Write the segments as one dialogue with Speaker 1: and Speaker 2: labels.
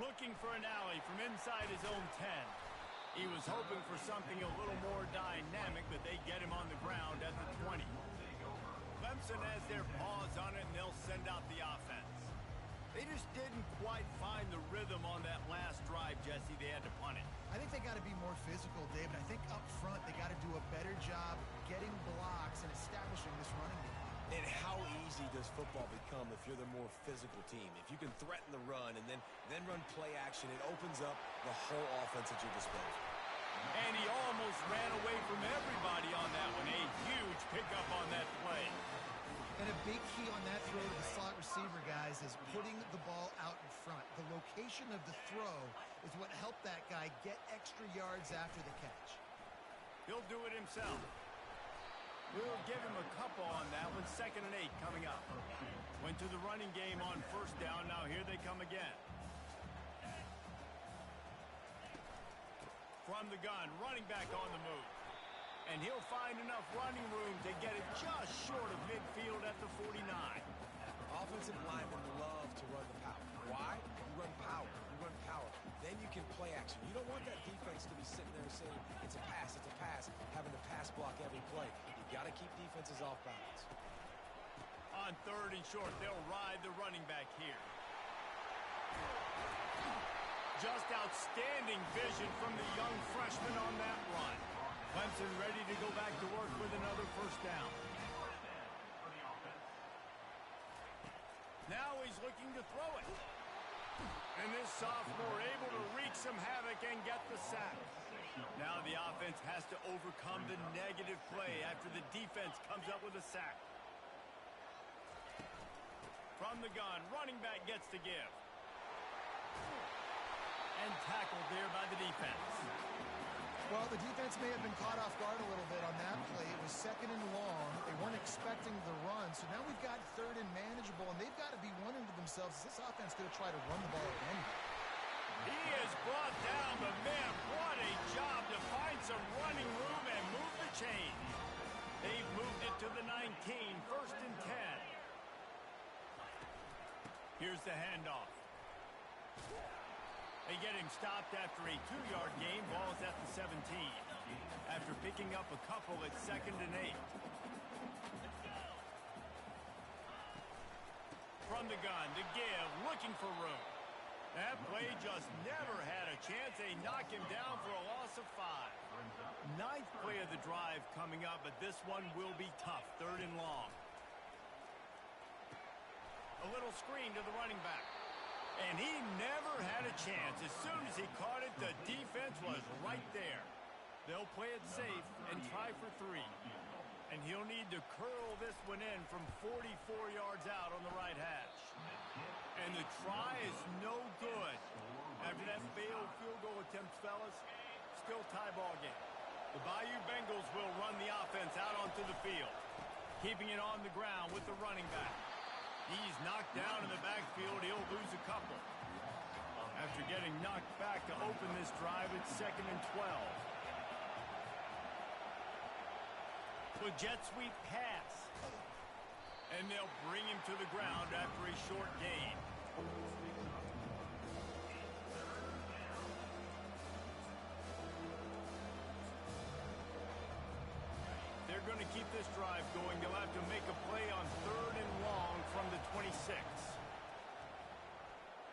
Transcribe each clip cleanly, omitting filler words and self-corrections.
Speaker 1: Looking for an alley from inside his own 10. He was hoping for something a little more dynamic, but they get him on the ground at the 20. Clemson has their paws on it, and they'll send out the offense. They just didn't quite find the rhythm on that last drive, Jesse. They had to punt it.
Speaker 2: I think they got to be more physical, David. I think up front they got to do a better job getting blocks and establishing this running game.
Speaker 3: And how easy does football become if you're the more physical team? If you can threaten the run and then run play action, it opens up the whole offense at your disposal.
Speaker 1: And he almost ran away from everybody on that one. A huge pickup on that play.
Speaker 2: And a big key on that throw to the slot receiver, guys, is putting the ball out in front. The location of the throw is what helped that guy get extra yards after the catch.
Speaker 1: He'll do it himself. We'll give him a couple on that one. 2nd and 8 coming up. Went to the running game on 1st down. Now here they come again. From the gun, running back on the move. And he'll find enough running room to get it just short of midfield at the 49.
Speaker 3: Offensive linemen love to run the power. Why? You run power. You run power. Then you can play action. You don't want that defense to be sitting there saying, it's a pass, having to pass block every play. You got to keep defenses off balance.
Speaker 1: On 3rd and short, they'll ride the running back here. Just outstanding vision from the young freshman on that run. Clemson ready to go back to work with another 1st down. Now he's looking to throw it. And this sophomore able to wreak some havoc and get the sack. Now the offense has to overcome the negative play after the defense comes up with a sack. From the gun, running back gets to give. And tackled there by the defense.
Speaker 2: Well, the defense may have been caught off guard a little bit on that play. It was 2nd and long. They weren't expecting the run. So now we've got 3rd and manageable, and they've got to be wondering to themselves, is this offense going to try to run the ball again?
Speaker 1: He has brought down the man. What a job to find some running room and move the chain. They've moved it to the 19, 1st and 10. Here's the handoff. They get him stopped after a 2-yard gain. Ball's at the 17. After picking up a couple at 2nd and 8. From the gun, to give, looking for room. That play just never had a chance. They knock him down for a loss of 5. 9th play of the drive coming up, but this one will be tough. 3rd and long. A little screen to the running back. And he never had a chance. As soon as he caught it, the defense was right there. They'll play it safe and try for 3. And he'll need to curl this one in from 44 yards out on the right hash. And the try is no good. After that failed field goal attempt, fellas, still tie ball game. The Bayou Bengals will run the offense out onto the field, keeping it on the ground with the running back. He's knocked down in the backfield. He'll lose a couple. After getting knocked back to open this drive, it's 2nd and 12. With jet sweep pass. And they'll bring him to the ground after a short gain. They're going to keep this drive going. They'll have to make a play on 3rd and long from the 26.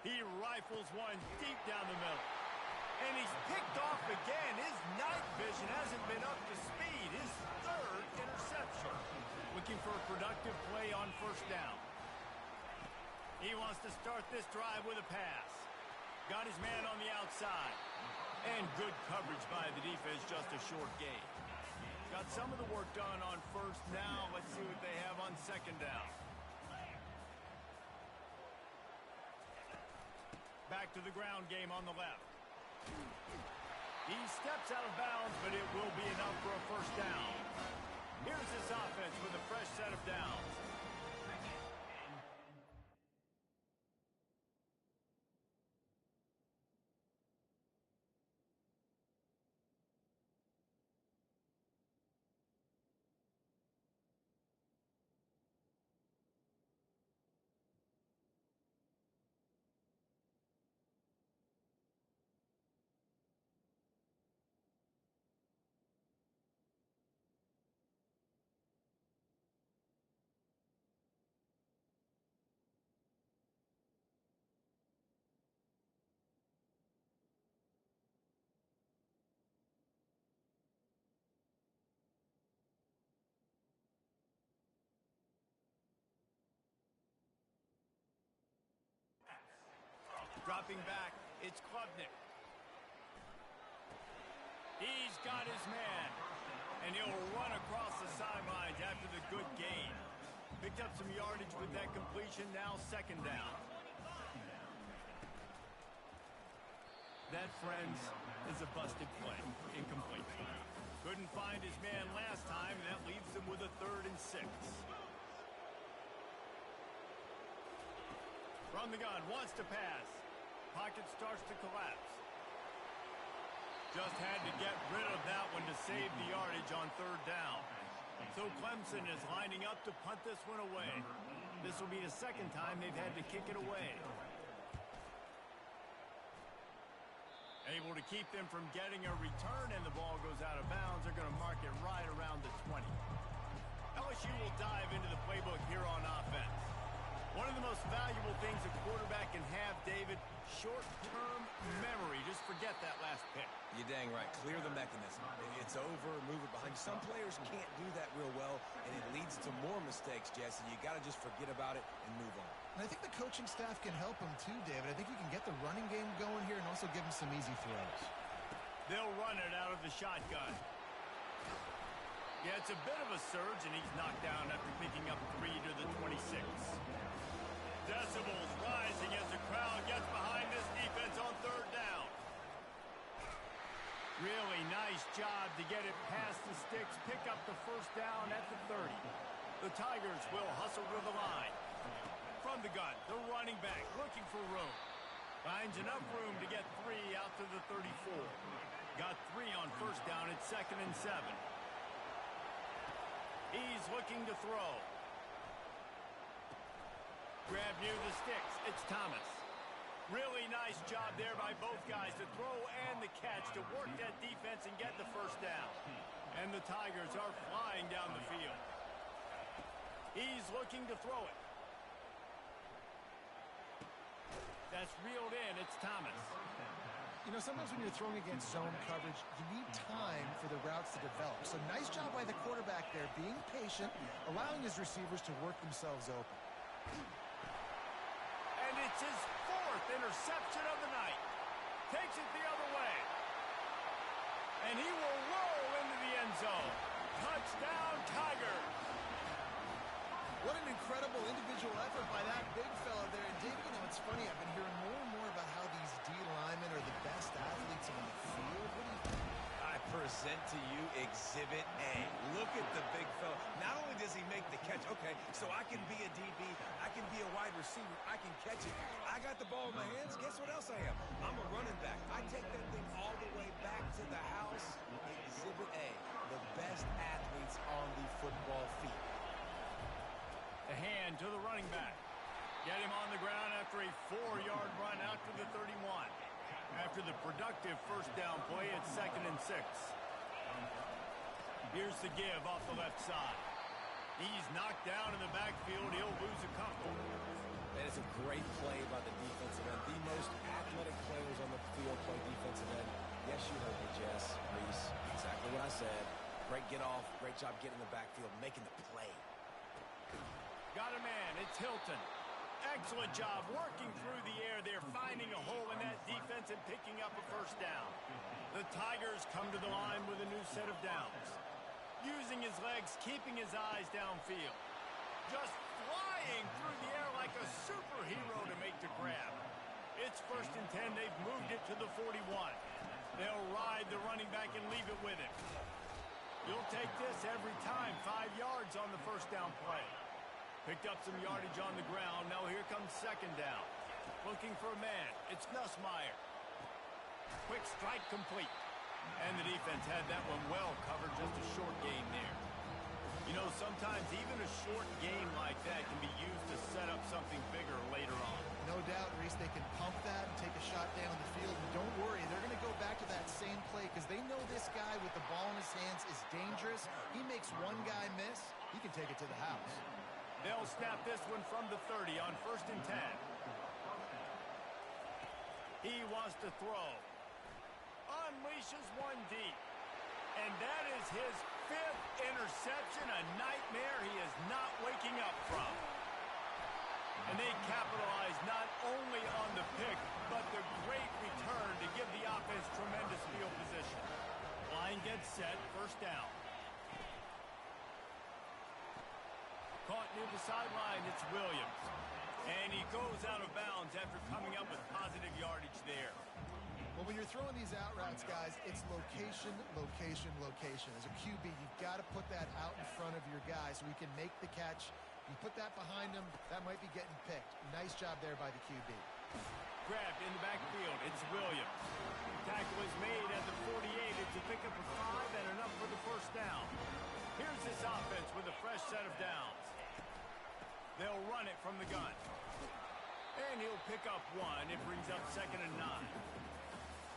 Speaker 1: He rifles one deep down the middle. And he's picked off again. His night vision hasn't been up to speed. His 3rd interception. Looking for a productive play on 1st down. He wants to start this drive with a pass. Got his man on the outside. And good coverage by the defense, just a short gain. Got some of the work done on 1st. Now let's see what they have on 2nd down. Back to the ground game on the left. He steps out of bounds, but it will be enough for a 1st down. Here's this offense with a fresh set of downs. dropping back. It's Klubnik. He's got his man. And he'll run across the sidelines after the good gain. Picked up some yardage with that completion. Now second down. That, friends, is a busted play. Incomplete. Couldn't find his man last time, and that leaves them with a 3rd and 6. From the gun, wants to pass. Pocket starts to collapse. Just had to get rid of that one to save the yardage on 3rd down. So Clemson is lining up to punt this one away. This will be the 2nd time they've had to kick it away. Able to keep them from getting a return, and the ball goes out of bounds. They're going to mark it right around the 20. LSU will dive into the playbook here on offense. One of the most valuable things a quarterback can have, David, short-term memory. Just forget that last pick.
Speaker 3: You're dang right. Clear the mechanism. It's over, move it behind. Some players can't do that real well, and it leads to more mistakes, Jesse. You got to just forget about it and move on.
Speaker 2: And I think the coaching staff can help him too, David. I think you can get the running game going here and also give him some easy throws.
Speaker 1: They'll run it out of the shotgun. Yeah, it's a bit of a surge, and he's knocked down after picking up 3 to the 26. Decibels rising as the crowd gets behind this defense on 3rd down. Really nice job to get it past the sticks, pick up the 1st down at the 30. The Tigers will hustle to the line. From the gun, the running back looking for room. Finds enough room to get 3 out to the 34. Got 3 on 1st down at 2nd and 7. He's looking to throw. Grab near the sticks. It's Thomas. Really nice job there by both guys to throw and the catch to work that defense and get the 1st down. And the Tigers are flying down the field. He's looking to throw it. That's reeled in. It's Thomas.
Speaker 2: You know, sometimes when you're throwing against zone coverage, you need time for the routes to develop. So nice job by the quarterback there, being patient, allowing his receivers to work themselves open.
Speaker 1: And it's his 4th interception of the night. Takes it the other way. And he will roll into the end zone. Touchdown, Tigers.
Speaker 2: What an incredible individual effort by that big fella there. And David, you know, it's funny, I've been hearing more and more about how these D linemen are the best athletes on the field. What do you think?
Speaker 3: I present to you Exhibit A. Look at the big fella. Not only does he make the catch, okay, so I can be a DB, I can be a wide receiver, I can catch it. I got the ball in my hands, guess what else I am? I'm a running back. I take that thing all the way back to the house. Exhibit A, the best athletes on the football field.
Speaker 1: The hand to the running back. Get him on the ground after a 4-yard run out to the 31. After the productive 1st down play, it's 2nd and 6. Here's the give off the left side. He's knocked down in the backfield. He'll lose a couple.
Speaker 3: That is a great play by the defensive end. The most athletic players on the field play defensive end. Yes, you heard me, Jess, Reese. Exactly what I said. Great get off. Great job getting in the backfield, making the play.
Speaker 1: Got a man. It's Hilton. Excellent job working through the air there, finding a hole in that defense and picking up a 1st down. The Tigers come to the line with a new set of downs. Using his legs, keeping his eyes downfield. Just flying through the air like a superhero to make the grab. It's 1st and 10. They've moved it to the 41. They'll ride the running back and leave it with him. You'll take this every time. 5 yards on the 1st down play. Picked up some yardage on the ground. Now here comes 2nd down. Looking for a man. It's Nussmeier. Quick strike complete. And the defense had that one well covered. Just a short gain there. You know, sometimes even a short game like that can be used to set up something bigger later on.
Speaker 2: No doubt, Reese, they can pump that and take a shot down the field. And don't worry, they're going to go back to that same play because they know this guy with the ball in his hands is dangerous. He makes one guy miss, he can take it to the house.
Speaker 1: They'll snap this one from the 30 on 1st and 10. He wants to throw. Unleashes one deep. And that is his 5th interception, a nightmare he is not waking up from. And they capitalize not only on the pick, but the set, first down. Caught near the sideline, it's Williams. And he goes out of bounds after coming up with positive yardage there.
Speaker 2: Well, when you're throwing these out routes, guys, it's location, location, location. As a QB, you've got to put that out in front of your guy so he can make the catch. You put that behind him, that might be getting picked. Nice job there by the QB.
Speaker 1: Grabbed in the backfield, it's Williams. Tackle is made at the 48. It's a pickup of 5 and enough for the first down. Here's this offense with a fresh set of downs. They'll run it from the gun. And he'll pick up 1. It brings up 2nd and 9.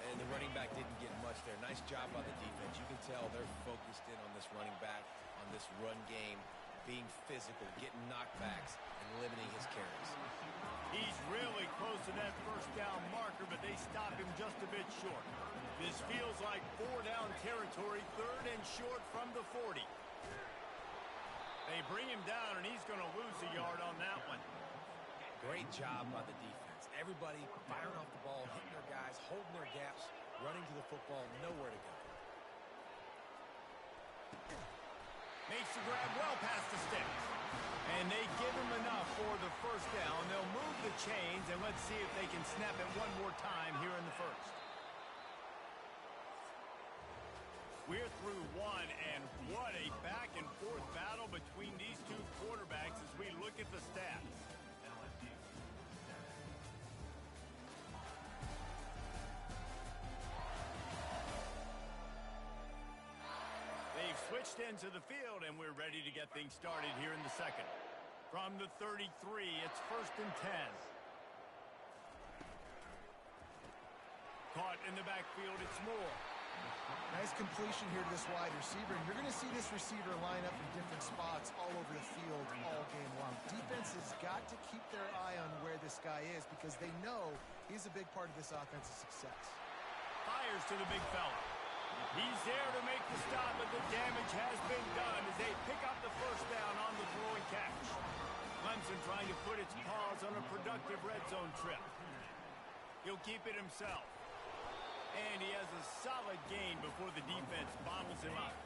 Speaker 3: And the running back didn't get much there. Nice job by the defense. You can tell they're focused in on this running back, on this run game, being physical, getting knockbacks, and limiting his carries.
Speaker 1: He's really close to that first down marker, but they stop him just a bit short. This feels like 4-down territory, 3rd and short from the 40. They bring him down, and he's going to lose a yard on that one.
Speaker 3: Great job by the defense. Everybody firing off the ball, hitting their guys, holding their gaps, running to the football, nowhere to go.
Speaker 1: Makes the grab well past the sticks. And they give him enough for the first down. They'll move the chains, and let's see if they can snap it one more time here in the first. We're through 1, and what a back-and-forth battle between these two quarterbacks as we look at the stats. They've switched into the field, and we're ready to get things started here in the second. From the 33, it's 1st and 10. Caught in the backfield, it's Moore.
Speaker 2: Nice completion here to this wide receiver. And you're going to see this receiver line up in different spots all over the field all game long. Defense has got to keep their eye on where this guy is because they know he's a big part of this offense's success.
Speaker 1: Fires to the big fella. He's there to make the stop, but the damage has been done as they pick up the first down on the throw and catch. Clemson trying to put its paws on a productive red zone trip. He'll keep it himself. And he has a solid gain before the defense bottles him up.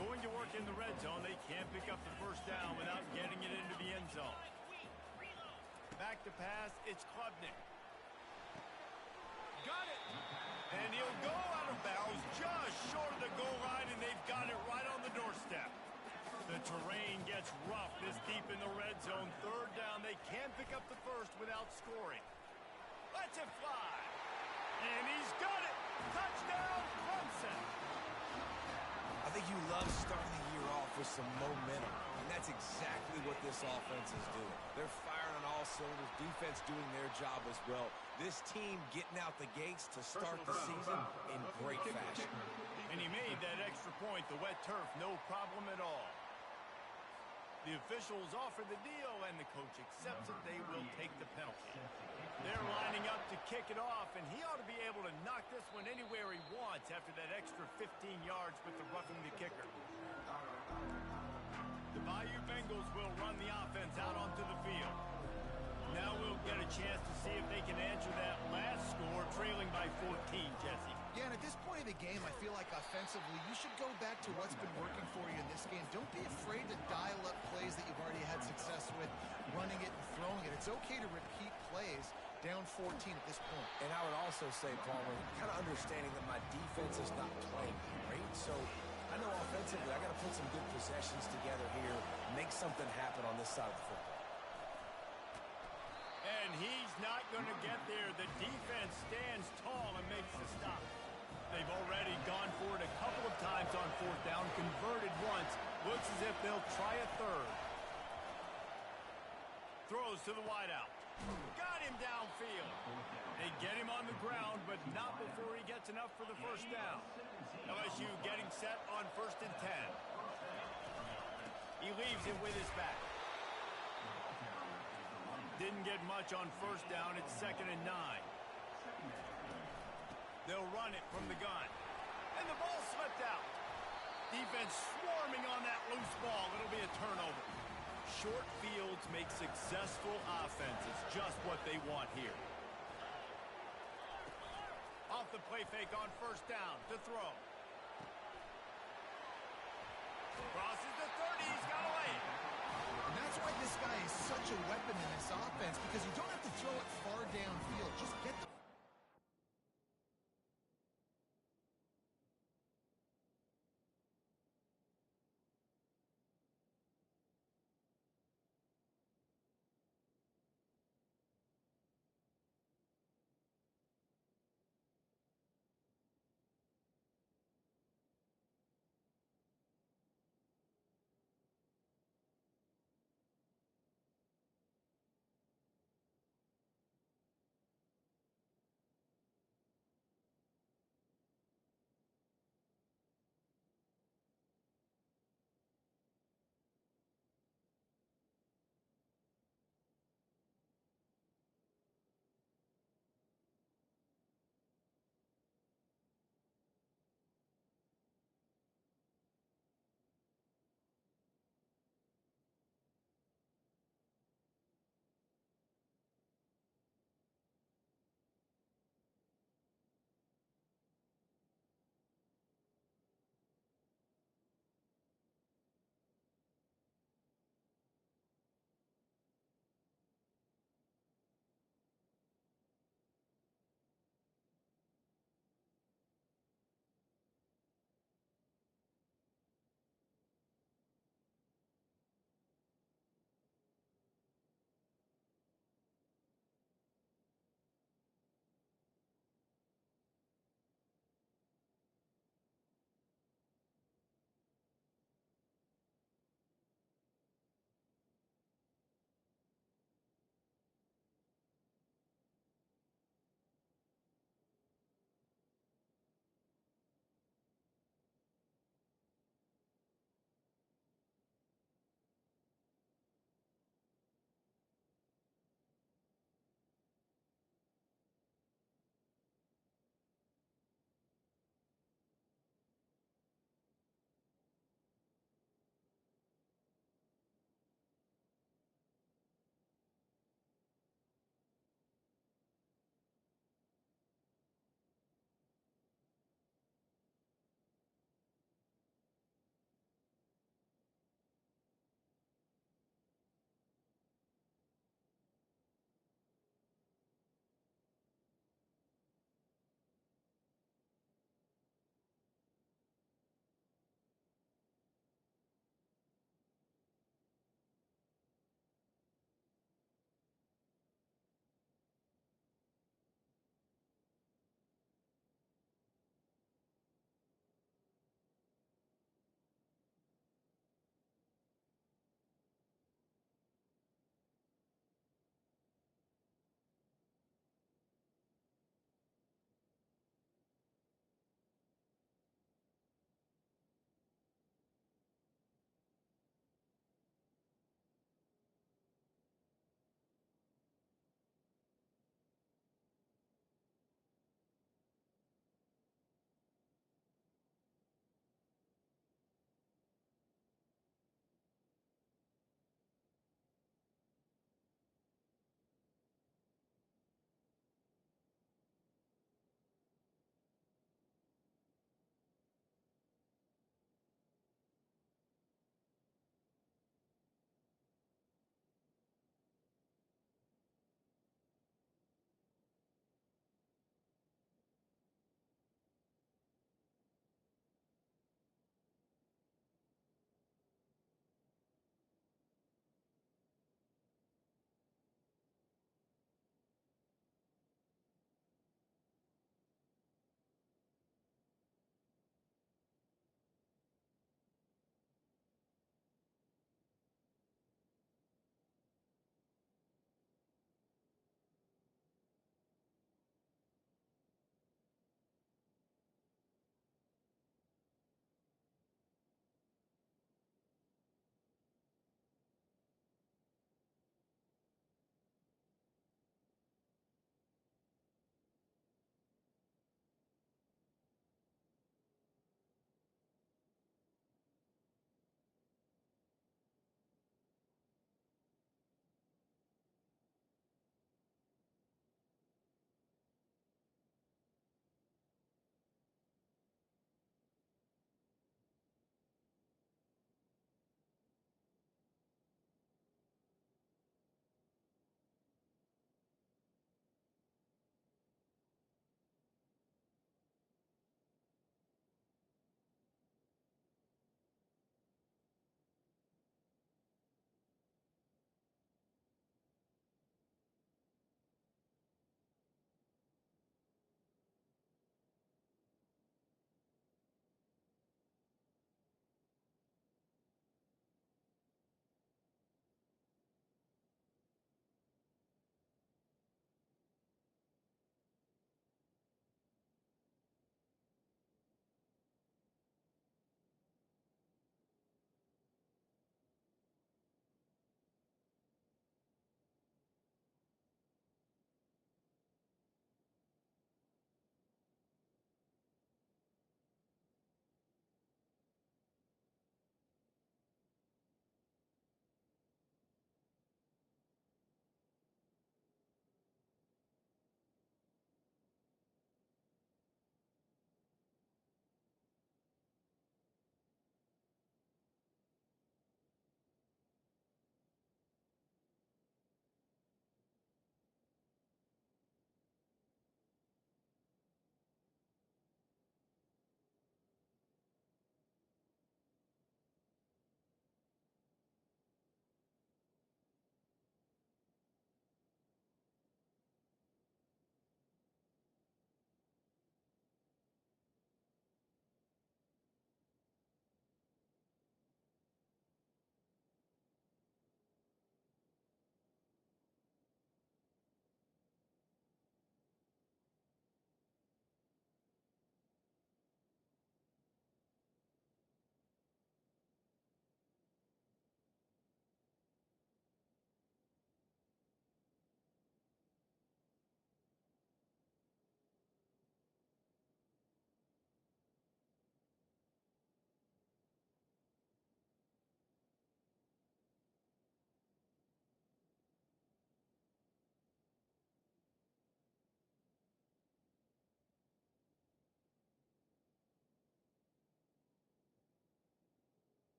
Speaker 1: Going to work in the red zone, they can't pick up the first down without getting it into the end zone. Back to pass, it's Klubnik. Got it! And he'll go out of bounds just short of the goal line, and they've got it right on the doorstep. The terrain gets rough this deep in the red zone. 3rd down, they can pick up the first without scoring. Let's it fly! And he's got it! Touchdown, Clemson!
Speaker 3: I think you love starting the year off with some momentum, and that's exactly what this offense is doing. They're firing on all cylinders, defense doing their job as well. This team getting out the gates to start the season in great fashion.
Speaker 1: And he made that extra point, the wet turf, no problem at all. The officials offer the deal, and the coach accepts it. They will take the penalty. They're lining up to kick it off, and he ought to be able to knock this one anywhere he wants after that extra 15 yards with the roughing the kicker. The Bayou Bengals will run the offense out onto the field. Now we'll get a chance to see if they can answer that last score, trailing by 14, Jesse.
Speaker 2: Yeah, and at this point of the game, I feel like offensively, you should go back to what's been working for you in this game. Don't be afraid to dial up plays that you've already had success with, running it and throwing it. It's okay to repeat plays down 14 at this point.
Speaker 3: And I would also say, Palmer, kind of understanding that my defense is not playing great, so I know offensively I got to put some good possessions together here, make something happen on this side of the football.
Speaker 1: And he's not going to get there. The defense stands tall and makes the stop. They've already gone for it a couple of times on 4th down, converted once. Looks as if they'll try a 3rd. Throws to the wideout. Got him downfield. They get him on the ground, but not before he gets enough for the first down. LSU getting set on 1st and 10. He leaves it with his back. Didn't get much on 1st down. It's 2nd and 9. They'll run it from the gun. And the ball slipped out. Defense swarming on that loose ball. It'll be a turnover. Short fields make successful offenses. Just what they want here. Off the play fake on 1st down to throw. Crosses the 30. He's got to lay it.
Speaker 2: And that's why this guy is such a weapon in this offense, because you don't have to throw it far downfield. Just get the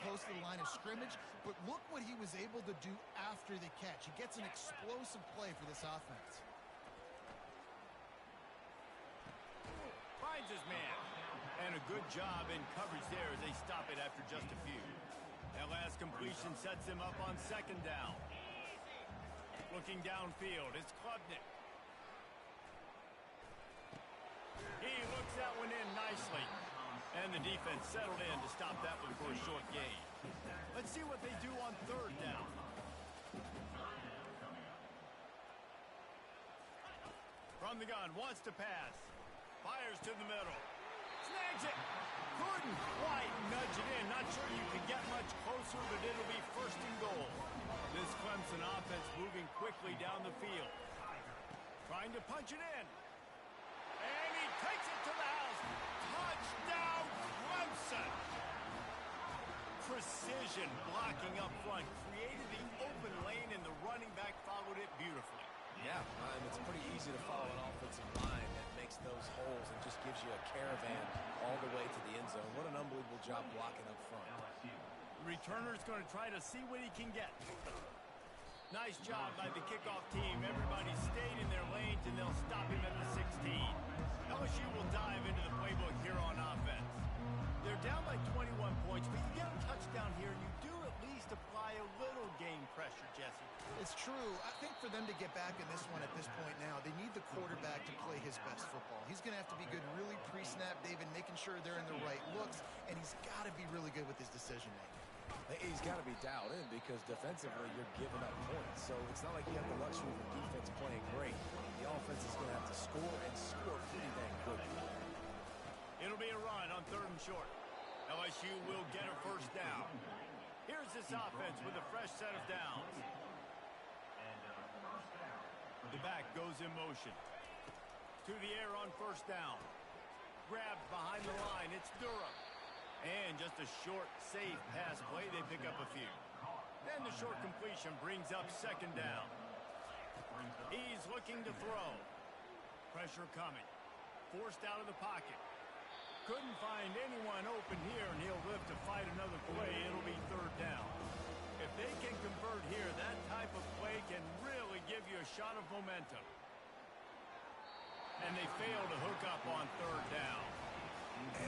Speaker 2: close to the line of scrimmage, but look what he was able to do after the catch. He gets an explosive play for this offense.
Speaker 1: Finds his man. And a good job in coverage there as they stop it after just a few. That last completion sets him up on second down. Looking downfield, it's Klubnik. He looks that one in nicely. And the defense settled in to stop that one for a short gain. Let's see what they do on third down. From the gun, wants to pass. Fires to the middle. Snags it. Couldn't quite nudge it in. Not sure you can get much closer, but it'll be first and goal. This Clemson offense moving quickly down the field. Trying to punch it in. And he takes it to the house. Touchdown, Clemson. Precision blocking up front. Created the open lane, and the running back followed it beautifully.
Speaker 3: Yeah, it's pretty easy to follow an offensive line that makes those holes and just gives you a caravan all the way to the end zone. What an unbelievable job blocking up front.
Speaker 1: The returner's going to try to see what he can get. Nice job by the kickoff team. Everybody stayed in their lanes, and they'll stop him at the 16. LSU will dive into the playbook here on offense. They're down by 21 points, but you get a touchdown here, and you do at least apply a little game pressure, Jesse.
Speaker 2: It's true. I think for them to get back in this one at this point now, they need the quarterback to play his best football. He's going to have to be good really pre-snap, David, making sure they're in the right looks, and he's got to be really good with his decision-making.
Speaker 3: He's got to be dialed in because defensively you're giving up points. So it's not like you have the luxury of the defense playing great. The offense is going to have to score and score pretty dang quick.
Speaker 1: It'll be a run on third and short. LSU will get a first down. Here's this offense with a fresh set of downs. The back goes in motion. To the air on first down. Grabbed behind the line. It's Durham. And just a short, safe pass play. They pick up a few. Then the short completion brings up second down. He's looking to throw. Pressure coming. Forced out of the pocket. Couldn't find anyone open here, and he'll live to fight another play. It'll be third down. If they can convert here, that type of play can really give you a shot of momentum. And they fail to hook up on third down.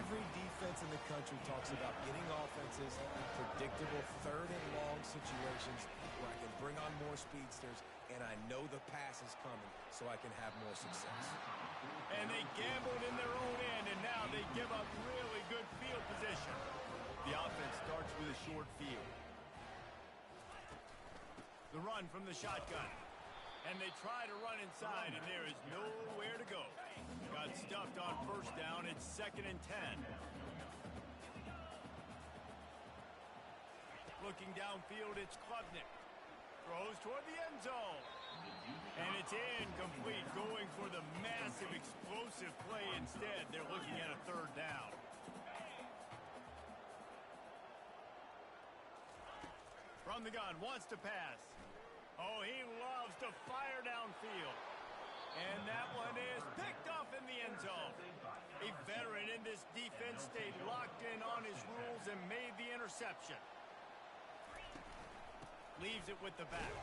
Speaker 3: Every defense in the country talks about getting offenses in predictable third and long situations where I can bring on more speedsters and I know the pass is coming so I can have more success.
Speaker 1: And they gambled in their own end, and now they give up really good field position. The offense starts with a short field. The run from the shotgun. And they try to run inside, and there is nowhere to go. Got stuffed on first down. It's 2nd and 10. Looking downfield, it's Klubnik. Throws toward the end zone. And it's incomplete, going for the massive explosive play instead. They're looking at a third down. From the gun, wants to pass. Oh, he loves to fire downfield. And that one is picked off in the end zone. A veteran in this defense stayed locked in on his rules and made the interception. Leaves it with the back.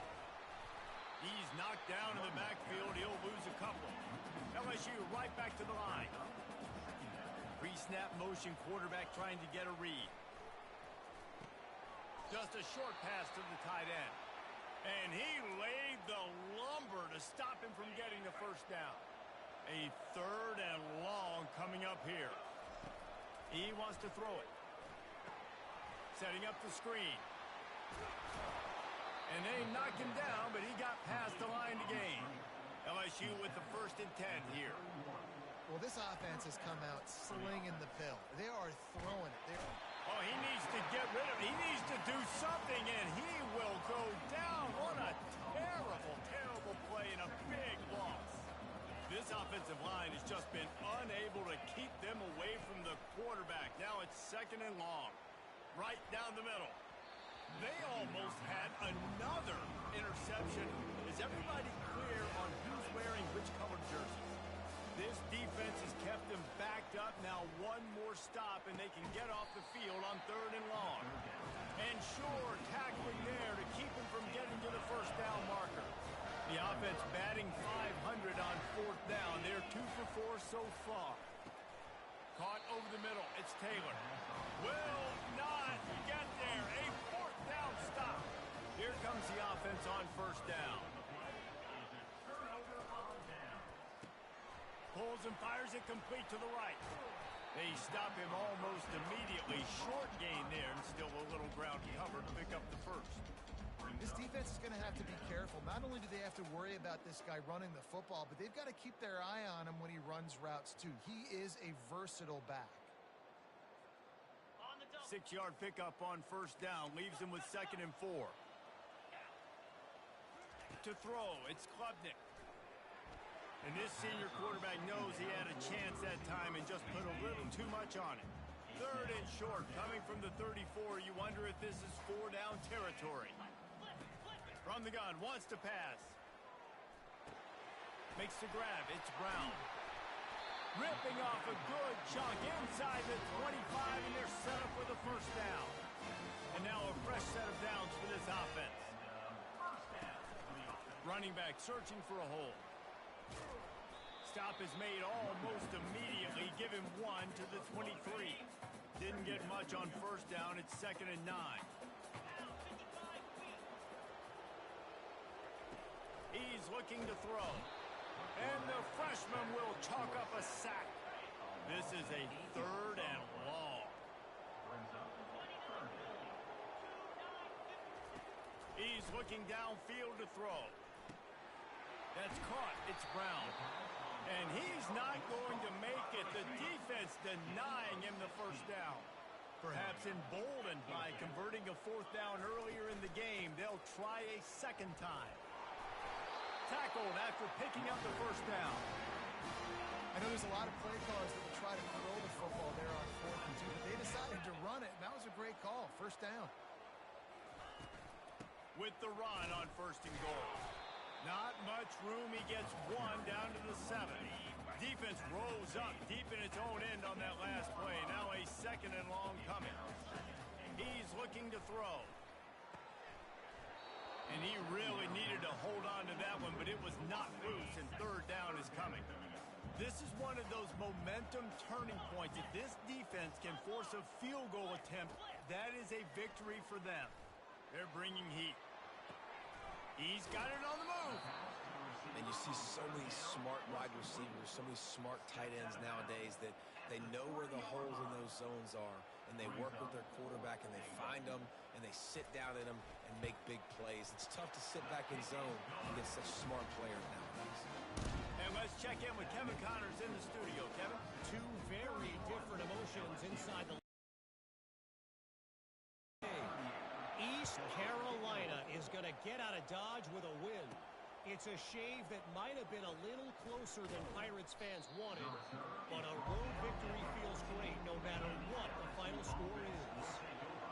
Speaker 1: He's knocked down in the backfield. He'll lose a couple. LSU right back to the line. Pre-snap motion, quarterback trying to get a read. Just a short pass to the tight end. And he laid the lumber to stop him from getting the first down. A third and long coming up here. He wants to throw it. Setting up the screen. And they knocked him down, but he got past the line to gain. LSU with the 1st and 10 here.
Speaker 2: Well, this offense has come out slinging the pill. They are throwing it.
Speaker 1: Oh, he needs to get rid of it. He needs to do something, and he will go down. What a terrible, terrible play and a big loss. This offensive line has just been unable to keep them away from the quarterback. Now it's 2nd and long. Right down the middle. They almost had another interception. Is everybody clear on who's wearing which colored jerseys? This defense has kept them backed up. Now one more stop, and they can get off the field on 3rd and long. And sure, tackling there to keep him from getting to the first down marker. The offense batting .500 on fourth down. They're 2 for 4 so far. Caught over the middle. It's Taylor. Will not get there. A fourth down stop. Here comes the offense on first down. Pulls and fires it complete to the right. They stop him almost immediately. Short gain there, and still a little ground cover to pick up the first.
Speaker 2: This defense is going to have to be careful. Not only do they have to worry about this guy running the football, but they've got to keep their eye on him when he runs routes too. He is a versatile back.
Speaker 1: 6-yard pickup on first down. Leaves him with 2nd and 4. To throw, it's Klubnik. And this senior quarterback knows he had a chance that time and just put a little too much on it. 3rd and short, coming from the 34. You wonder if this is 4-down territory. From the gun, wants to pass. Makes the grab, it's Brown. Ripping off a good chunk inside the 25, and they're set up with a first down. And now a fresh set of downs for this offense. Running back searching for a hole. Stop is made almost immediately. Give him 1 to the 23. Didn't get much on first down. It's 2nd and 9. He's looking to throw. And the freshman will chalk up a sack. This is a 3rd and long. He's looking downfield to throw. That's caught. It's Brown. And he's not going to make it. The defense denying him the first down. Perhaps emboldened by converting a 4th down earlier in the game, they'll try a 2nd time. Tackled after picking up the first down.
Speaker 2: I know there's a lot of play callers that will try to throw the football there on 4th and 2, but they decided to run it, and that was a great call. First down.
Speaker 1: With the run on 1st and goal. Not much room. He gets 1 down to the 7. Defense rolls up deep in its own end on that last play. Now a 2nd and long coming. He's looking to throw. And he really needed to hold on to that one, but it was not loose, and 3rd down is coming. This is one of those momentum turning points. If this defense can force a field goal attempt, that is a victory for them. They're bringing heat. He's got it on the move.
Speaker 3: And you see so many smart wide receivers, so many smart tight ends nowadays that they know where the holes in those zones are, and they work with their quarterback, and they find them, and they sit down in them and make big plays. It's tough to sit back in zone against such smart players nowadays.
Speaker 1: And let's check in with Kevin Connors in the studio. Kevin?
Speaker 4: 2 very different emotions inside the East Carolina is going to get out of Dodge with a win. It's a shave that might have been a little closer than Pirates fans wanted, but a road victory feels great no matter what the final score is.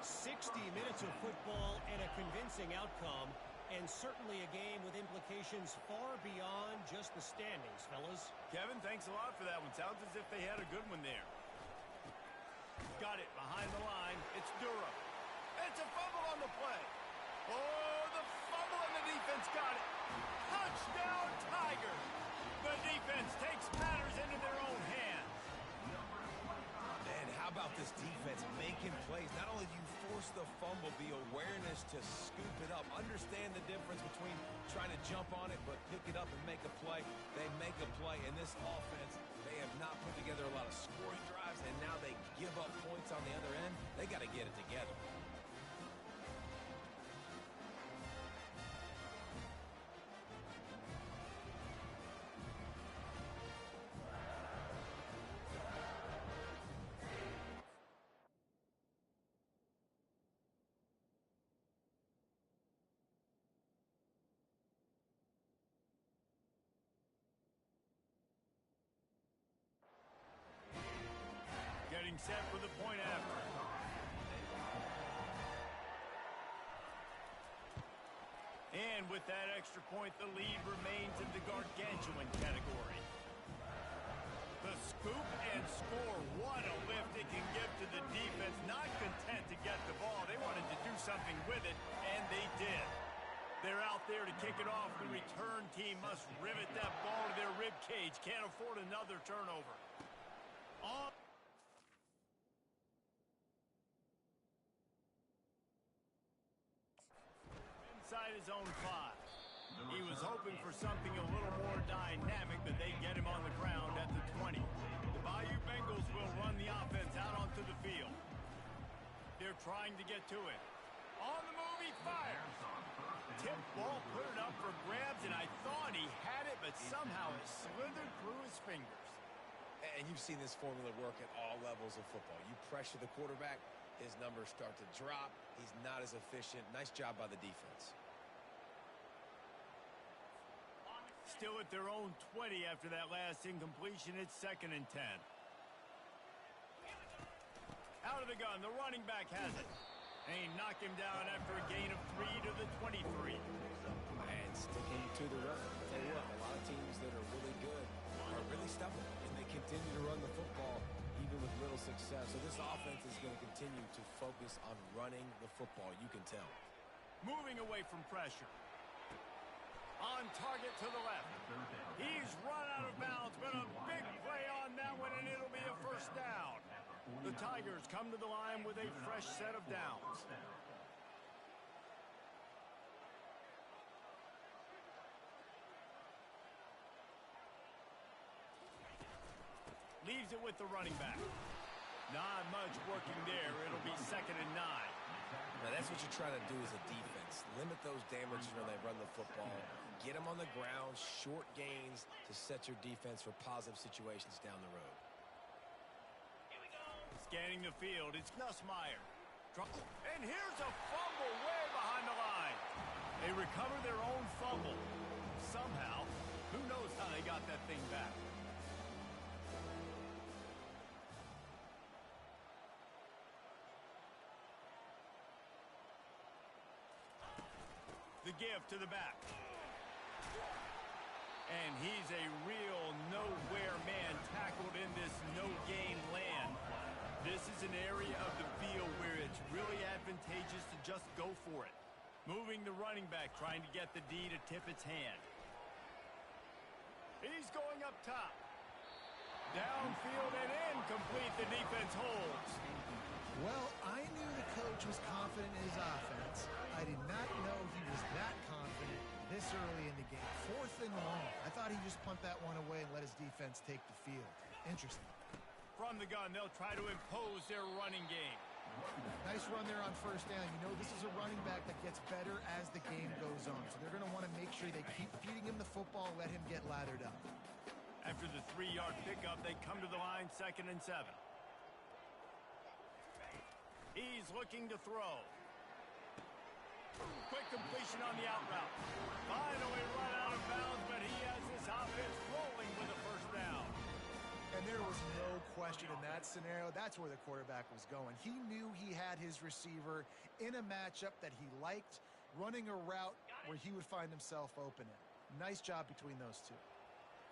Speaker 4: 60 minutes of football and a convincing outcome, and certainly a game with implications far beyond just the standings, fellas.
Speaker 1: Kevin, thanks a lot for that one. Sounds as if they had a good one there. Got it behind the line. It's Durham. It's a fumble on the play. Oh, the fumble, and the defense got it. Touchdown, Tigers. The defense takes matters into their own hands.
Speaker 3: And how about this defense making plays? Not only do you force the fumble, the awareness to scoop it up. Understand the difference between trying to jump on it, but pick it up and make a play. They make a play, and this offense, they have not put together a lot of scoring drives, and now they give up points on the other end. They got to get it together.
Speaker 1: Getting set for the point after. And with that extra point, the lead remains in the gargantuan category. The scoop and score. What a lift it can give to the defense. Not content to get the ball. They wanted to do something with it, and they did. They're out there to kick it off. The return team must rivet that ball to their rib cage. Can't afford another turnover. Inside his own 5. He was hoping for something a little more dynamic, but they get him on the ground at the 20. The Bayou Bengals will run the offense out onto the field. They're trying to get to it. On the move, he fires. Tip ball, put it up for grabs, and I thought he had it, but somehow it slithered through his fingers.
Speaker 3: And you've seen this formula work at all levels of football. You pressure the quarterback, his numbers start to drop. He's not as efficient. Nice job by the defense.
Speaker 1: Still at their own 20 after that last incompletion. It's 2nd and 10. Out of the gun, the running back has it. And he knocked him down after a gain of 3 to the 23.
Speaker 3: And sticking to the run. I'll tell you what, a lot of teams that are really good are really stubborn, and they continue to run the football even with little success. So this offense is going to continue to focus on running the football, you can tell.
Speaker 1: Moving away from pressure. On target to the left. He's run out of bounds, but a big play on that one, and it'll be a 1st down. The Tigers come to the line with a fresh set of downs. Leaves it with the running back. Not much working there. It'll be 2nd and 9.
Speaker 3: Now that's what you're trying to do as a defense. Limit those damages when they run the football. Get them on the ground, short gains to set your defense for positive situations down the road.
Speaker 1: Scanning the field, it's Nussmeier. And here's a fumble way behind the line. They recover their own fumble. Somehow, who knows how they got that thing back. The give to the back. And he's a real nowhere man tackled in this no-gain land. This is an area of the field where it's really advantageous to just go for it. Moving the running back, trying to get the D to tip its hand. He's going up top. Downfield and incomplete. The defense holds.
Speaker 2: Well, I knew the coach was confident in his offense. I did not know he was that confident this early in the game. 4th and long. I thought he'd just punt that one away and let his defense take the field. Interesting.
Speaker 1: From the gun, they'll try to impose their running game.
Speaker 2: Nice run there on 1st down. You know, this is a running back that gets better as the game goes on. So they're going to want to make sure they keep feeding him the football and let him get lathered up.
Speaker 1: After the 3-yard pickup, they come to the line 2nd and 7. He's looking to throw. Quick completion on the out route. Finally run out of bounds, but he has this offense rolling with a 1st down.
Speaker 2: And there was no question in that scenario. That's where the quarterback was going. He knew he had his receiver in a matchup that he liked, running a route where he would find himself open in. Nice job between those two.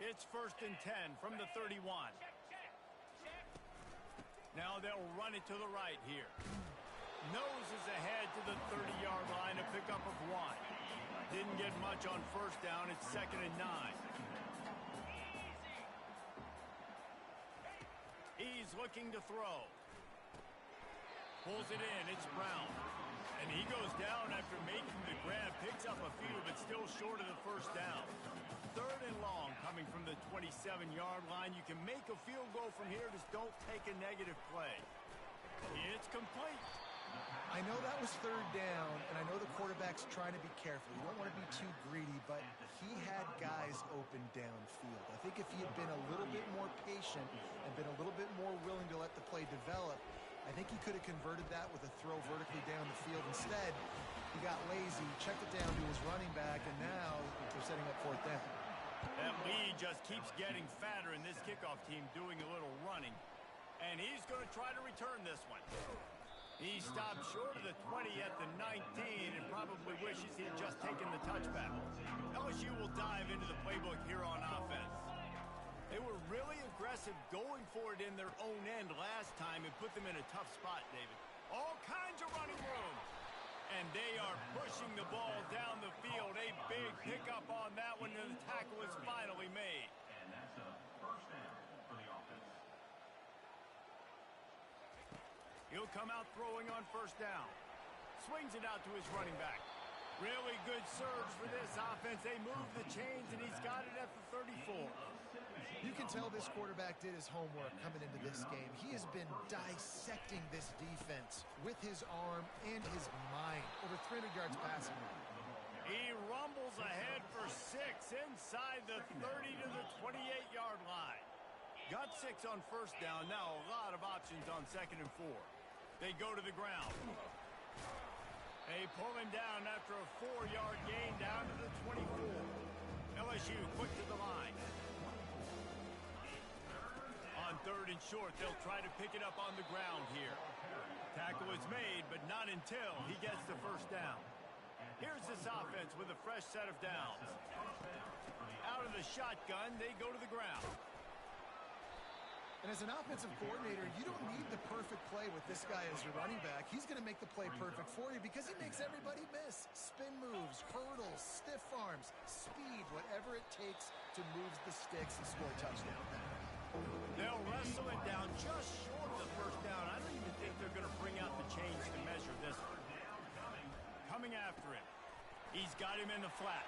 Speaker 1: It's 1st and 10 from the 31. Now they'll run it to the right here. Noses ahead to the 30-yard line, a pickup of 1. Didn't get much on 1st down. It's 2nd and 9. He's looking to throw. Pulls it in. It's Brown. And he goes down after making the grab. Picks up a few, but still short of the 1st down. 3rd and long coming from the 27-yard line. You can make a field goal from here. Just don't take a negative play. It's complete.
Speaker 2: I know that was 3rd down, and I know the quarterback's trying to be careful. You don't want to be too greedy, but he had guys open downfield. I think if he had been a little bit more patient and been a little bit more willing to let the play develop, I think he could have converted that with a throw vertically down the field. Instead, he got lazy, checked it down to his running back, and now they're setting up 4th down.
Speaker 1: That lead just keeps getting fatter, and this kickoff team doing a little running. And he's going to try to return this one. He stopped short of the 20 at the 19 and probably wishes he had just taken the touchback. LSU will dive into the playbook here on offense. They were really aggressive going for it in their own end last time and put them in a tough spot, David. All kinds of running room. And they are pushing the ball down the field. A big pickup on that one, and the tackle is finally made.
Speaker 5: And that's a first down for the offense.
Speaker 1: He'll come out throwing on first down. Swings it out to his running back. Really good surge for this offense. They move the chains, and he's got it at the 34.
Speaker 2: You can tell this quarterback did his homework coming into this game. He has been dissecting this defense with his arm and his mind. Over 300 yards passing.
Speaker 1: He rumbles ahead for 6 inside the 30 to the 28-yard line. Got 6 on first down. Now a lot of options on 2nd and 4. They go to the ground. They pull him down after a 4-yard gain down to the 24. LSU quick to the line. On 3rd and short, they'll try to pick it up on the ground here. Tackle is made, but not until he gets the first down. Here's this offense with a fresh set of downs. Out of the shotgun, they go to the ground.
Speaker 2: And as an offensive coordinator, you don't need the perfect play with this guy as your running back. He's going to make the play perfect for you because he makes everybody miss. Spin moves, hurdles, stiff arms, speed, whatever it takes to move the sticks and score a touchdown.
Speaker 1: They'll wrestle it down just short of the first down. I don't even think they're going to bring out the chains to measure this one. Coming after him. He's got him in the flat.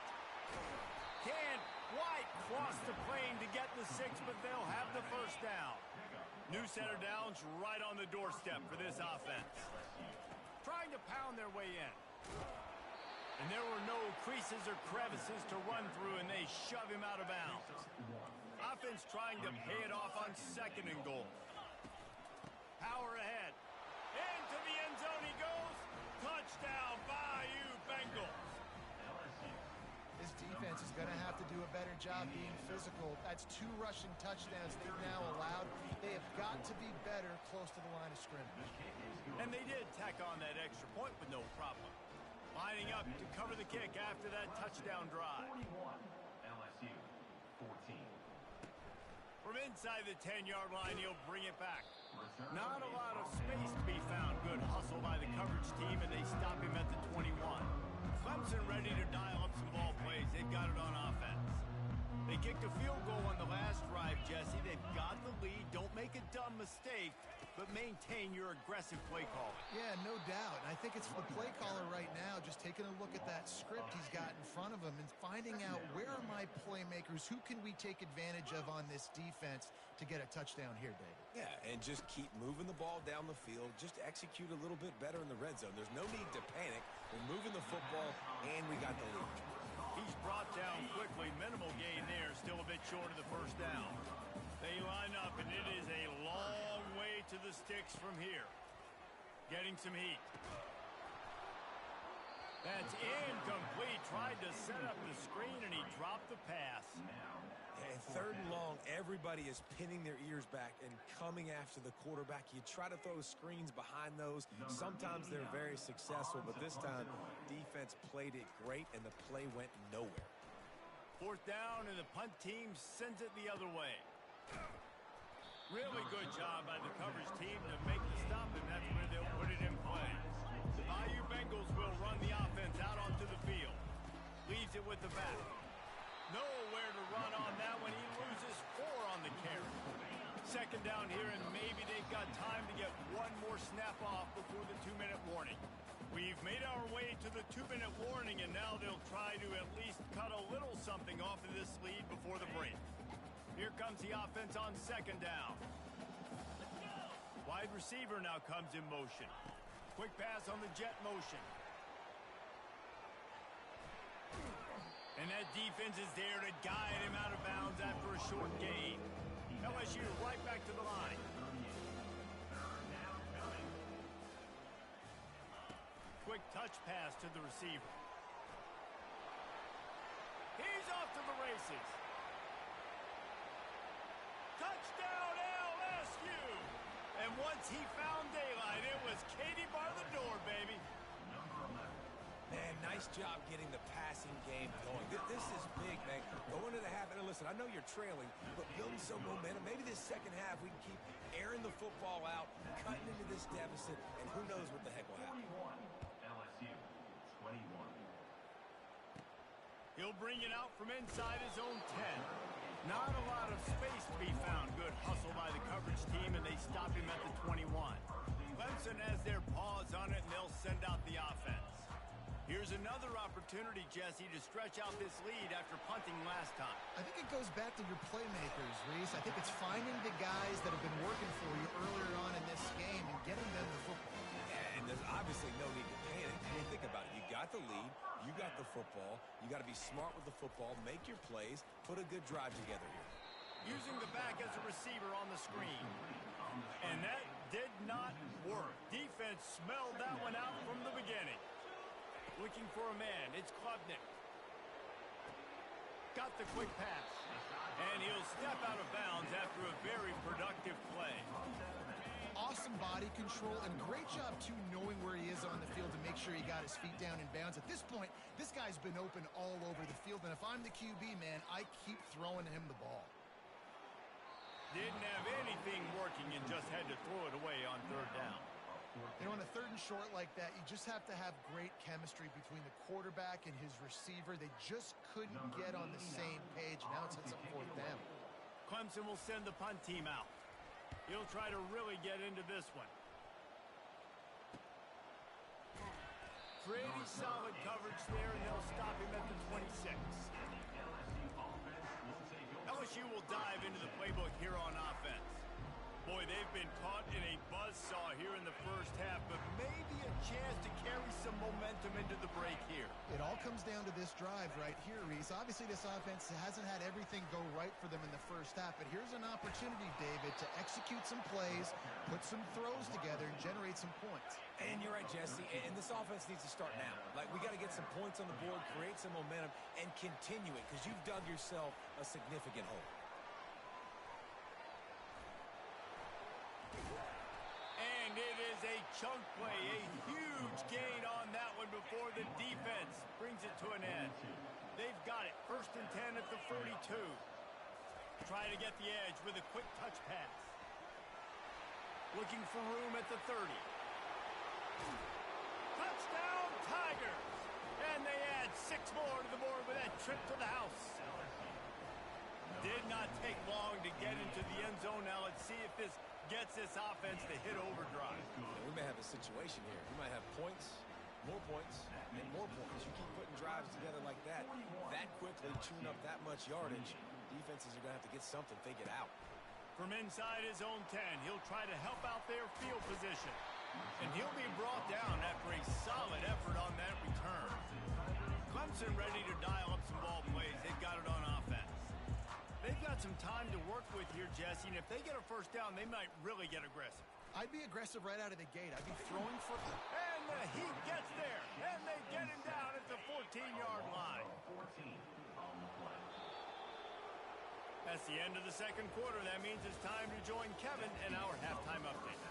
Speaker 1: Can't quite cross the plane to get the 6, but they'll have the first down. New set of downs right on the doorstep for this offense. Trying to pound their way in. And there were no creases or crevices to run through, and they shove him out of bounds. Offense trying to pay it off on 2nd and goal. Power ahead. Into the end zone he goes. Touchdown, Bayou Bengals.
Speaker 2: This defense is going to have to do a better job being physical. That's 2 rushing touchdowns they've now allowed. They have got to be better close to the line of scrimmage.
Speaker 1: And they did tack on that extra point with no problem. Lining up to cover the kick after that touchdown drive.
Speaker 5: 41, LSU, 14.
Speaker 1: From inside the 10-yard line, he'll bring it back. Not a lot of space to be found. Good hustle by the coverage team, and they stop him at the 21. Clemson ready to dial up some ball plays. They've got it on offense. They kicked a field goal on the last drive, Jesse. They've got the lead. Don't make a dumb mistake, but maintain your aggressive play calling.
Speaker 2: Yeah, no doubt. I think it's the play caller right now just taking a look at that script he's got in front of him and finding out where are my playmakers, who can we take advantage of on this defense to get a touchdown here, David.
Speaker 3: Yeah, and just keep moving the ball down the field. Just execute a little bit better in the red zone. There's no need to panic. We're moving the football, and we got the lead.
Speaker 1: He's brought down quickly. Minimal gain there. Still a bit short of the first down. They line up, and it is a long way to the sticks from here. Getting some heat. That's incomplete. Tried to set up the screen, and he dropped the pass.
Speaker 3: And 3rd and long, everybody is pinning their ears back and coming after the quarterback. You try to throw screens behind those. Sometimes they're very successful, but this time, defense played it great, and the play went nowhere.
Speaker 1: 4th down, and the punt team sends it the other way. Really good job by the coverage team to make the stop, and that's where they'll put it in play. The Bayou Bengals will run the offense out onto the field. Leaves it with the back. Nowhere to run on that one. He loses 4 on the carry. 2nd down here, and maybe they've got time to get one more snap off before the 2-minute warning. We've made our way to the 2-minute warning, and now they'll try to at least cut a little something off of this lead before the break. Here comes the offense on 2nd down. Wide receiver now comes in motion. Quick pass on the jet motion. And that defense is there to guide him out of bounds after a short gain. LSU right back to the line. Quick touch pass to the receiver. He's off to the races. Touchdown LSU! And once he found daylight, it was Katie bar the door, baby.
Speaker 3: Man, nice job getting the passing game going. This is big, man. Go into the half, and listen, listen, I know you're trailing, but building some momentum. Maybe this second half we can keep airing the football out, cutting into this deficit, and who knows what the heck will happen.
Speaker 5: 21, LSU, 21.
Speaker 1: He'll bring it out from inside his own 10. Not a lot of space to be found. Good hustle by the coverage team, and they stop him at the 21. Clemson has their paws on it, and they'll send out the offense. Here's another opportunity, Jesse, to stretch out this lead after punting last time.
Speaker 2: I think it goes back to your playmakers, Reese. I think it's finding the guys that have been working for you earlier on in this game and getting them the football.
Speaker 3: Yeah, and there's obviously no need to panic. I mean, think about it. You got the lead. You got the football. You got to be smart with the football. Make your plays. Put a good drive together here.
Speaker 1: Using the back as a receiver on the screen. And that did not work. Defense smelled that one out from the beginning. Looking for a man. It's Klubnik. Got the quick pass. And he'll step out of bounds after a very productive play.
Speaker 2: Awesome body control and great job, too, knowing where he is on the field to make sure he got his feet down in bounds. At this point, this guy's been open all over the field, and if I'm the QB, man, I keep throwing him the ball.
Speaker 1: Didn't have anything working and just had to throw it away on third down.
Speaker 2: You know, on a third and short like that, you just have to have great chemistry between the quarterback and his receiver. They just couldn't get on the same page. Now it sets up fourth down.
Speaker 1: Clemson will send the punt team out. He'll try to really get into this one. Pretty solid coverage there, and they'll stop him at the 26. LSU will dive into the playbook here on offense. Boy, they've been caught in a buzzsaw here in the first half, but maybe a chance to carry some momentum into the break here.
Speaker 2: It all comes down to this drive right here, Reese. Obviously, this offense hasn't had everything go right for them in the first half, but here's an opportunity, David, to execute some plays, put some throws together, and generate some points.
Speaker 3: And you're right, Jesse, and this offense needs to start now. Like, we got to get some points on the board, create some momentum, and continue it, because you've dug yourself a significant hole.
Speaker 1: And it is a chunk play, a huge gain on that one before the defense brings it to an end. They've got it, 1st and 10 at the 42. Try to get the edge with a quick touch pass. Looking for room at the 30. Touchdown, Tigers! And they add 6 more to the board with that trip to the house. Did not take long to get into the end zone. Now let's see if this gets this offense to hit overdrive.
Speaker 3: We may have a situation here. We might have points, and more points. You keep putting drives together like that quickly, chewing up that much yardage, defenses are going to have to get something figured out.
Speaker 1: From inside his own 10, he'll try to help out their field position. And he'll be brought down after a solid effort on that return. Clemson ready to dial up some ball plays. They've got it on offense. They've got some time to work with here, Jesse, and if they get a first down, they might really get aggressive.
Speaker 2: I'd be aggressive right out of the gate. I'd be throwing for...
Speaker 1: And the Heat gets there, and they get him down at the 14-yard line.
Speaker 5: 14 on the play.
Speaker 1: That's the end of the second quarter. That means it's time to join Kevin in our halftime update.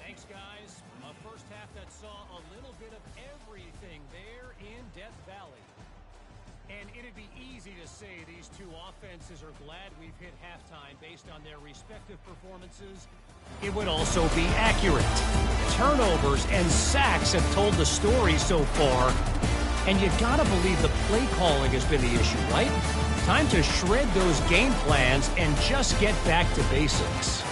Speaker 4: Thanks, guys. A first half that saw a little bit of everything there in Death Valley. And it'd be easy to say these two offenses are glad we've hit halftime based on their respective performances. It would also be accurate. Turnovers and sacks have told the story so far. And you gotta believe the play calling has been the issue, right? Time to shred those game plans and just get back to basics.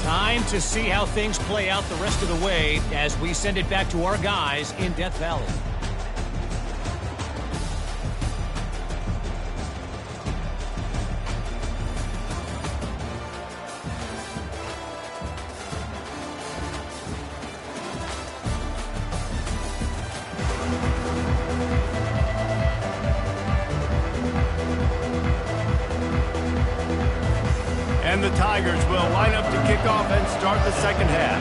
Speaker 4: Time to see how things play out the rest of the way as we send it back to our guys in Death Valley.
Speaker 1: And the Tigers will line up to kick off and start the second half.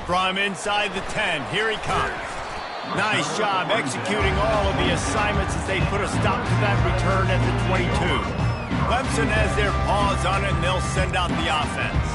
Speaker 1: From inside the 10, here he comes. Nice job executing all of the assignments as they put a stop to that return at the 22. Clemson has their paws on it, and they'll send out the offense.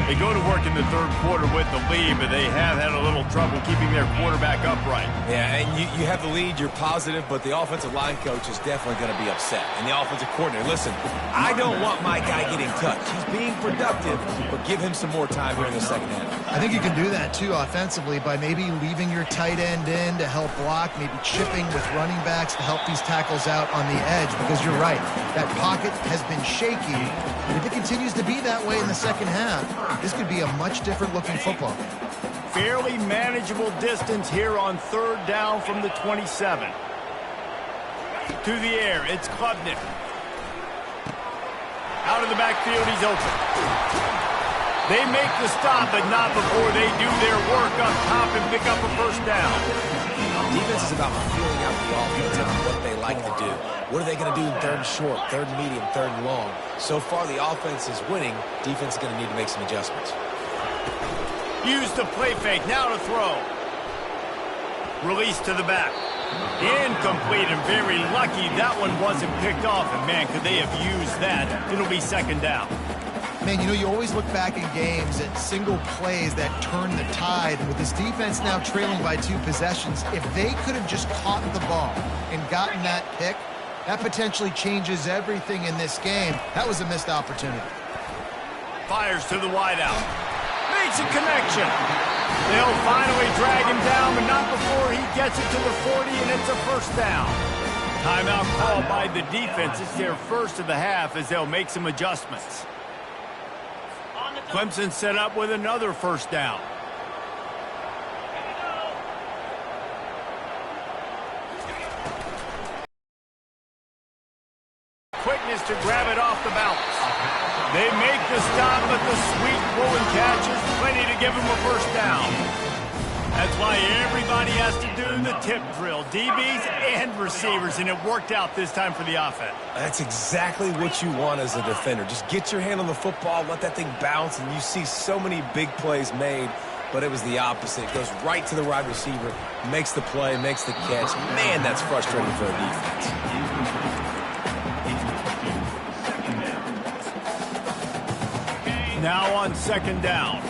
Speaker 1: They go to work in the third quarter with the lead, but they have had a little trouble keeping their quarterback upright.
Speaker 3: Yeah, and you have the lead, you're positive, but the offensive line coach is definitely going to be upset. And the offensive coordinator, listen, I don't want my guy getting touched. He's being productive, but give him some more time here in the second half.
Speaker 2: I think you can do that, too, offensively, by maybe leaving your tight end in to help block, maybe chipping with running backs to help these tackles out on the edge, because you're right. That pocket has been shaky, and if it continues to be that way in the second half, this could be a much different-looking football.
Speaker 1: Fairly manageable distance here on third down from the 27. To the air, it's Klubnik. Out of the backfield, he's open. They make the stop, but not before they do their work up top and pick up a first down.
Speaker 3: Defense is about feeling out the offense and what they like to do. What are they going to do in third and short, third and medium, third and long? So far, the offense is winning. Defense is going to need to make some adjustments.
Speaker 1: Use the play fake. Now to throw. Release to the back. Incomplete, and very lucky that one wasn't picked off. And, man, could they have used that? It'll be second down.
Speaker 2: Man, you know, you always look back in games at single plays that turn the tide. And with this defense now trailing by 2 possessions, if they could have just caught the ball and gotten that pick, that potentially changes everything in this game. That was a missed opportunity.
Speaker 1: Fires to the wideout. Makes a connection. They'll finally drag him down, but not before he gets it to the 40, and it's a first down. Timeout called by the defense. It's their first of the half as they'll make some adjustments. Clemson set up with another first down. Quickness to grab it off the bounce. They make the stop, but the sweet rolling catch is plenty to give them a first down. That's why everybody has to do the tip drill, DBs and receivers, and it worked out this time for the offense.
Speaker 3: That's exactly what you want as a defender. Just get your hand on the football, let that thing bounce, and you see so many big plays made, but it was the opposite. It goes right to the wide receiver, makes the play, makes the catch. Man, that's frustrating for a defense.
Speaker 1: Now on second down.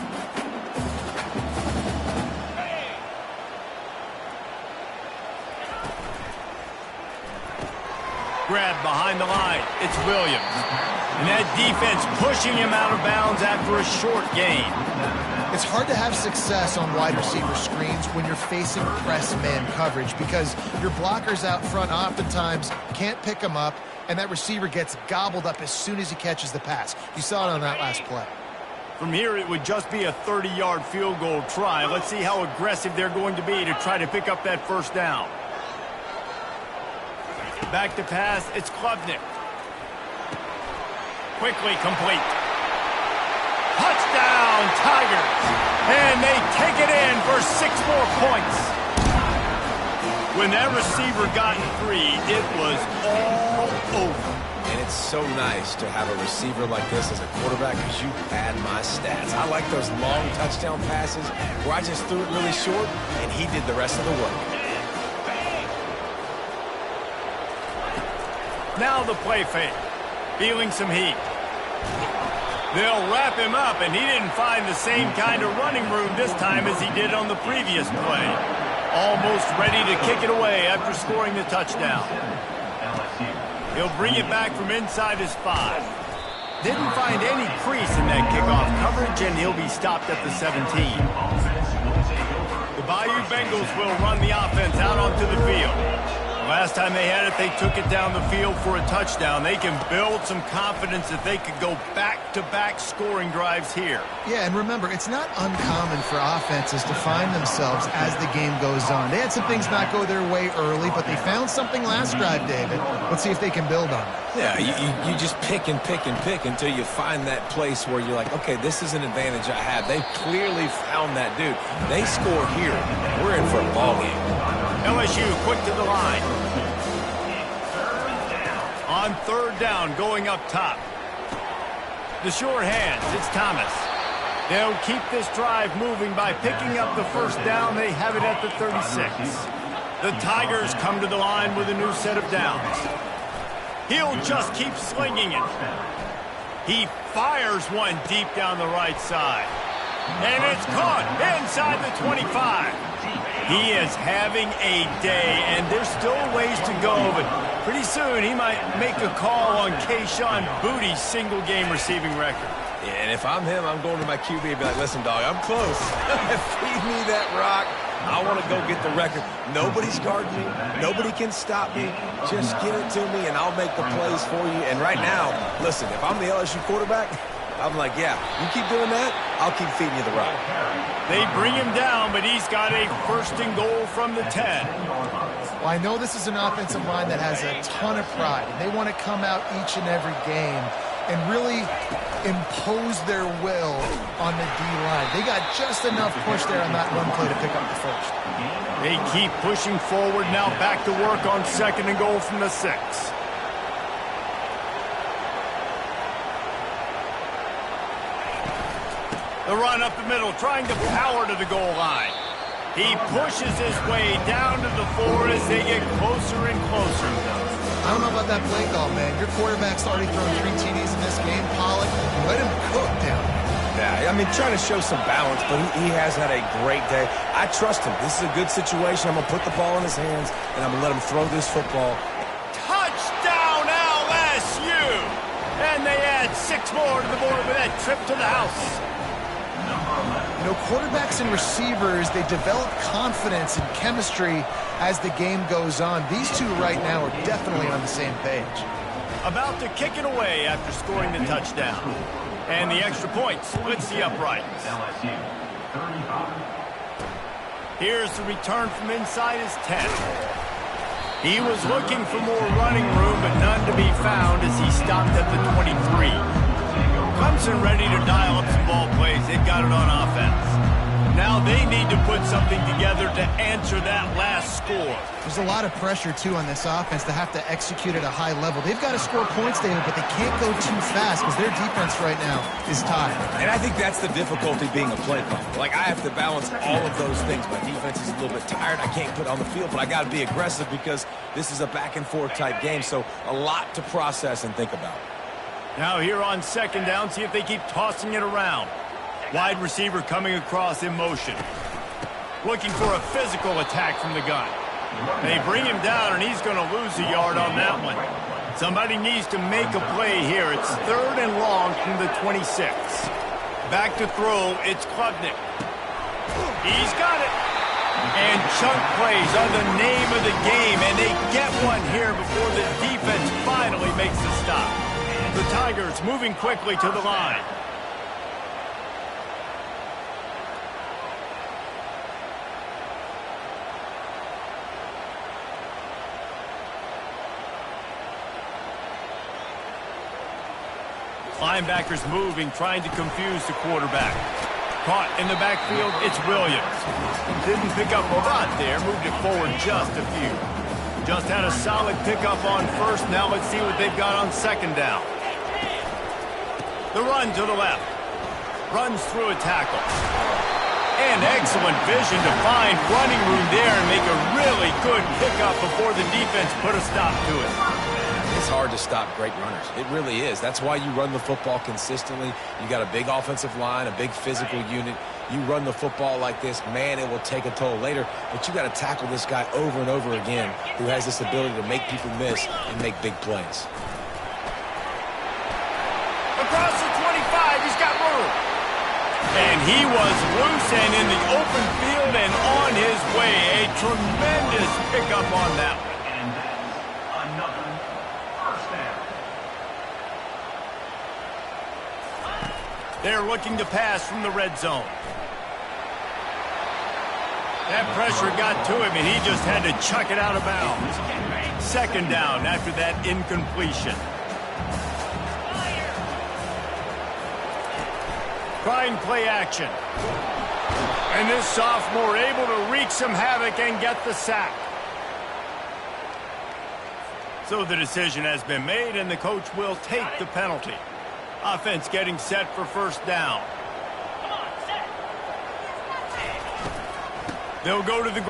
Speaker 1: Grab behind the line. It's Williams. And that defense pushing him out of bounds after a short gain.
Speaker 2: It's hard to have success on wide receiver screens when you're facing press man coverage because your blockers out front oftentimes can't pick them up, and that receiver gets gobbled up as soon as he catches the pass. You saw it on that last play.
Speaker 1: From here, it would just be a 30-yard field goal try. Let's see how aggressive they're going to be to try to pick up that first down. Back to pass, it's Klubnik. Quickly complete. Touchdown, Tigers! And they take it in for 6 more points. When that receiver got free, it was all over.
Speaker 3: And it's so nice to have a receiver like this as a quarterback because you pad my stats. I like those long touchdown passes where I just threw it really short and he did the rest of the work.
Speaker 1: Now the play fake. Feeling some heat. They'll wrap him up, and he didn't find the same kind of running room this time as he did on the previous play. Almost ready to kick it away after scoring the touchdown. He'll bring it back from inside his 5. Didn't find any crease in that kickoff coverage, and he'll be stopped at the 17. The Bayou Bengals will run the offense out onto the field. Last time they had it, they took it down the field for a touchdown. They can build some confidence that they could go back-to-back scoring drives here.
Speaker 2: Yeah, and remember, it's not uncommon for offenses to find themselves as the game goes on. They had some things not go their way early, but they found something last drive, David. Let's see if they can build on it.
Speaker 3: Yeah, you just pick and pick and pick until you find that place where you're like, okay, this is an advantage I have. They clearly found that dude. They score here. We're in for a ball game.
Speaker 1: LSU quick to the line. On third down, going up top. The short hands, it's Thomas. They'll keep this drive moving by picking up the first down. They have it at the 36. The Tigers come to the line with a new set of downs. He'll just keep slinging it. He fires one deep down the right side. And it's caught inside the 25. He is having a day, and there's still ways to go, but pretty soon he might make a call on Kayshon Boutte's single-game receiving record.
Speaker 3: Yeah, and if I'm him, I'm going to my QB and be like, listen, dog, I'm close. Feed me that rock. I want to go get the record. Nobody's guarding me. Nobody can stop me. Just get it to me, and I'll make the plays for you. And right now, listen, if I'm the LSU quarterback, I'm like, yeah, you keep doing that, I'll keep feeding you the rock.
Speaker 1: They bring him down, but he's got a first and goal from the 10.
Speaker 2: Well, I know this is an offensive line that has a ton of pride. They want to come out each and every game and really impose their will on the D-line. They got just enough push there on that one play to pick up the first.
Speaker 1: They keep pushing forward, now back to work on second and goal from the 6. The run up the middle, trying to power to the goal line. He pushes his way down to the 4 as they get closer and closer.
Speaker 2: I don't know about that play call, man. Your quarterback's already thrown 3 TDs in this game, Pollack. Let him cook down.
Speaker 3: Yeah, I mean, trying to show some balance, but he has had a great day. I trust him. This is a good situation. I'm going to put the ball in his hands, and I'm going to let him throw this football.
Speaker 1: Touchdown, LSU! And they add 6 more to the board with that trip to the house.
Speaker 2: You know, quarterbacks and receivers, they develop confidence and chemistry as the game goes on. These two right now are definitely on the same page.
Speaker 1: About to kick it away after scoring the touchdown. And the extra point splits the uprights.
Speaker 5: LSU 35.
Speaker 1: Here's the return from inside his 10. He was looking for more running room, but none to be found as he stopped at the 23. Clemson ready to dial up some ball plays. They've got it on offense. Now they need to put something together to answer that last score.
Speaker 2: There's a lot of pressure, too, on this offense to have to execute at a high level. They've got to score points, David, but they can't go too fast because their defense right now is tired.
Speaker 3: And I think that's the difficulty being a play caller. Like, I have to balance all of those things. My defense is a little bit tired. I can't put it on the field, but I got to be aggressive because this is a back-and-forth type game, so a lot to process and think about.
Speaker 1: Now here on second down, see if they keep tossing it around. Wide receiver coming across in motion. Looking for a physical attack from the gun. They bring him down, and he's going to lose a yard on that one. Somebody needs to make a play here. It's 3rd and long from the 26. Back to throw, it's Klubnik. He's got it. And chunk plays are the name of the game, and they get one here before the defense finally makes the stop. The Tigers moving quickly to the line. Linebackers moving, trying to confuse the quarterback. Caught in the backfield, it's Williams. Didn't pick up a lot there, moved it forward just a few. Just had a solid pickup on first, now let's see what they've got on second down. The run to the left. Runs through a tackle. And excellent vision to find running room there and make a really good pickup before the defense put a stop to it.
Speaker 3: It's hard to stop great runners. It really is. That's why you run the football consistently. You got a big offensive line, a big physical unit. You run the football like this, man, it will take a toll later. But you got to tackle this guy over and over again who has this ability to make people miss and make big plays.
Speaker 1: Across the 25, he's got room. And he was loose and in the open field and on his way. A tremendous pickup on that one.
Speaker 5: And that's another first down.
Speaker 1: They're looking to pass from the red zone. That pressure got to him, and he just had to chuck it out of bounds. Second down after that incompletion. Trying play action. And this sophomore able to wreak some havoc and get the sack. So the decision has been made, and the coach will take the penalty. Offense getting set for first down. They'll go to the...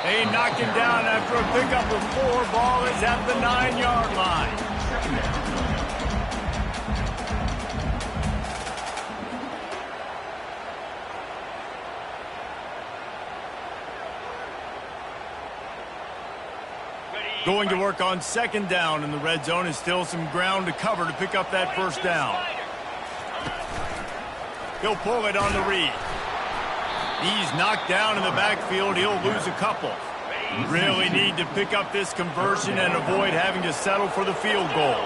Speaker 1: They knock him down after a pickup of 4. Ball is at the 9-yard line. Going to work on 2nd down in the red zone is still some ground to cover to pick up that 1st down. He'll pull it on the read. He's knocked down in the backfield. He'll lose a couple. Really need to pick up this conversion and avoid having to settle for the field goal.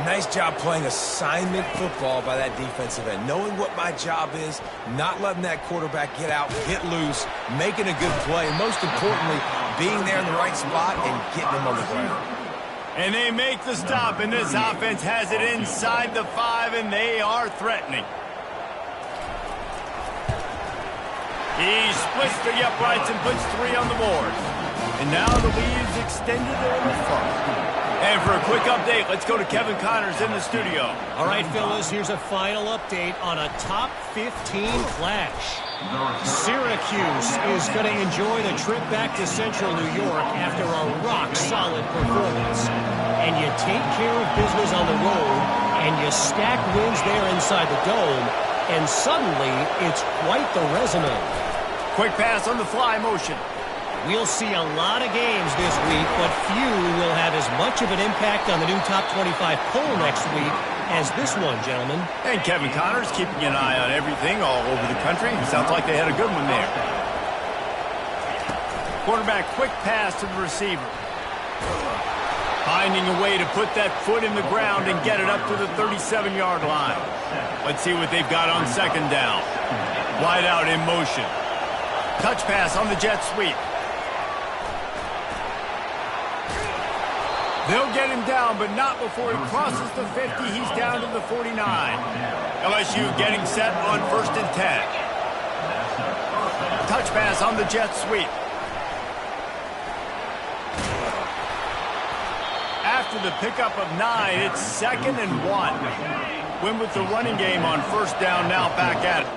Speaker 3: Nice job playing assignment football by that defensive end. Knowing what my job is, not letting that quarterback get out, get loose, making a good play, and most importantly, being there in the right spot and getting him on the ground.
Speaker 1: And they make the stop, and this offense has it inside the 5, and they are threatening. He splits the uprights and puts 3 on the board. And now the lead's extended a little further. And for a quick update, let's go to Kevin Connors in the studio.
Speaker 4: All right, Phyllis, here's a final update on a top 15 clash. Syracuse is going to enjoy the trip back to Central New York after a rock-solid performance. And you take care of business on the road, and you stack wins there inside the Dome, and suddenly it's quite the resume.
Speaker 1: Quick pass on the fly motion.
Speaker 4: We'll see a lot of games this week, but few will have as much of an impact on the new top 25 poll next week as this one, gentlemen.
Speaker 1: And Kevin Connors keeping an eye on everything all over the country. Sounds like they had a good one there. Quarterback quick pass to the receiver. Finding a way to put that foot in the ground and get it up to the 37-yard line. Let's see what they've got on 2nd down. Wide out in motion. Touch pass on the jet sweep. They'll get him down, but not before he crosses the 50. He's down to the 49. LSU getting set on 1st and 10. Touch pass on the jet sweep. After the pickup of 9, it's 2nd and 1. Win with the running game on 1st down, now back at it.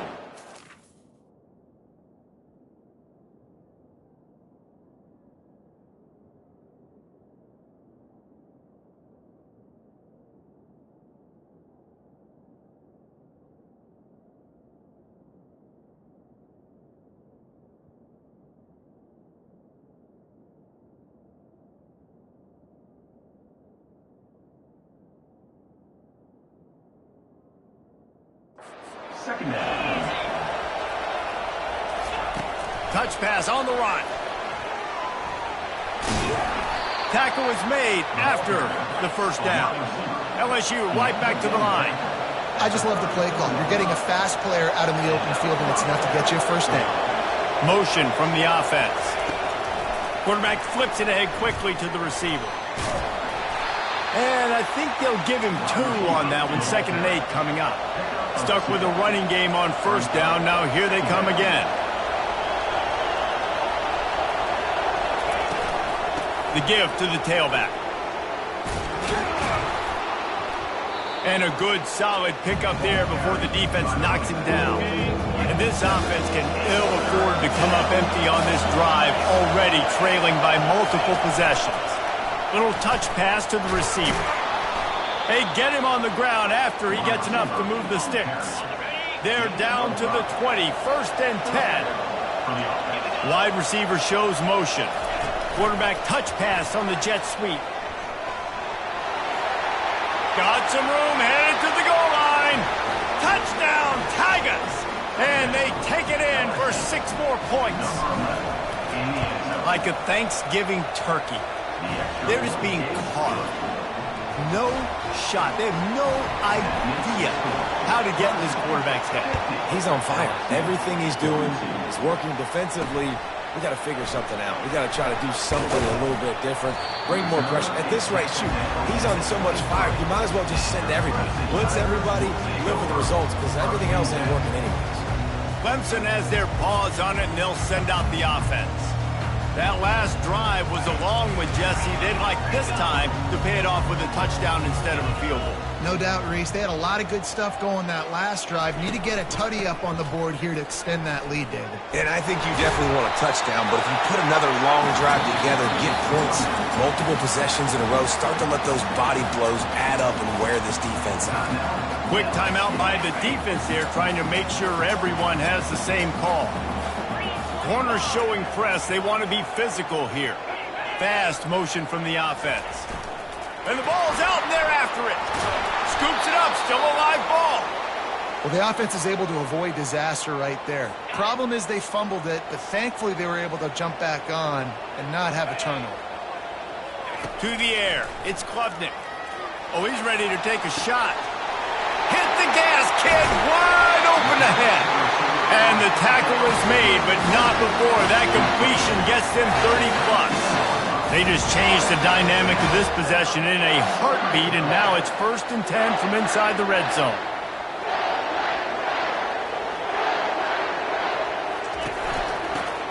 Speaker 5: Second down.
Speaker 1: Touch pass on the run. Tackle is made after the 1st down. LSU right back to the line.
Speaker 2: I just love the play call. You're getting a fast player out in the open field, and it's enough to get you a 1st down.
Speaker 1: Motion from the offense. Quarterback flips it ahead quickly to the receiver. And I think they'll give him 2 on that one. 2nd and 8 coming up. Stuck with a running game on 1st down. Now here they come again. The give to the tailback. And a good, solid pickup there before the defense knocks him down. And this offense can ill afford to come up empty on this drive, already trailing by multiple possessions. Little touch pass to the receiver. They get him on the ground after he gets enough to move the sticks. They're down to the 20, 1st and 10. Wide receiver shows motion. Quarterback touch pass on the jet sweep. Got some room, headed to the goal line. Touchdown, Tigers! And they take it in for 6 more points. Like a Thanksgiving turkey. They're just being carved. No shot. They have no idea how to get in this quarterback's head.
Speaker 3: He's on fire. Everything he's doing is working defensively, we got to figure something out. We got to try to do something a little bit different, bring more pressure. At this rate, shoot, he's on so much fire, you might as well just send everybody. Blitz everybody, live with the results, because everything else ain't working anyways.
Speaker 1: Clemson has their paws on it, and they'll send out the offense. That last drive was a long one, Jesse. They'd like this time to pay it off with a touchdown instead of a field goal.
Speaker 2: No doubt, Reese. They had a lot of good stuff going that last drive. Need to get a tutty up on the board here to extend that lead, David.
Speaker 3: And I think you definitely want a touchdown, but if you put another long drive together, get points, multiple possessions in a row, start to let those body blows add up and wear this defense out.
Speaker 1: Quick timeout by the defense there, trying to make sure everyone has the same call. Corners showing press. They want to be physical here. Fast motion from the offense. And the ball's out, and they're after it. Scoops it up, still a live ball.
Speaker 2: Well, the offense is able to avoid disaster right there. Problem is they fumbled it, but thankfully they were able to jump back on and not have a turnover.
Speaker 1: To the air. It's Klubnik. Oh, he's ready to take a shot. Hit the gas, kid. Wide open ahead. And the tackle is made, but not before that completion gets them 30+. They just changed the dynamic of this possession in a heartbeat, and now it's 1st and 10 from inside the red zone.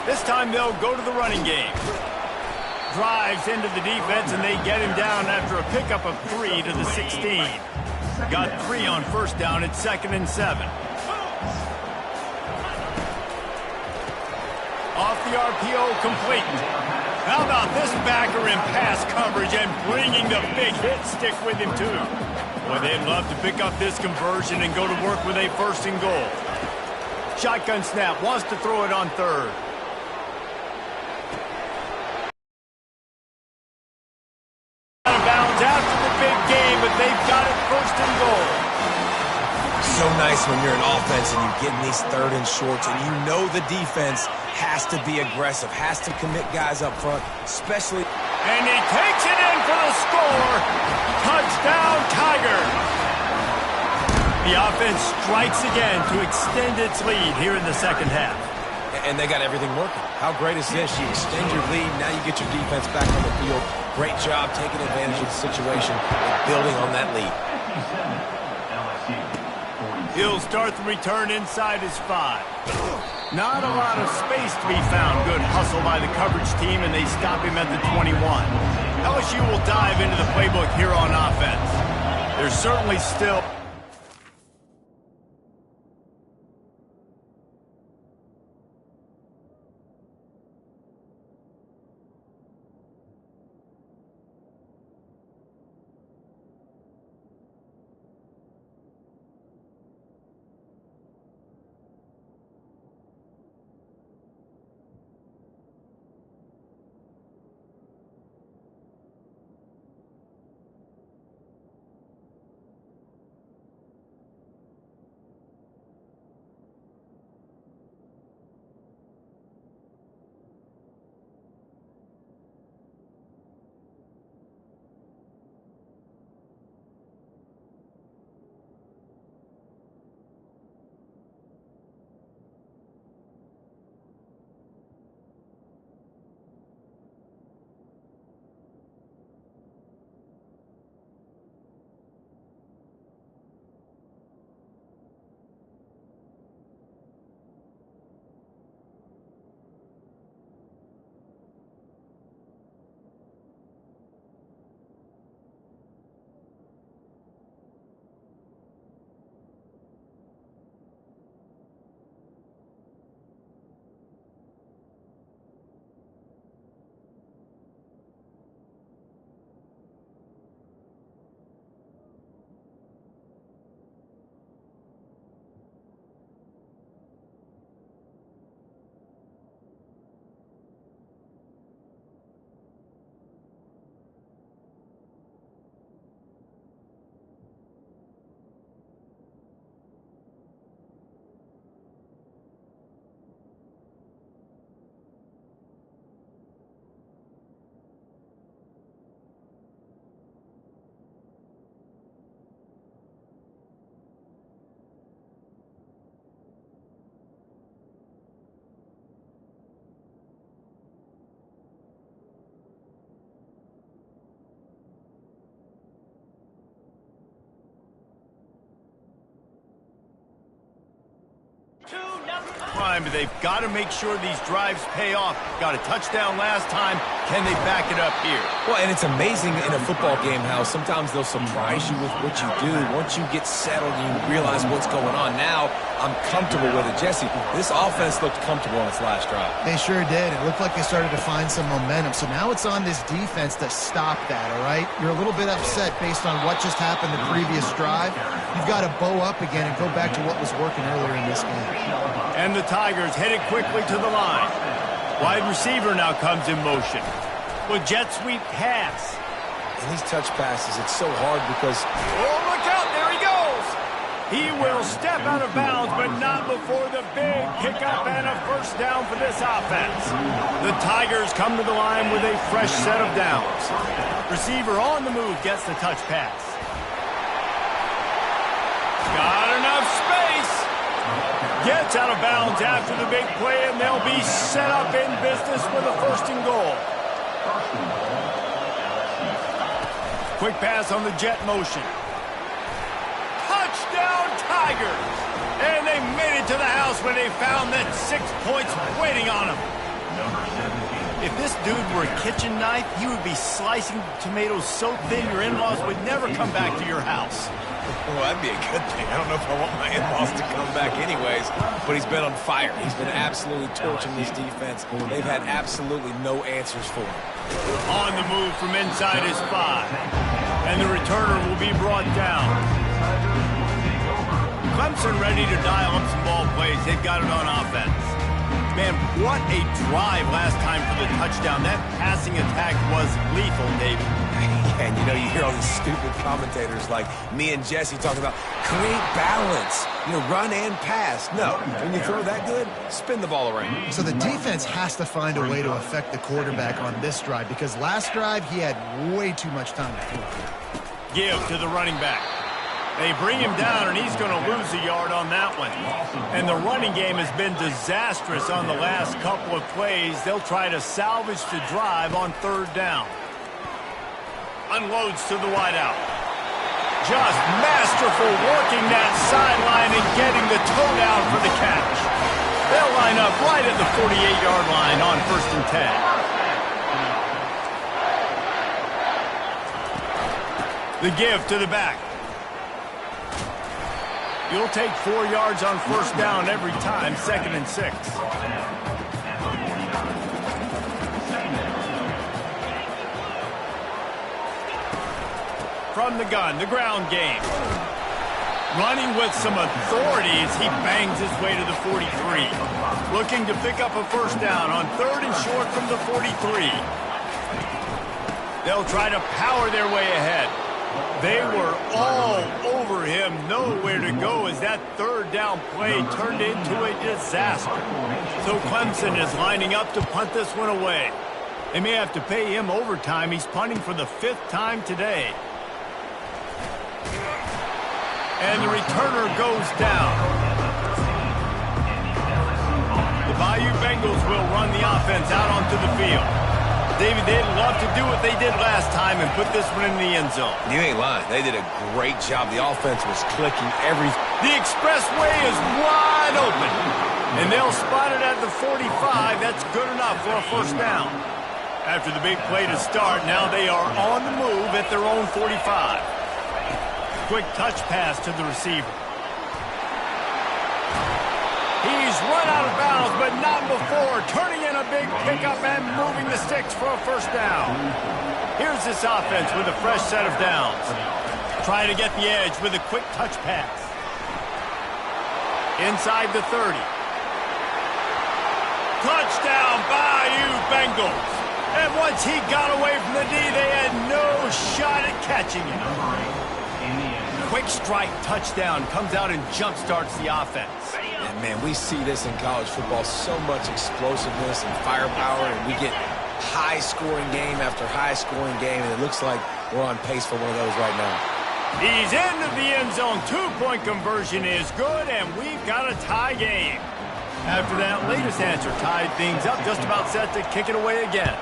Speaker 1: This time they'll go to the running game. Drives into the defense, and they get him down after a pickup of 3 to the 16. Got 3 on first down. It's 2nd and 7. Off the RPO, complete. How about this backer in pass coverage and bringing the big hit stick with him, too? Boy, they'd love to pick up this conversion and go to work with a 1st and goal. Shotgun snap, wants to throw it on 3rd. Out of bounds after the big game, but they've got it 1st and goal.
Speaker 3: So nice when you're an offense and you get in these 3rd and shorts and you know the defense has to be aggressive, has to commit guys up front, especially.
Speaker 1: And he takes it in for the score. Touchdown, Tiger. The offense strikes again to extend its lead here in the 2nd half.
Speaker 3: And they got everything working. How great is this? You extend your lead, now you get your defense back on the field. Great job taking advantage of the situation and building on that lead.
Speaker 1: He'll start the return inside his 5. Not a lot of space to be found. Good hustle by the coverage team, and they stop him at the 21. LSU will dive into the playbook here on offense. There's certainly still... climb, but they've got to make sure these drives pay off. Got a touchdown last time. Can they back it up here?
Speaker 3: Well, and it's amazing in a football game how sometimes they'll surprise you with what you do. Once you get settled and you realize what's going on, now I'm comfortable with it. Jesse, this offense looked comfortable on its last drive.
Speaker 2: They sure did. It looked like they started to find some momentum. So now it's on this defense to stop that, all right? You're a little bit upset based on what just happened the previous drive. You've got to bow up again and go back to what was working earlier in this game.
Speaker 1: And the Tigers headed quickly to the line. Wide receiver now comes in motion. With jet sweep pass.
Speaker 3: And these touch passes, it's so hard because...
Speaker 1: Oh, look out! There he goes! He will step out of bounds, but not before the big pickup and a first down for this offense. The Tigers come to the line with a fresh set of downs. Receiver on the move gets the touch pass. Got enough space. Gets out of bounds after the big play, and they'll be set up in business with a first and goal. Quick pass on the jet motion. Touchdown Tigers! And they made it to the house when they found that 6 points waiting on them. If this dude were a kitchen knife, he would be slicing tomatoes so thin your in-laws would never come back to your house.
Speaker 3: Well, that'd be a good thing. I don't know if I want my in-laws to come back anyways, but he's been on fire. He's been absolutely torching this defense. They've had absolutely no answers for him.
Speaker 1: On the move from inside his 5. And the returner will be brought down. Clemson ready to dial up some ball plays. They've got it on offense. Man, what a drive last time for the touchdown. That passing attack was lethal, David.
Speaker 3: And, you know, you hear all these stupid commentators like me and Jesse talking about create balance, run and pass. No, when you throw that good, spin the ball around.
Speaker 2: So the defense has to find a way to affect the quarterback on this drive because last drive he had way too much time to throw.
Speaker 1: Give to the running back. They bring him down, and he's going to lose a yard on that one. And the running game has been disastrous on the last couple of plays. They'll try to salvage the drive on third down. Unloads to the wideout. Just masterful working that sideline and getting the toe down for the catch. They'll line up right at the 48-yard line on 1st and 10. The give to the back. You'll take 4 yards on first down every time, 2nd and 6. From the gun, the ground game. Running with some authority as he bangs his way to the 43. Looking to pick up a first down on 3rd and short from the 43. They'll try to power their way ahead. They were all over him, nowhere to go as that third down play turned into a disaster. So Clemson is lining up to punt this one away. They may have to pay him overtime. He's punting for the 5th time today. And the returner goes down. The Bayou Bengals will run the offense out onto the field. David, they'd love to do what they did last time and put this one in the end zone.
Speaker 3: You ain't lying. They did a great job. The offense was clicking everything.
Speaker 1: The expressway is wide open. And they'll spot it at the 45. That's good enough for a first down. After the big play to start, now they are on the move at their own 45. Quick touch pass to the receiver. He's run out of bounds, but not before. Turning in a big pickup and moving the sticks for a first down. Here's this offense with a fresh set of downs. Trying to get the edge with a quick touch pass. Inside the 30. Touchdown, Bayou Bengals. And once he got away from the D, they had no shot at catching him. Quick strike touchdown comes out and jump-starts the offense.
Speaker 3: And, man, we see this in college football, so much explosiveness and firepower, and we get high-scoring game after high-scoring game, and it looks like we're on pace for one of those right now.
Speaker 1: He's into the end zone. 2-point conversion is good, and we've got a tie game. After that latest answer tied things up, just about set to kick it away again.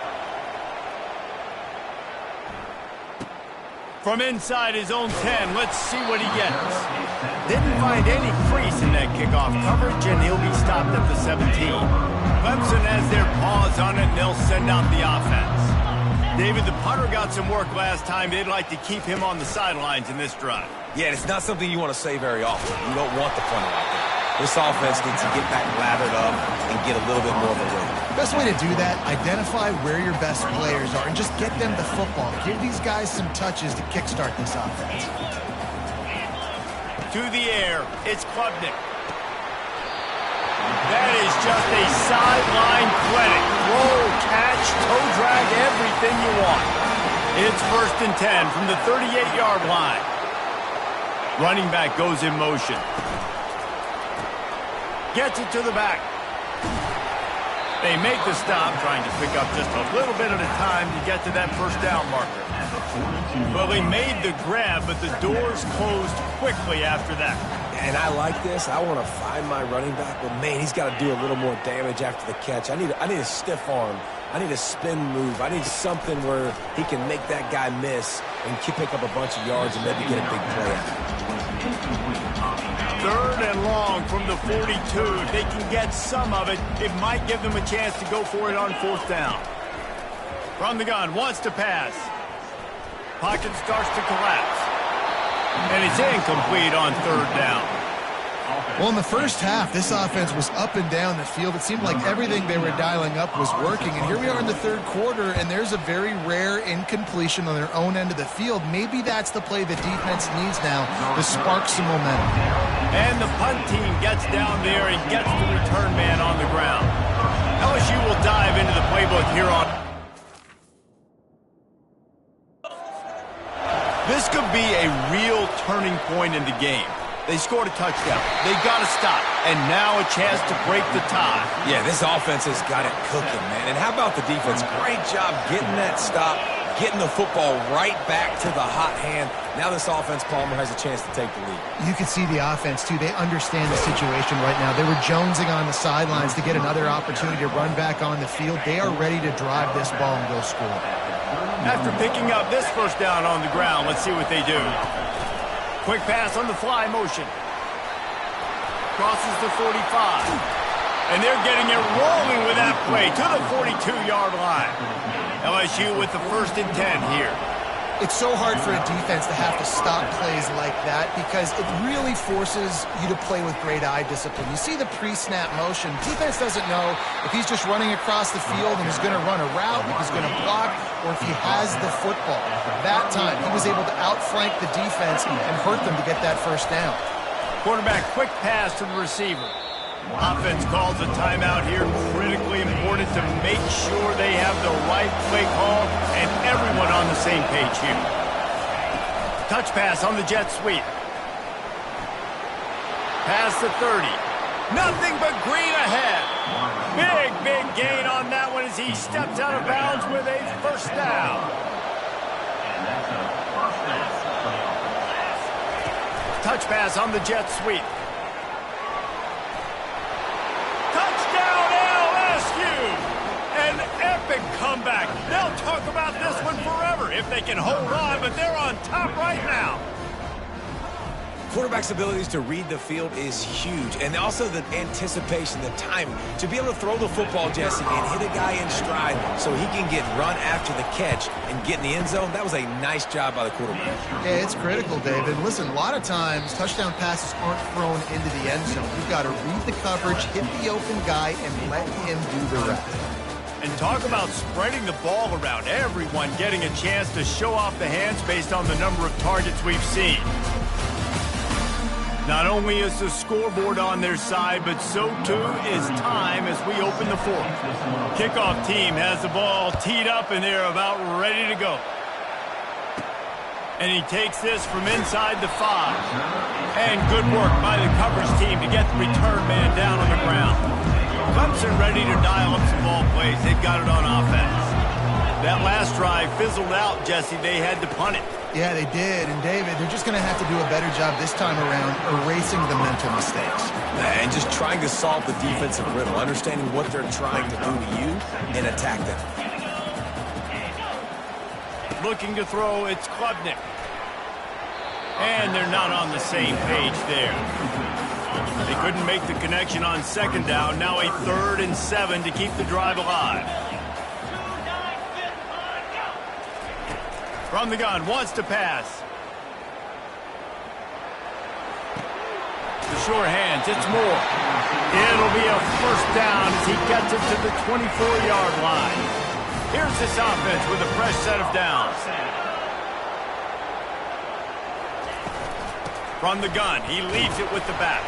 Speaker 1: From inside his own 10, let's see what he gets. Didn't find any crease in that kickoff coverage, and he'll be stopped at the 17. Clemson has their paws on it, and they'll send out the offense. David, the punter got some work last time. They'd like to keep him on the sidelines in this drive.
Speaker 3: Yeah, it's not something you want to say very often. You don't want the punter out there. This offense needs to get back lathered up and get a little bit more of a rhythm.
Speaker 2: Best way to do that, identify where your best players are and just get them the football. Give these guys some touches to kickstart this offense.
Speaker 1: To the air, it's Klubnik. That is just a sideline clinic. Roll, catch, toe drag, everything you want. It's 1st and 10 from the 38-yard line. Running back goes in motion. Gets it to the back. They make the stop, trying to pick up just a little bit at a time to get to that first down marker. Well, they made the grab, but the doors closed quickly after that.
Speaker 3: And I like this. I want to find my running back, but man, he's got to do a little more damage after the catch. I need a stiff arm. I need a spin move. I need something where he can make that guy miss and pick up a bunch of yards and maybe get a big play out.
Speaker 1: 3rd and long from the 42. If they can get some of it, it might give them a chance to go for it on 4th down. From the gun, wants to pass. Pocket starts to collapse. And it's incomplete on 3rd down.
Speaker 2: Well, in the first half, this offense was up and down the field. It seemed like everything they were dialing up was working. And here we are in the 3rd quarter, and there's a very rare incompletion on their own end of the field. Maybe that's the play the defense needs now to spark some momentum.
Speaker 1: And the punt team gets down there and gets the return man on the ground. LSU will dive into the playbook here on. This could be a real turning point in the game. They scored a touchdown. They got to stop. And now a chance to break the tie.
Speaker 3: Yeah, this offense has got it cooking, man. And how about the defense? Great job getting that stop, getting the football right back to the hot hand. Now this offense, Palmer, has a chance to take the lead.
Speaker 2: You can see the offense, too. They understand the situation right now. They were jonesing on the sidelines to get another opportunity to run back on the field. They are ready to drive this ball and go score.
Speaker 1: After picking up this first down on the ground, let's see what they do. Quick pass on the fly motion. Crosses the 45. And they're getting it rolling with that play to the 42-yard line. LSU with the 1st and 10 here.
Speaker 2: It's so hard for a defense to have to stop plays like that because it really forces you to play with great eye discipline. You see the pre-snap motion. Defense doesn't know if he's just running across the field and he's going to run a route, if he's going to block, or if he has the football. That time, he was able to outflank the defense and hurt them to get that first down. Quarterback, quick pass to the receiver. Offense calls a timeout here. Critically important to make sure they have the right play call and everyone on the same page here. Touch pass on the jet sweep. Pass the 30. Nothing but green ahead. Big gain on that one as he steps out of bounds with a first down. Touch pass on the jet sweep. Touchdown LSU! An epic comeback. They'll talk about this one forever if they can hold on, but they're on top right now.
Speaker 3: Quarterback's abilities to read the field is huge, and also the anticipation, the timing. To be able to throw the football, Jesse, and hit a guy in stride so he can get run after the catch and get in the end zone, that was a nice job by the quarterback.
Speaker 2: Yeah, it's critical, David. Listen, a lot of times touchdown passes aren't thrown into the end zone. You've got to read the coverage, hit the open guy, and let him do the rest.
Speaker 1: And talk about spreading the ball around. Everyone getting a chance to show off the hands based on the number of targets we've seen. Not only is the scoreboard on their side, but so too is time as we open the 4th. Kickoff team has the ball teed up and they're about ready to go. And he takes this from inside the 5. And good work by the coverage team to get the return man down on the ground. Clemson ready to dial up some ball plays. They've got it on offense. That last drive fizzled out, Jesse. They had to punt it.
Speaker 2: Yeah, they did. And, David, they're just going to have to do a better job this time around erasing the mental mistakes.
Speaker 3: And just trying to solve the defensive riddle, understanding what they're trying to do to you and attack them.
Speaker 1: Looking to throw, it's Klubnik. And they're not on the same page there. They couldn't make the connection on second down. Now a 3rd and 7 to keep the drive alive. From the gun, wants to pass. The sure hands, it's Moore. It'll be a first down as he gets it to the 24-yard line. Here's this offense with a fresh set of downs. From the gun, he leaves it with the back.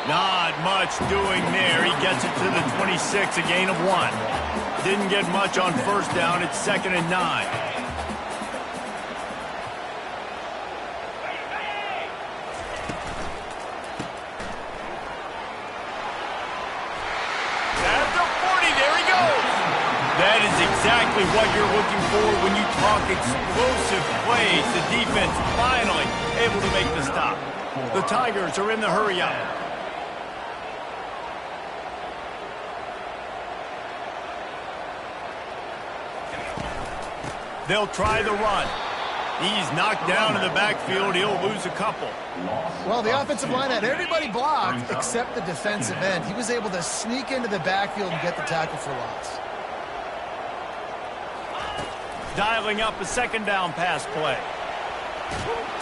Speaker 1: Not much doing there. He gets it to the 26, a gain of 1. Didn't get much on first down. It's 2nd and 9. At the 40, there he goes. That is exactly what you're looking for when you talk explosive plays. The defense finally able to make the stop. The Tigers are in the hurry-up. They'll try the run. He's knocked down in the backfield. He'll lose a couple.
Speaker 2: Well, the offensive line had everybody blocked except the defensive end. He was able to sneak into the backfield and get the tackle for loss.
Speaker 1: Dialing up a 2nd down pass play.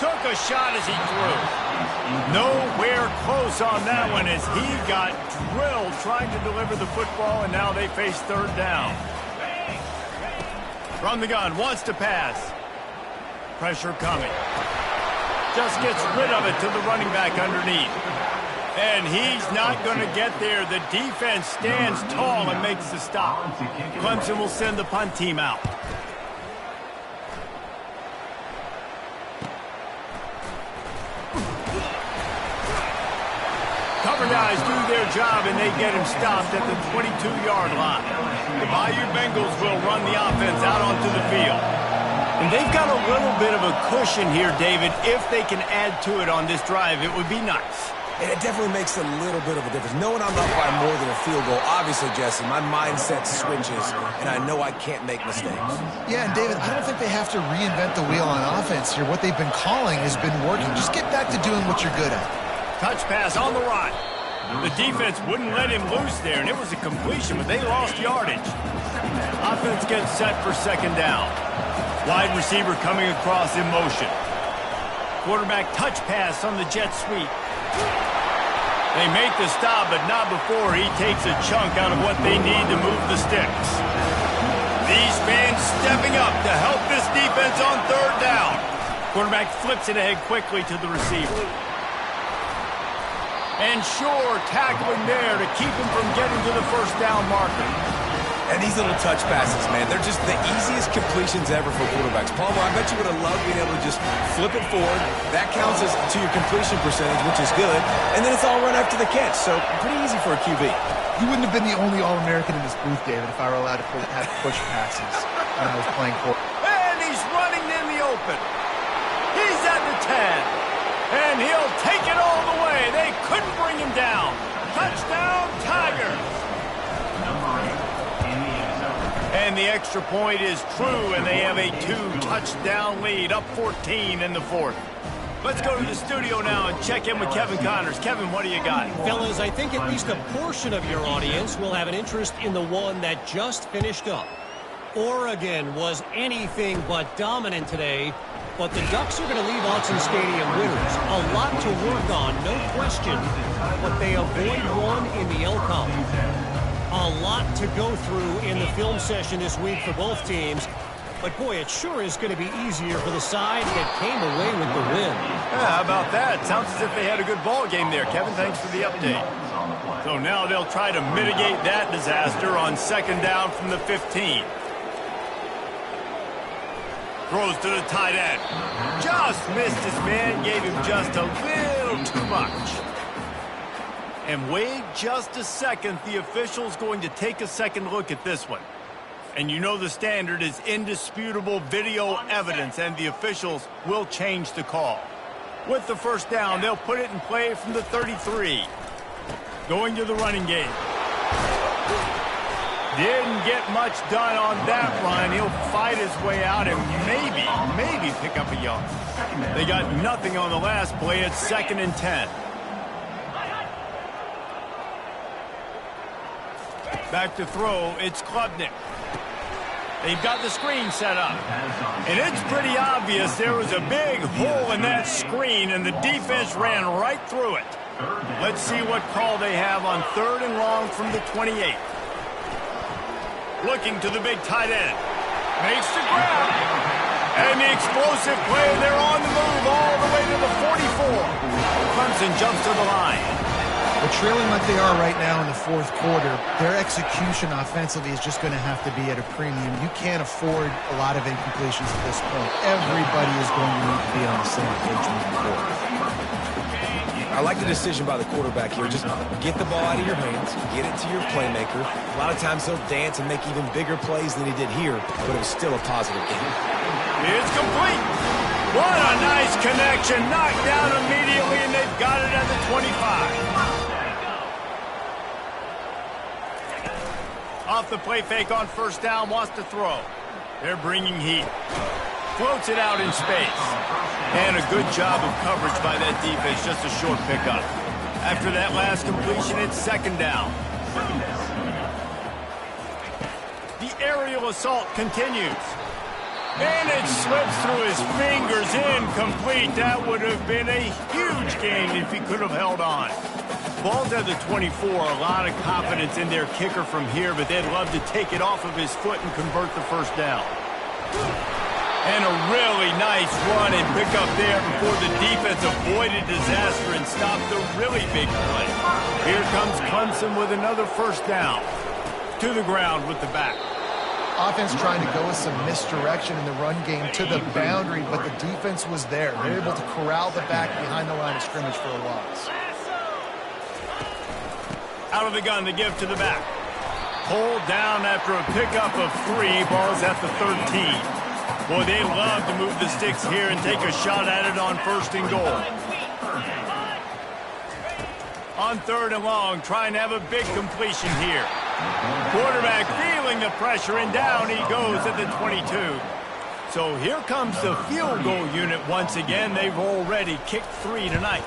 Speaker 1: Took a shot as he threw. Nowhere close on that one as he got drilled trying to deliver the football, and now they face 3rd down. From the gun, wants to pass. Pressure coming. Just gets rid of it to the running back underneath. And he's not going to get there. The defense stands tall and makes the stop. Clemson will send the punt team out. Cover guys do their job, and they get him stopped at the 22-yard line. The Bayou Bengals will run the offense out onto the field. And they've got a little bit of a cushion here, David. If they can add to it on this drive, it would be nice.
Speaker 3: And it definitely makes a little bit of a difference. Knowing I'm up by more than a field goal, obviously, Jesse, my mindset switches, and I know I can't make mistakes.
Speaker 2: Yeah, and David, I don't think they have to reinvent the wheel on offense here. What they've been calling has been working. Just get back to doing what you're good at.
Speaker 1: Touch pass on the run. The defense wouldn't let him loose there, and it was a completion, but they lost yardage. Offense gets set for 2nd down. Wide receiver coming across in motion. Quarterback touch pass on the jet sweep. They make the stop, but not before he takes a chunk out of what they need to move the sticks. These fans stepping up to help this defense on 3rd down. Quarterback flips it ahead quickly to the receiver. And Shore tackling there to keep him from getting to the 1st down marker.
Speaker 3: And these little touch passes, man, they're just the easiest completions ever for quarterbacks. Palmer, I bet you would have loved being able to just flip it forward. That counts as to your completion percentage, which is good. And then it's all run after the catch, so pretty easy for a QB.
Speaker 2: You wouldn't have been the only All-American in this booth, David, if I were allowed to have push passes when I was playing for.
Speaker 1: And he's running in the open. He's at the 10. And he'll take it all the way. They couldn't bring him down. Touchdown, Tigers. And the extra point is true, and they have a 2-touchdown lead, up 14 in the 4th. Let's go to the studio now and check in with Kevin Connors. Kevin, what do you got?
Speaker 4: Fellas, I think at least a portion of your audience will have an interest in the one that just finished up. Oregon was anything but dominant today, but the Ducks are going to leave Autzen Stadium winners. A lot to work on, no question, but they avoid one in the LCOM. A lot to go through in the film session this week for both teams. But, boy, it sure is going to be easier for the side that came away with the win.
Speaker 1: Yeah, how about that? Sounds as if they had a good ball game there. Kevin, thanks for the update. So now they'll try to mitigate that disaster on 2nd down from the 15. Throws to the tight end. Just missed his man, gave him just a little too much. And wait just a second, the official's going to take a second look at this one. And you know the standard is indisputable video evidence, and the officials will change the call. With the 1st down, they'll put it in play from the 33. Going to the running game. Didn't get much done on that run. He'll fight his way out and maybe pick up a yard. They got nothing on the last play. It's 2nd and 10. Back to throw. It's Klubnik. They've got the screen set up. And it's pretty obvious there was a big hole in that screen, and the defense ran right through it. Let's see what call they have on 3rd and long from the 28. Looking to the big tight end. Makes the grab. And the explosive play. They're on the move all the way to the 44. Clemson jumps to the line.
Speaker 2: But trailing like they are right now in the 4th quarter, their execution offensively is just going to have to be at a premium. You can't afford a lot of incompletions at this point. Everybody is going to need to be on the same page moving forward.
Speaker 3: I like the decision by the quarterback here. Just get the ball out of your hands, get it to your playmaker. A lot of times he'll dance and make even bigger plays than he did here, but it was still a positive game.
Speaker 1: It's complete. What a nice connection. Knocked down immediately, and they've got it at the 25. Off the play fake on 1st down, wants to throw. They're bringing heat. Floats it out in space. And a good job of coverage by that defense, just a short pickup. After that last completion, it's 2nd down. The aerial assault continues. And it slips through his fingers, incomplete. That would have been a huge gain if he could have held on. Ball's at the 24, a lot of confidence in their kicker from here, but they'd love to take it off of his foot and convert the 1st down. And a really nice run and pick up there before the defense avoided disaster and stopped the really big play. Here comes Clemson with another 1st down. To the ground with the back.
Speaker 2: Offense trying to go with some misdirection in the run game to the boundary, but the defense was there. They're able to corral the back behind the line of scrimmage for a loss.
Speaker 1: Out of the gun to give to the back. Pulled down after a pickup of 3. Ball's at the 13. Boy, they love to move the sticks here and take a shot at it on 1st and goal. On 3rd and long, trying to have a big completion here. Quarterback feeling the pressure, and down he goes at the 22. So here comes the field goal unit once again. They've already kicked 3 tonight.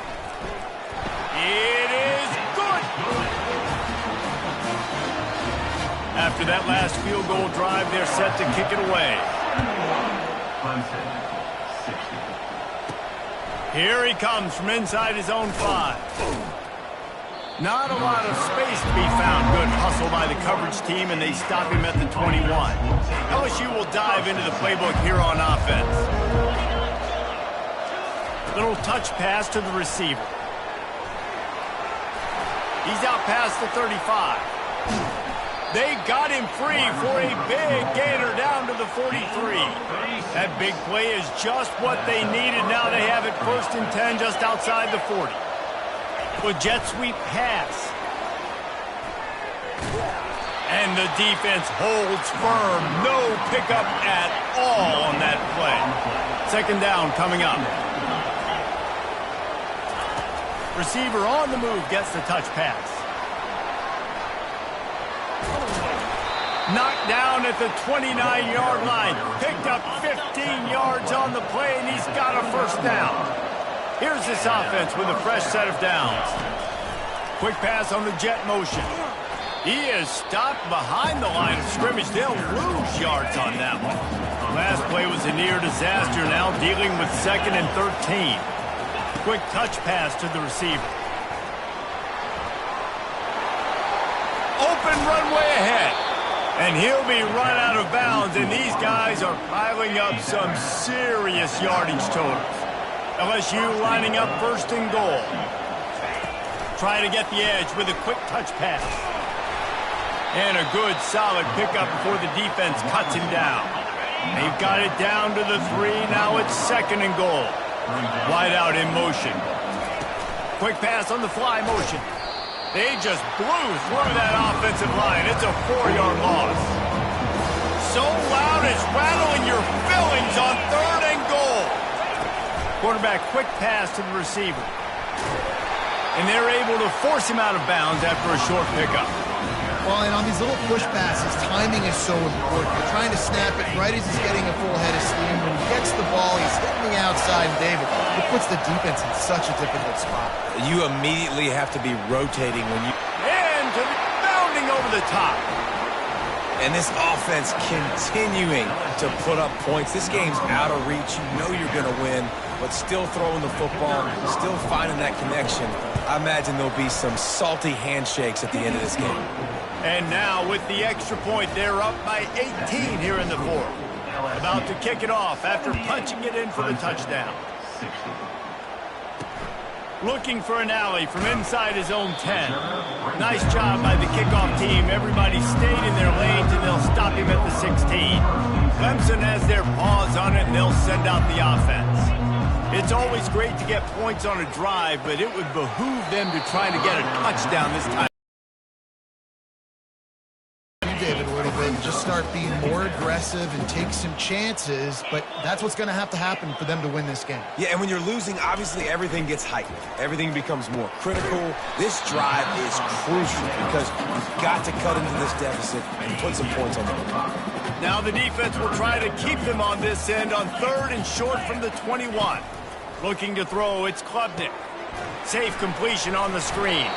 Speaker 1: It is good! After that last field goal drive, they're set to kick it away. Here he comes from inside his own 5. Not a lot of space to be found. Good hustle by the coverage team, and they stop him at the 21. LSU will dive into the playbook here on offense. Little touch pass to the receiver. He's out past the 35. They got him free for a big gainer down to the 43. That big play is just what they needed. Now they have it 1st and 10 just outside the 40. With jet sweep pass. And the defense holds firm. No pickup at all on that play. 2nd down coming up. Receiver on the move gets the touch pass. Knocked down at the 29-yard line. Picked up 15 yards on the play, and he's got a 1st down. Here's this offense with a fresh set of downs. Quick pass on the jet motion. He is stopped behind the line of scrimmage. They'll lose yards on that one. Last play was a near disaster, now dealing with 2nd and 13. Quick touch pass to the receiver. Open runway ahead. And he'll be run out of bounds, and these guys are piling up some serious yardage totals. LSU lining up 1st and goal. Trying to get the edge with a quick touch pass. And a good solid pickup before the defense cuts him down. They've got it down to the 3. Now it's 2nd and goal. Wide out in motion. Quick pass on the fly motion. They just blew through that offensive line. It's a 4-yard loss. So loud it's rattling your fillings on 3rd and goal. Quarterback quick pass to the receiver. And they're able to force him out of bounds after a short pickup.
Speaker 2: Well, and on these little push passes, timing is so important. You're trying to snap it right as he's getting a full head of steam. When he gets the ball, he's hitting the outside, and David, it puts the defense in such a difficult spot.
Speaker 3: You immediately have to be rotating when you...
Speaker 1: And to the bounding over the top.
Speaker 3: And this offense continuing to put up points. This game's out of reach. You know you're going to win, but still throwing the football, still finding that connection. I imagine there'll be some salty handshakes at the end of this game.
Speaker 1: And now with the extra point, they're up by 18 here in the fourth. About to kick it off after punching it in for the touchdown. Looking for an alley from inside his own 10. Nice job by the kickoff team. Everybody stayed in their lanes, and they'll stop him at the 16. Clemson has their paws on it, and they'll send out the offense. It's always great to get points on a drive, but it would behoove them to try to get a touchdown this time.
Speaker 2: David, a little bit, and just start being more aggressive and take some chances, but that's what's going to have to happen for them to win this game.
Speaker 3: Yeah, and when you're losing, obviously everything gets heightened. Everything becomes more critical. This drive is crucial because you've got to cut into this deficit and put some points on the board.
Speaker 1: Now the defense will try to keep them on this end on 3rd and short from the 21. Looking to throw, it's Klubnik. Safe completion on the screen.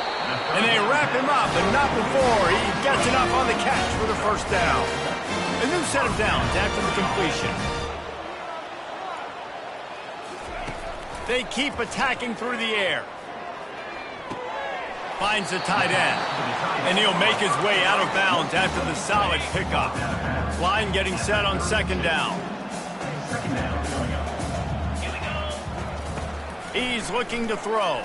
Speaker 1: And they wrap him up, but not before he gets enough on the catch for the first down. A new set of downs after the completion. They keep attacking through the air. Finds the tight end. And he'll make his way out of bounds after the solid pickup. Line getting set on 2nd down. He's looking to throw.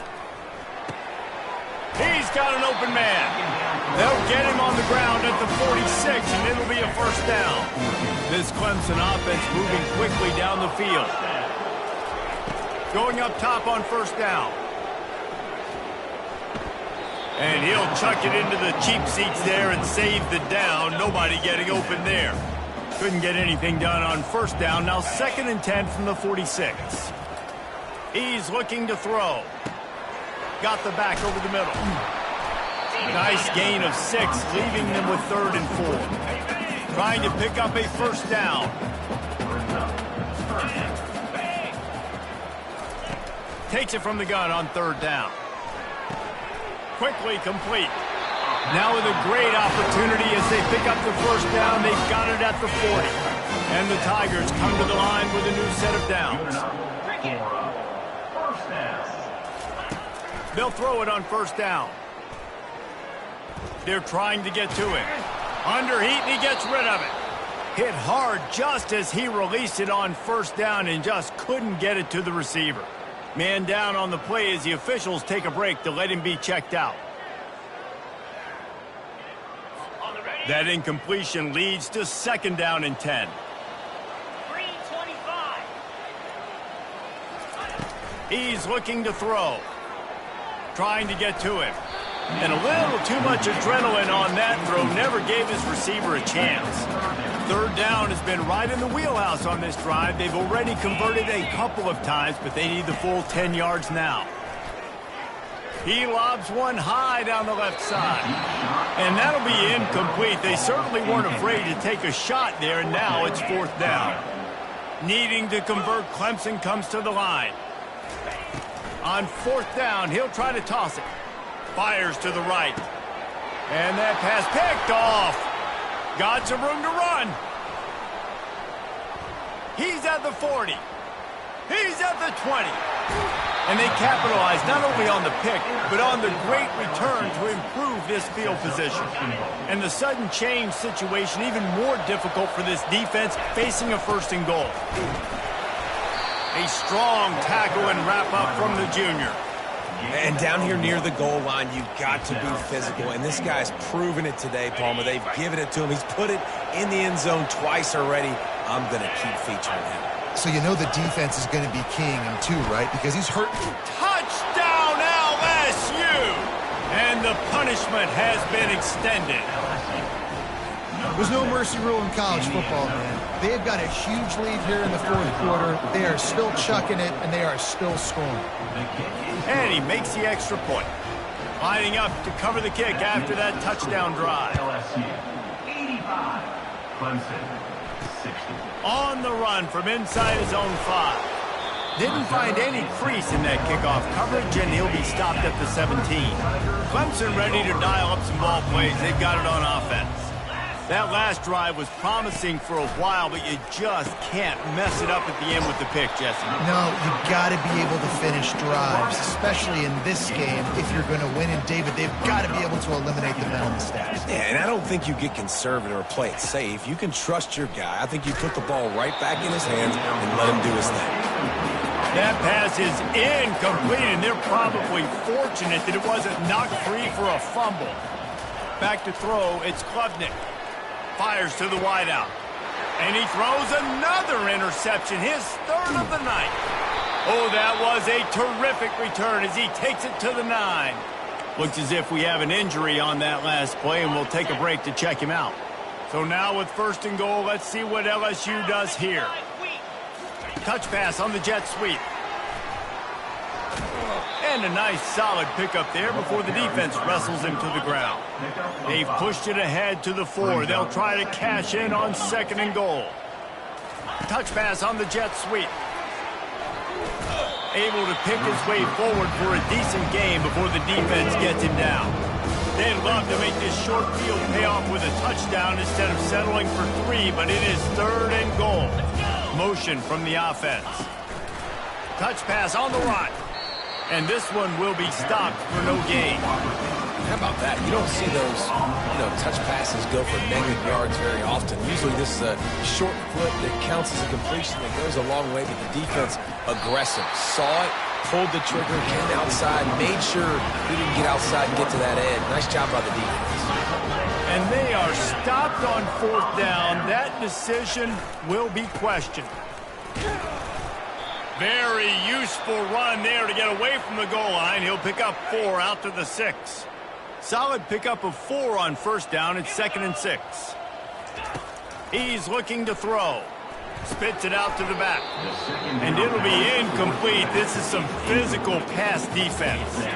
Speaker 1: He's got an open man. They'll get him on the ground at the 46, and it'll be a first down. This Clemson offense moving quickly down the field. Going up top on 1st down. And he'll chuck it into the cheap seats there and save the down. Nobody getting open there. Couldn't get anything done on 1st down. Now 2nd and 10 from the 46. He's looking to throw. Got the back over the middle. Nice gain of 6, leaving them with 3rd and 4. Trying to pick up a first down. Takes it from the gun on 3rd down. Quickly complete. Now with a great opportunity as they pick up the first down. They've got it at the 40. And the Tigers come to the line with a new set of downs. They'll throw it on 1st down. They're trying to get to it. Under heat, and he gets rid of it. Hit hard just as he released it on 1st down and just couldn't get it to the receiver. Man down on the play as the officials take a break to let him be checked out. That incompletion leads to 2nd down and 10. 3:25. He's looking to throw. Trying to get to it. And a little too much adrenaline on that throw never gave his receiver a chance. 3rd down has been right in the wheelhouse on this drive. They've already converted a couple of times, but they need the full 10 yards now. He lobs one high down the left side. And that'll be incomplete. They certainly weren't afraid to take a shot there, and now it's 4th down. Needing to convert, Clemson comes to the line. On 4th down, he'll try to toss it. Fires to the right. And that pass picked off. Got some room to run. He's at the 40. He's at the 20. And they capitalize not only on the pick, but on the great return to improve this field position. And the sudden change situation even more difficult for this defense facing a 1st and goal. A strong tackle and wrap-up from the junior.
Speaker 3: And down here near the goal line, you've got to be physical. And this guy's proven it today, Palmer. They've given it to him. He's put it in the end zone twice already. I'm going to keep featuring him.
Speaker 2: So you know the defense is going to be keying him too, right? Because he's hurt.
Speaker 1: Touchdown LSU! And the punishment has been extended.
Speaker 2: There's no mercy rule in college football, man. They've got a huge lead here in the 4th quarter. They are still chucking it, and they are still scoring.
Speaker 1: And he makes the extra point. Lining up to cover the kick after that touchdown drive.
Speaker 5: LSU 85, Clemson 60.
Speaker 1: On the run from inside his own 5. Didn't find any crease in that kickoff coverage, and he'll be stopped at the 17. Clemson ready to dial up some ball plays. They've got it on offense. That last drive was promising for a while, but you just can't mess it up at the end with the pick, Jesse.
Speaker 2: No, you got to be able to finish drives, especially in this game if you're going to win. And, David, they've got to be able to eliminate the mental mistakes.
Speaker 3: Yeah, and I don't think you get conservative or play it safe. You can trust your guy. I think you put the ball right back in his hands and let him do his thing.
Speaker 1: That pass is incomplete, and they're probably fortunate that it wasn't knocked free for a fumble. Back to throw, it's Klubnik. Fires to the wideout. And he throws another interception, his 3rd of the night. Oh, that was a terrific return as he takes it to the 9. Looks as if we have an injury on that last play, and we'll take a break to check him out. So now with 1st and goal, let's see what LSU does here. Touch pass on the jet sweep. And a nice solid pickup there before the defense wrestles him to the ground. They've pushed it ahead to the 4. They'll try to cash in on 2nd and goal. Touch pass on the jet sweep. Able to pick his way forward for a decent game before the defense gets him down. They'd love to make this short field pay off with a touchdown instead of settling for 3, but it is 3rd and goal. Motion from the offense. Touch pass on the run. And this one will be stopped for no gain.
Speaker 3: How about that? You don't see those, touch passes go for negative yards very often. Usually this is a short foot that counts as a completion that goes a long way, but the defense aggressive. Saw it, pulled the trigger, came outside, made sure he didn't get outside and get to that edge. Nice job by the defense.
Speaker 1: And they are stopped on 4th down. That decision will be questioned. Very useful run there to get away from the goal line. He'll pick up 4 out to the 6. Solid pickup of 4 on 1st down. It's 2nd and 6. He's looking to throw. Spits it out to the back. And it'll be incomplete. This is some physical pass defense.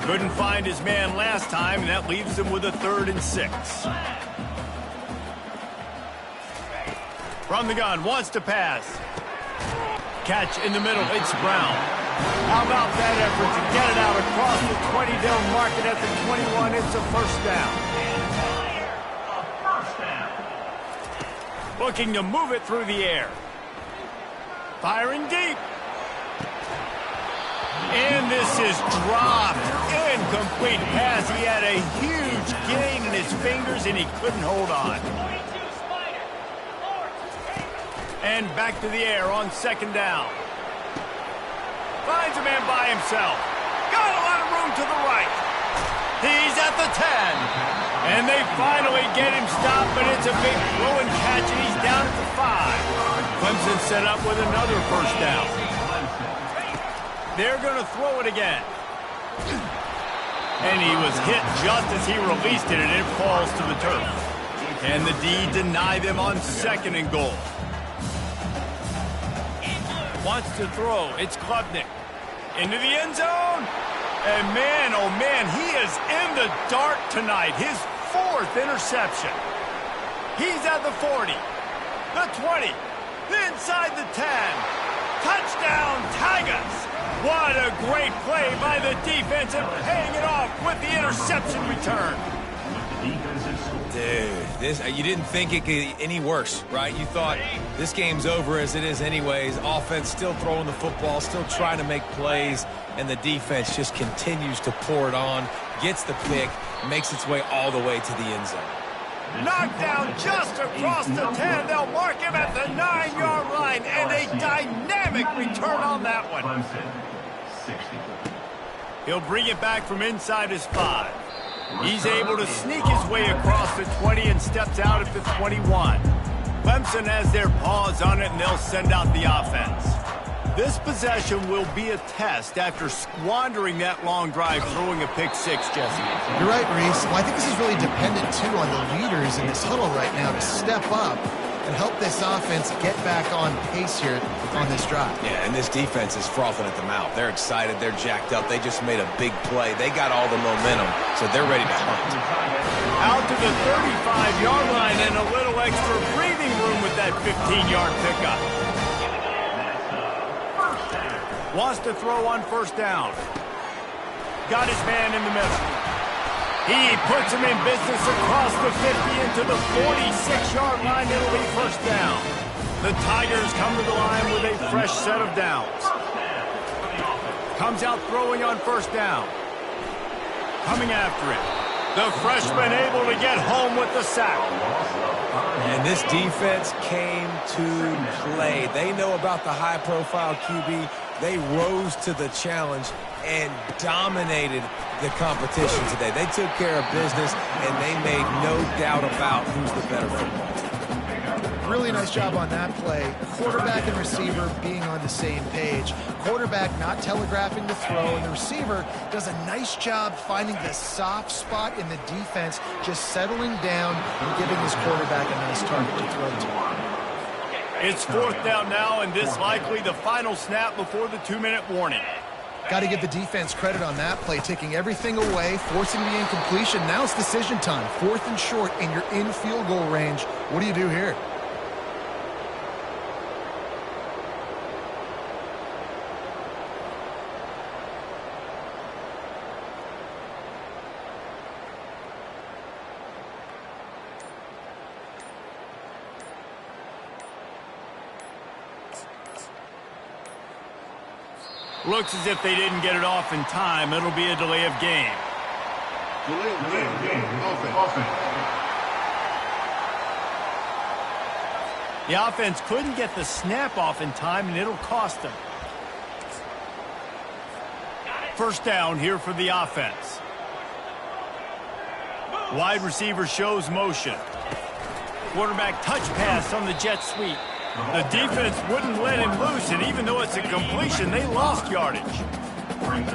Speaker 1: Couldn't find his man last time, and that leaves him with a 3rd and 6. From the gun, wants to pass. Catch in the middle, it's Brown. How about that effort to get it out across the 20? They'll mark it at the 21. It's a 1st down. Looking to move it through the air. Firing deep. And this is dropped. Incomplete pass. He had a huge gain in his fingers, and he couldn't hold on. And back to the air on 2nd down. Finds a man by himself. Got a lot of room to the right. He's at the 10. And they finally get him stopped, but it's a big throw and catch, and he's down at the 5. Clemson set up with another 1st down. They're going to throw it again. And he was hit just as he released it, and it falls to the turf. And the D deny them on 2nd and goal. Wants to throw. It's Klubnik. Into the end zone. And man, oh man, he is in the dark tonight. His 4th interception. He's at the 40. The 20. Inside the 10. Touchdown, Tigers. What a great play by the defense and paying it off with the interception return.
Speaker 3: Dude, you didn't think it could get any worse, right? You thought this game's over as it is anyways. Offense still throwing the football, still trying to make plays, and the defense just continues to pour it on, gets the pick, makes its way all the way to the end zone.
Speaker 1: Knocked down just across the 10. They'll mark him at the 9-yard line, and a dynamic return on that one. He'll bring it back from inside his 5. He's able to sneak his way across the 20 and steps out at the 21. Clemson has their paws on it, and they'll send out the offense. This possession will be a test after squandering that long drive throwing a pick 6, Jesse.
Speaker 2: You're right, Reese. Well, I think this is really dependent, too, on the leaders in this huddle right now to step up and help this offense get back on pace here on this drive.
Speaker 3: Yeah, and this defense is frothing at the mouth. They're excited. They're jacked up. They just made a big play. They got all the momentum, so they're ready to hunt.
Speaker 1: Out to the 35-yard line and a little extra breathing room with that 15-yard pickup. Wants to throw on first down. Got his man in the middle. He puts him in business across the 50 into the 46-yard line. It'll be first down. The Tigers come to the line with a fresh set of downs. Comes out throwing on first down. Coming after it. The freshman able to get home with the sack.
Speaker 3: And this defense came to play. They know about the high-profile QB. They rose to the challenge and dominated the competition today. They took care of business, and they made no doubt about who's the better football team.
Speaker 2: Really nice job on that play. Quarterback and receiver being on the same page. Quarterback not telegraphing the throw, and the receiver does a nice job finding the soft spot in the defense, just settling down and giving his quarterback a nice target to throw to.
Speaker 1: It's fourth down now, and this likely the final snap before the 2-minute warning.
Speaker 2: Got to give the defense credit on that play, taking everything away, forcing the incompletion. Now it's decision time. 4th and short, and you're in field goal range. What do you do here?
Speaker 1: Looks as if they didn't get it off in time. It'll be a delay of game.
Speaker 5: Delay of game. Offense.
Speaker 1: The offense couldn't get the snap off in time, and it'll cost them. First down here for the offense. Wide receiver shows motion. Quarterback touch pass on the jet sweep. The defense wouldn't let him loose, and even though it's a completion, they lost yardage.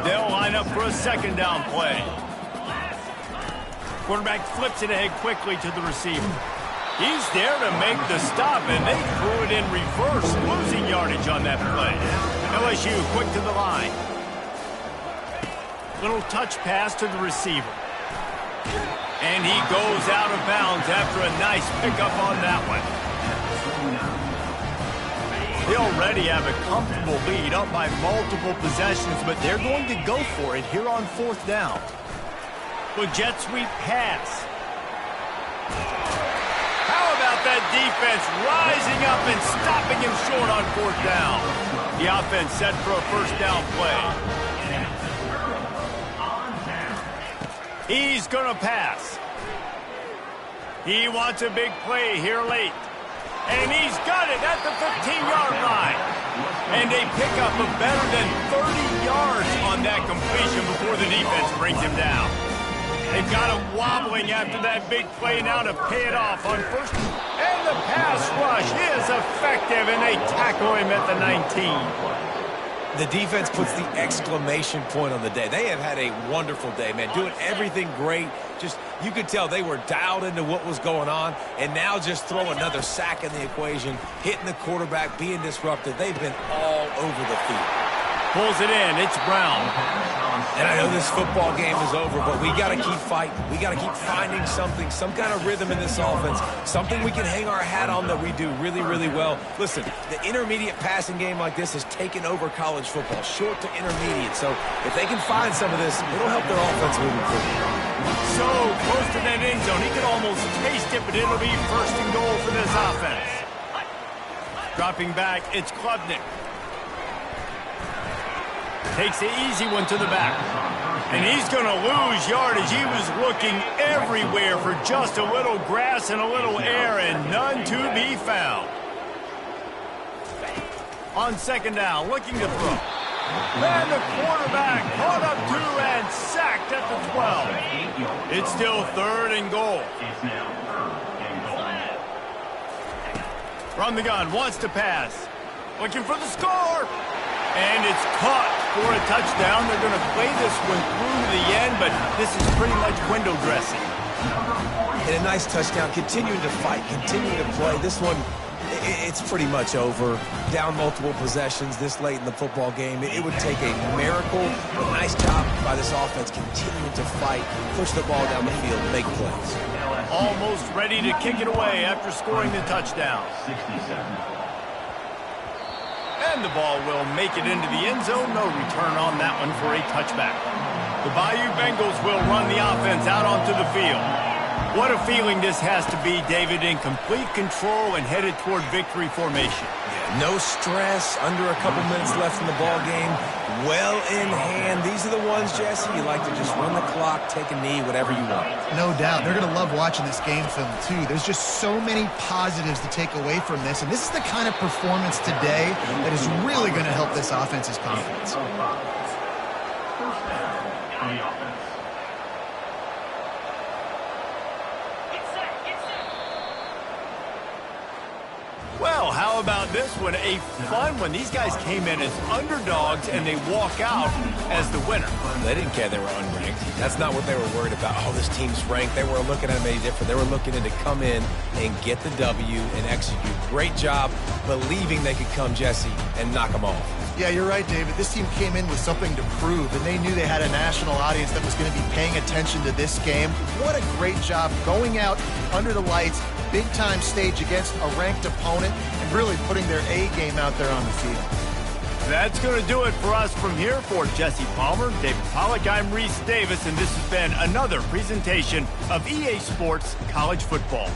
Speaker 1: They'll line up for a second down play. Quarterback flips it ahead quickly to the receiver. He's there to make the stop, and they threw it in reverse, losing yardage on that play. LSU quick to the line. Little touch pass to the receiver. And he goes out of bounds after a nice pickup on that one. They already have a comfortable lead, up by multiple possessions, but they're going to go for it here on fourth down. With jet sweep pass. How about that defense rising up and stopping him short on fourth down? The offense set for a first down play. He's going to pass. He wants a big play here late. And he's got it at the 15-yard line. And a pickup of better than 30 yards on that completion before the defense brings him down. They've got him wobbling after that big play now to pay it off on first. And the pass rush is effective, and they tackle him at the 19.
Speaker 3: The defense puts the exclamation point on the day. They have had a wonderful day, man, doing everything great. Just, you could tell they were dialed into what was going on, and now just throw another sack in the equation, hitting the quarterback, being disrupted. They've been all over the field.
Speaker 1: Pulls it in. It's Brown.
Speaker 3: And I know this football game is over, but we got to keep fighting. We got to keep finding something, some kind of rhythm in this offense, something we can hang our hat on that we do really, really well. Listen, the intermediate passing game like this has taken over college football, short to intermediate. So if they can find some of this, it'll help their offense moving forward.
Speaker 1: So close to that end zone. He could almost taste it, but it'll be first and goal for this offense. Dropping back, it's Klubnik. Takes the easy one to the back. And he's going to lose yardage. He was looking everywhere for just a little grass and a little air, and none to be found. On second down, looking to throw. And the quarterback caught up to and sacked at the 12. It's still third and goal. From the gun, wants to pass. Looking for the score. And it's caught for a touchdown. They're going to play this one through to the end, but this is pretty much window dressing.
Speaker 3: And a nice touchdown, continuing to fight, continuing to play. This one It's pretty much over. Down multiple possessions this late in the football game. It would take a miracle. A nice job by this offense continuing to fight, push the ball down the field, make plays.
Speaker 1: Almost ready to kick it away after scoring the touchdown.
Speaker 5: 67.
Speaker 1: And the ball will make it into the end zone. No return on that one for a touchback. The Bayou Bengals will run the offense out onto the field. What a feeling this has to be, David, in complete control and headed toward victory formation.
Speaker 3: Yeah, no stress, under a couple minutes left in the ball game. Well in hand. These are the ones, Jesse, you like to just run the clock, take a knee, whatever you want.
Speaker 2: No doubt. They're going to love watching this game film, too. There's just so many positives to take away from this, and this is the kind of performance today that is really going to help this offense's confidence.
Speaker 5: First down on the offense.
Speaker 1: Well, how about this one? A fun one. These guys came in as underdogs, and they walk out as the winner.
Speaker 3: They didn't care they were unranked. That's not what they were worried about. Oh, this team's ranked. They weren't looking at them any different. They were looking to come in and get the W and execute. Great job believing they could come, Jesse, and knock them off.
Speaker 2: Yeah, you're right, David. This team came in with something to prove, and they knew they had a national audience that was going to be paying attention to this game. What a great job going out under the lights, big-time stage against a ranked opponent, and really putting their A game out there on the field.
Speaker 1: That's going to do it for us from here. For Jesse Palmer, David Pollack, I'm Reese Davis, and this has been another presentation of EA Sports College Football.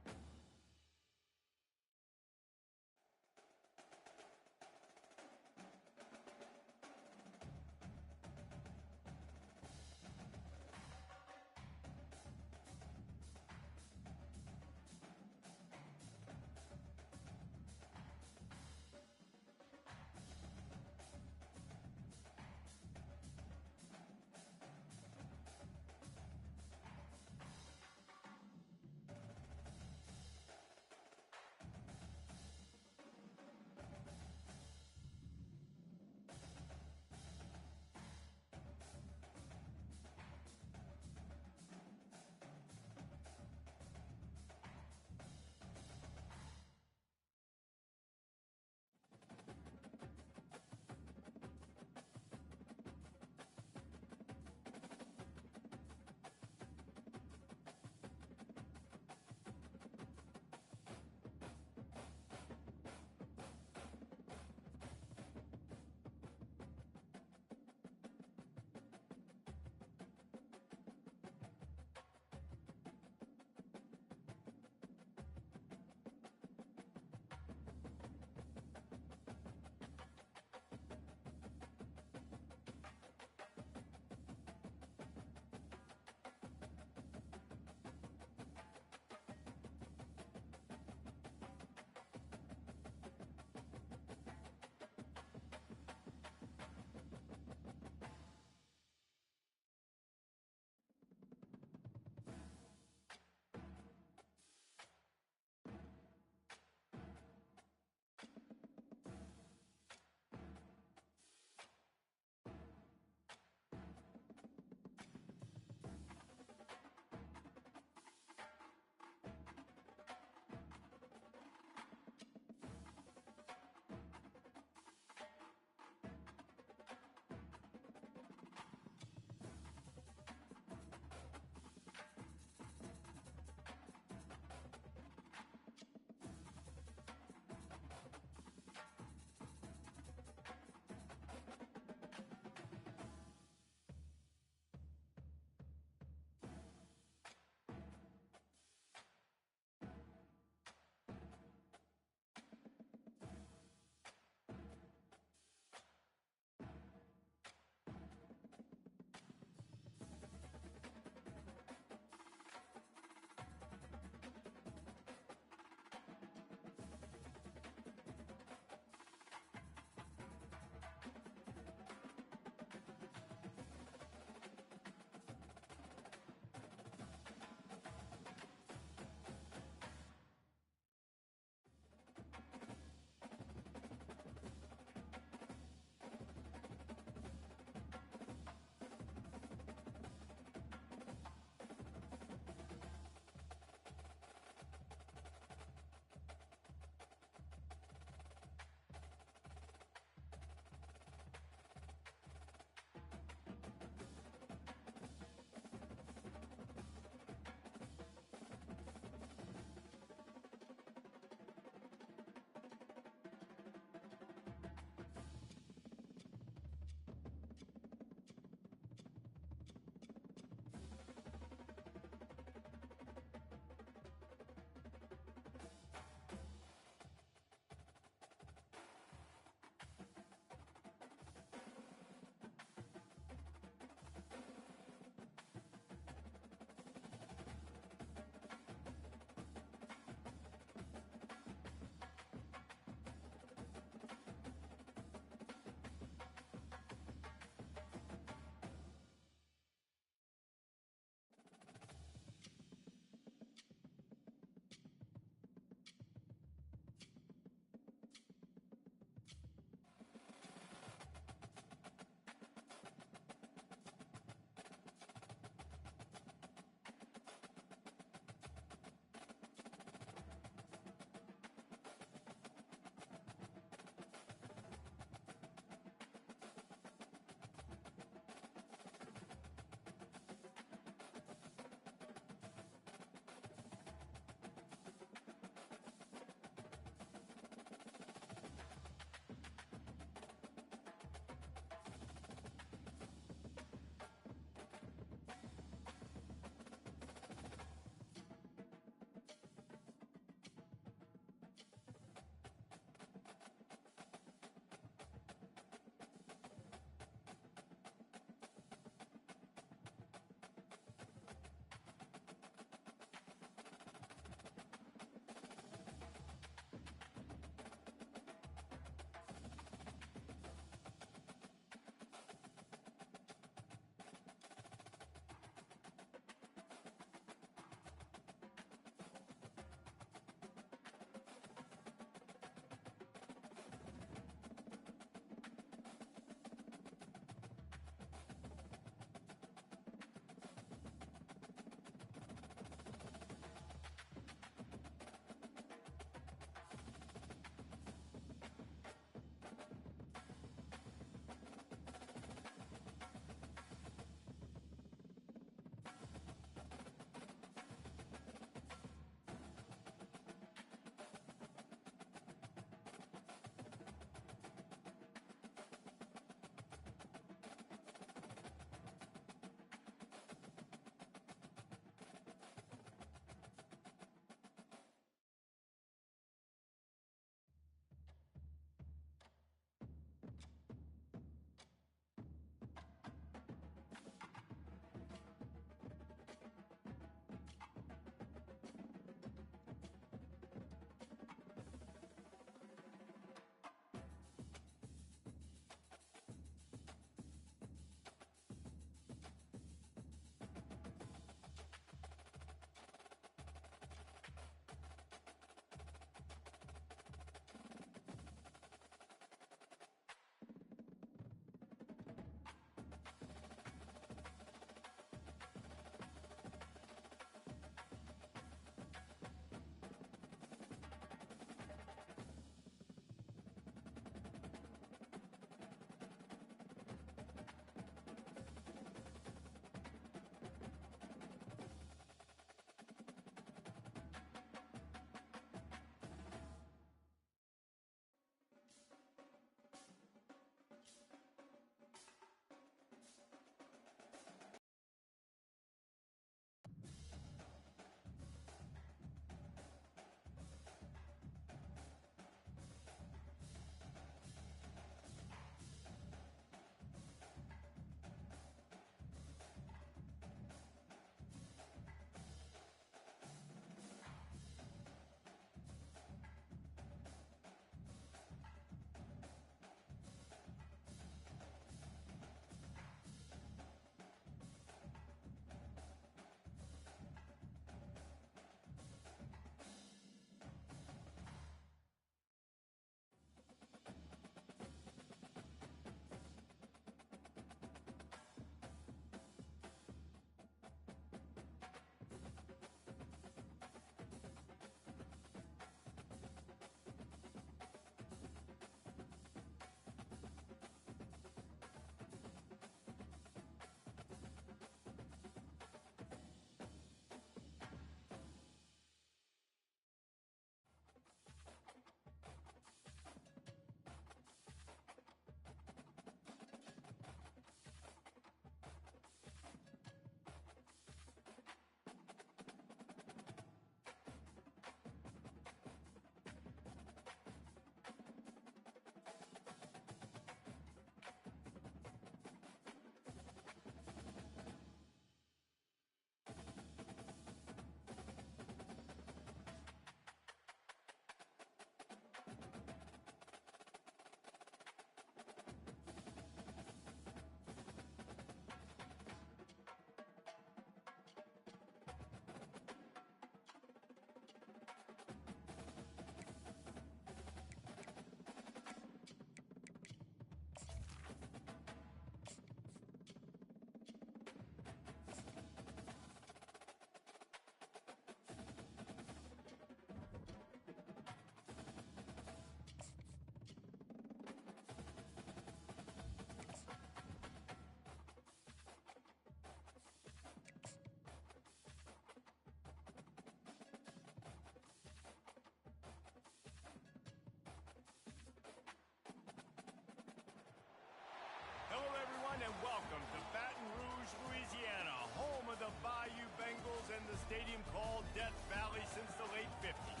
Speaker 1: everyone, and welcome to Baton Rouge, Louisiana, home of the Bayou Bengals and the stadium called Death Valley since the late 50s.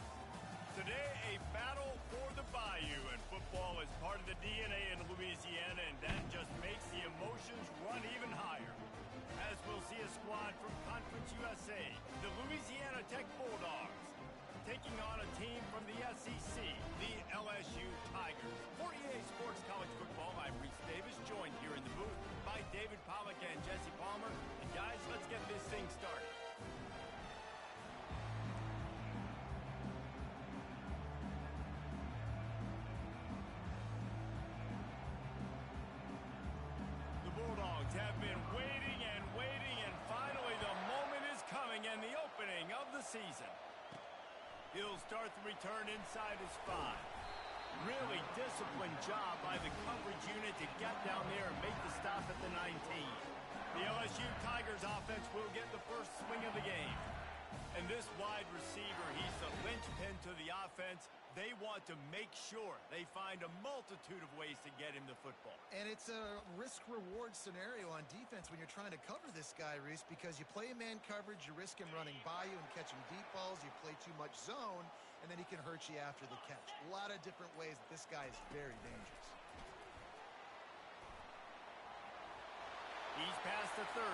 Speaker 1: Today, a battle for the Bayou, and football is part of the DNA in Louisiana, and that just makes the emotions run even higher. As we'll see a squad from Conference USA, the Louisiana Tech Bulldogs, taking on a team from the SEC, the LSU Tigers. For EA Sports College Football, I'm Reese Davis, joined here in the booth by David Pollack and Jesse Palmer. And guys, let's get this thing started. The Bulldogs have been waiting, and finally the moment is coming, and the opening of the season. He'll start the return inside his 5. Really disciplined job by the coverage unit to get down there and make the stop at the 19. The LSU Tigers offense will get the first swing of the game. And this wide receiver, he's the linchpin to the offense. They want to make sure they find a multitude of ways to get him the football. And it's a risk-reward scenario on defense when you're trying to cover this guy, Reese, because you play man coverage, you risk him running by you and catching deep balls. You play too much zone, and then he can hurt you after the catch. A lot of different ways that this guy is very dangerous. He's past the 30.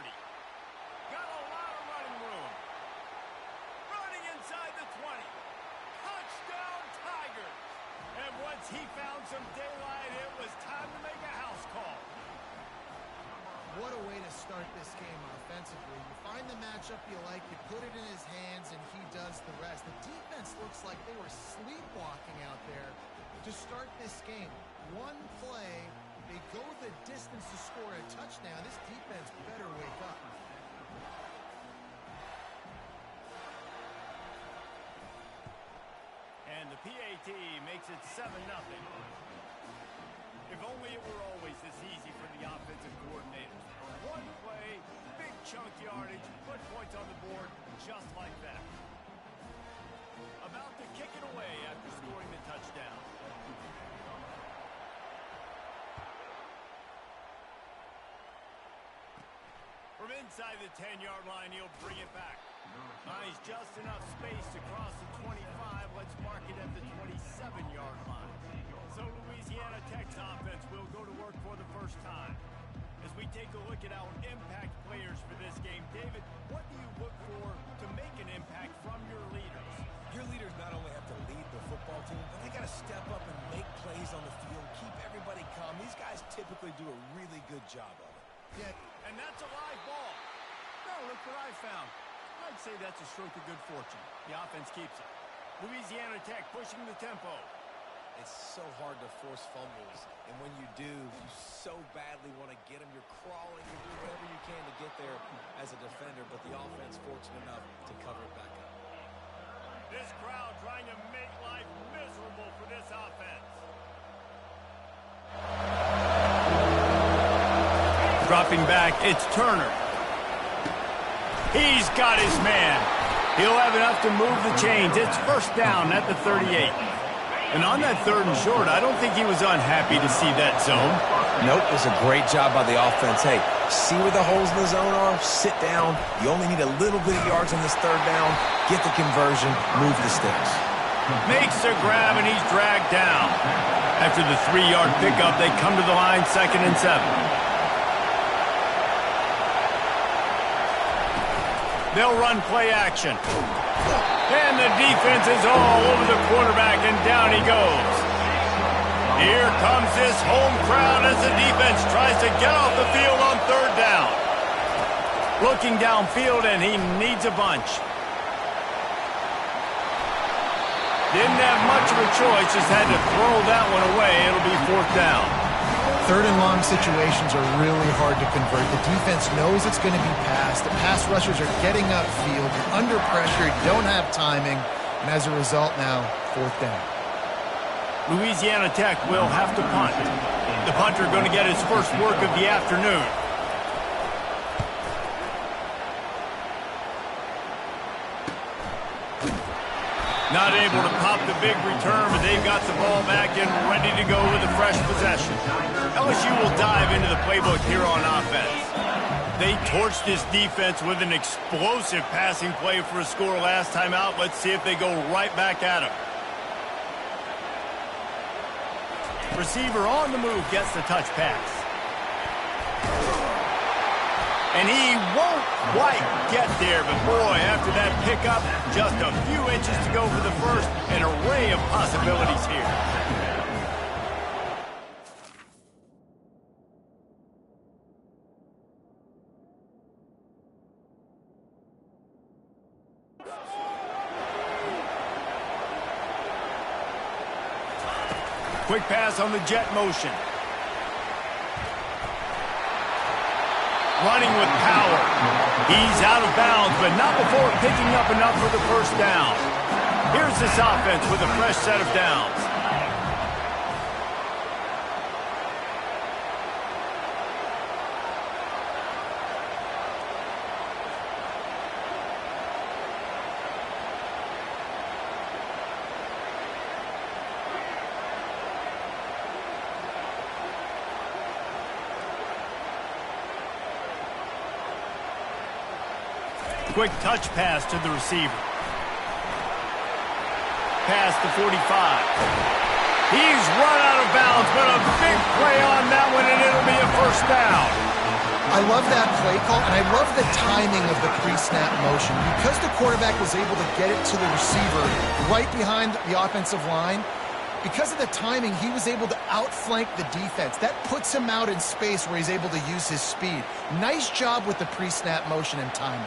Speaker 1: Got a lot of running room. Running inside the 20. Touchdown, Tigers! And once he found some daylight, it was time to make a house call. What a way to start this game offensively. You find the matchup you like, you put it in his hands, and he does the rest. The defense looks like they were sleepwalking out there to start this game. One play, they go the distance to score a touchdown. This defense better wake up. And the PAT makes it 7-0. If only it were always this easy for the offensive coordinators. One play, big chunk yardage, put points on the board just like that. About to kick it away after scoring the touchdown. From inside the 10-yard line, he'll bring it back. Finds just enough space to cross the 25. Let's mark it at the 27-yard line. So Louisiana Tech's offense will go to work for the first time. As we take a look at our impact players for this game, David, what do you look for to make an impact from your leaders?
Speaker 3: Your leaders not only have to lead the football team, but they got to step up and make plays on the field, keep everybody calm. These guys typically do a really good job of it.
Speaker 1: Yeah, and that's a live ball. No, look what I found. I'd say that's a stroke of good fortune. The offense keeps it. Louisiana Tech pushing the tempo.
Speaker 3: It's so hard to force fumbles, and when you do, you so badly want to get them. You're crawling, you're doing whatever you can to get there as a defender, but the offense fortunate enough to cover it back up.
Speaker 1: This crowd trying to make life miserable for this offense. Dropping back, it's Turner. He's got his man. He'll have enough to move the chains. It's first down at the 38. And on that 3rd and short, I don't think he was unhappy to see that zone.
Speaker 3: Nope, it's a great job by the offense. Hey, see where the holes in the zone are? Sit down. You only need a little bit of yards on this 3rd down. Get the conversion. Move the sticks.
Speaker 1: Makes a grab, and he's dragged down. After the 3-yard pickup, they come to the line 2nd and 7. They'll run play action. And the defense is all over the quarterback, and down he goes. Here comes this home crowd as the defense tries to get off the field on 3rd down. Looking downfield, and he needs a bunch. Didn't have much of a choice, just had to throw that one away. It'll be 4th down.
Speaker 2: 3rd and long situations are really hard to convert. The defense knows it's going to be passed. The pass rushers are getting upfield. You're under pressure. You don't have timing. And as a result now, 4th down.
Speaker 1: Louisiana Tech will have to punt. The punter going to get his first work of the afternoon. Not able to pop the big return, but they've got the ball back and ready to go with a fresh possession. LSU will dive into the playbook here on offense. They torched this defense with an explosive passing play for a score last time out. Let's see if they go right back at him. Receiver on the move gets the touch pass. And he won't quite get there, but boy, after that pickup, just a few inches to go for the first. An array of possibilities here. Quick pass on the jet motion. Running with power. He's out of bounds, but not before picking up enough for the first down. Here's this offense with a fresh set of downs. Quick touch pass to the receiver. Pass to 45. He's run out of bounds, but a big play on that one, and it'll be a first down.
Speaker 2: I love that play call, and I love the timing of the pre-snap motion. Because the quarterback was able to get it to the receiver right behind the offensive line, because of the timing, he was able to outflank the defense. That puts him out in space where he's able to use his speed. Nice job with the pre-snap motion and timing.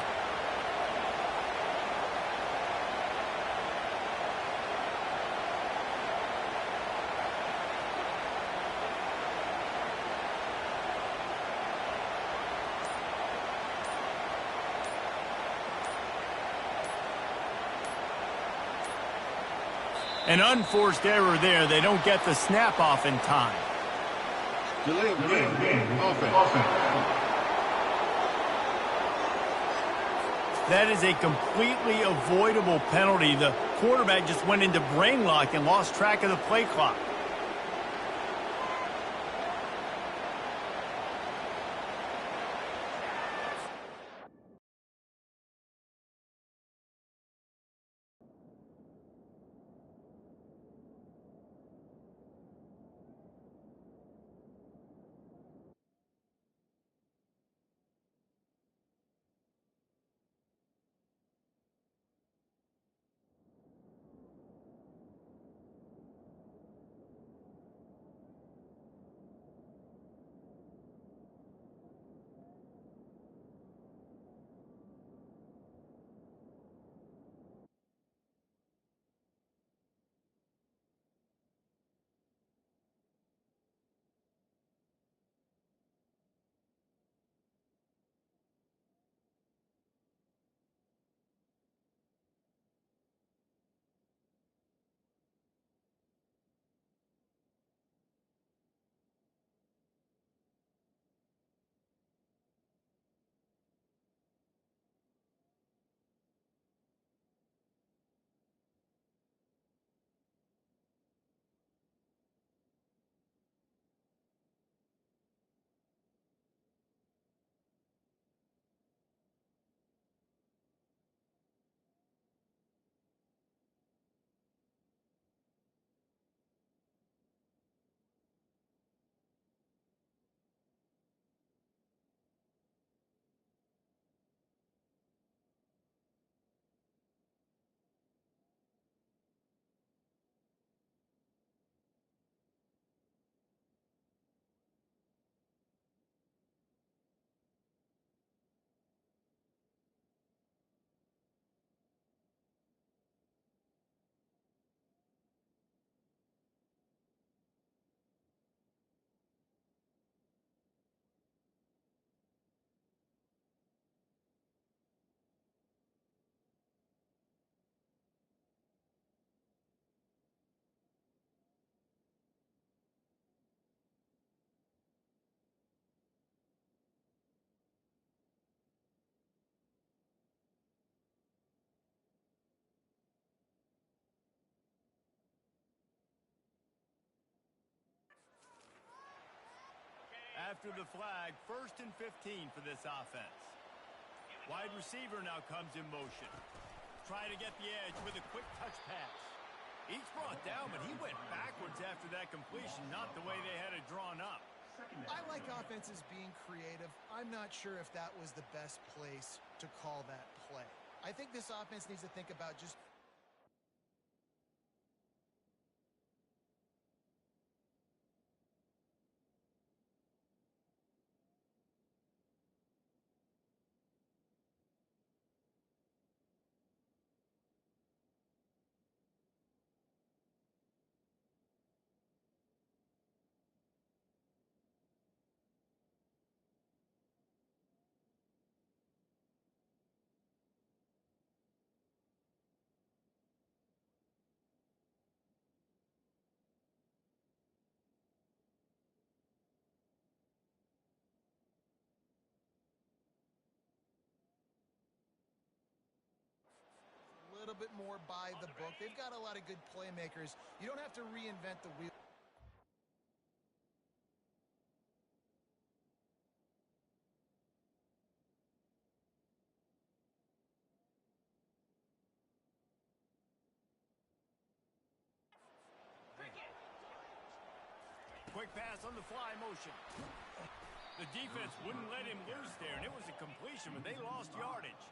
Speaker 1: An unforced error there. They don't get the snap off in time.
Speaker 6: Delay of game. Offense.
Speaker 1: That is a completely avoidable penalty. The quarterback just went into brain lock and lost track of the play clock. After the flag, 1st and 15 for this offense. Wide receiver now comes in motion. Trying to get the edge with a quick touch pass. He's brought down, but he went backwards after that completion, not the way they had it drawn up.
Speaker 2: I like offenses being creative. I'm not sure if that was the best place to call that play. I think this offense needs to think about just a little bit more by the book. They've got a lot of good playmakers. You don't have to reinvent the wheel.
Speaker 1: Quick pass on the fly motion. The defense wouldn't let him loose there, and it was a completion, but they lost yardage.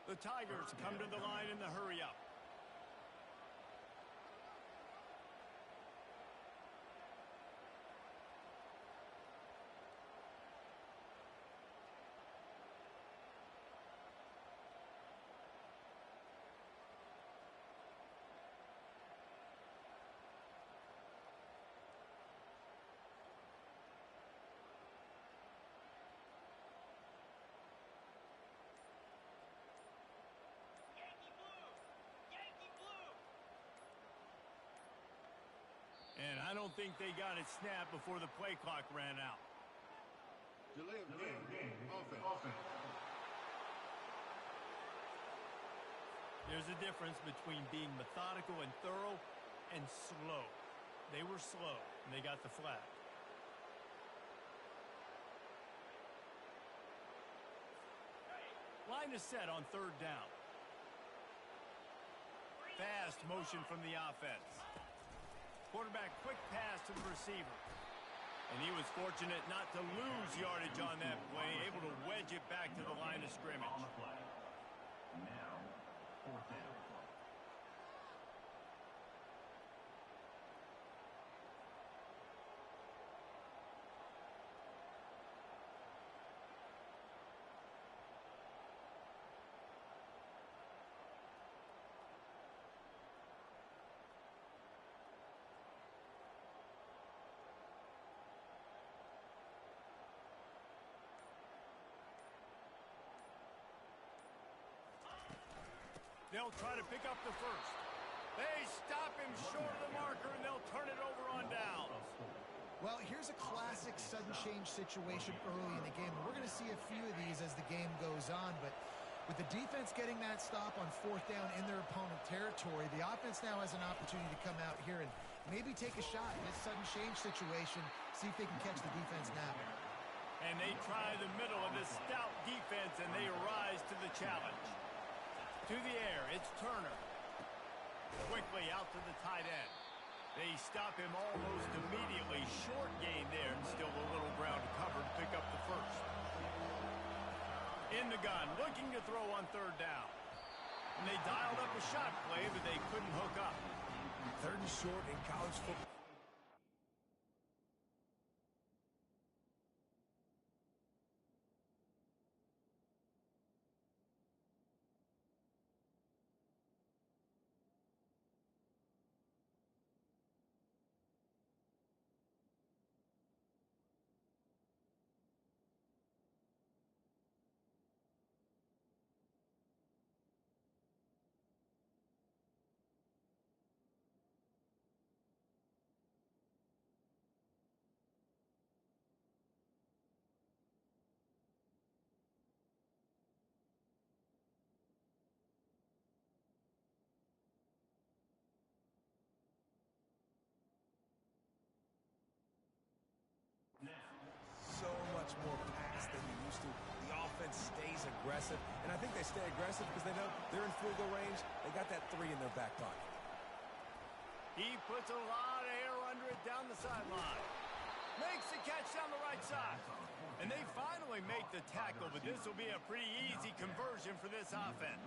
Speaker 1: The Tigers come to the line in the hurry-up. And I don't think they got it snapped before the play clock ran out.
Speaker 6: Delay of game. Offense.
Speaker 1: There's a difference between being methodical and thorough and slow. They were slow, and they got the flag. Line is set on 3rd down. Fast motion from the offense. Quarterback quick pass to the receiver. And he was fortunate not to lose yardage on that play, able to wedge it back to the line of scrimmage.
Speaker 5: Now, 4th down.
Speaker 1: They'll try to pick up the first. They stop him short of the marker, and they'll turn it over on down.
Speaker 2: Well, here's a classic sudden change situation early in the game. We're going to see a few of these as the game goes on, but with the defense getting that stop on 4th down in their opponent territory, the offense now has an opportunity to come out here and maybe take a shot in this sudden change situation, see if they can catch the defense napping.
Speaker 1: And they try the middle of this stout defense, and they rise to the challenge. To the air, it's Turner. Quickly out to the tight end. They stop him almost immediately. Short gain there, and still a little ground to cover to pick up the first. In the gun, looking to throw on 3rd down. And they dialed up a shot play, but they couldn't hook up.
Speaker 3: 3rd and short in college football. aggressive, and I think they stay aggressive because they know they're in field goal range. They got that 3 in their back pocket.
Speaker 1: He puts a lot of air under it down the sideline. Makes the catch down the right side. And they finally make the tackle, but this will be a pretty easy conversion for this offense.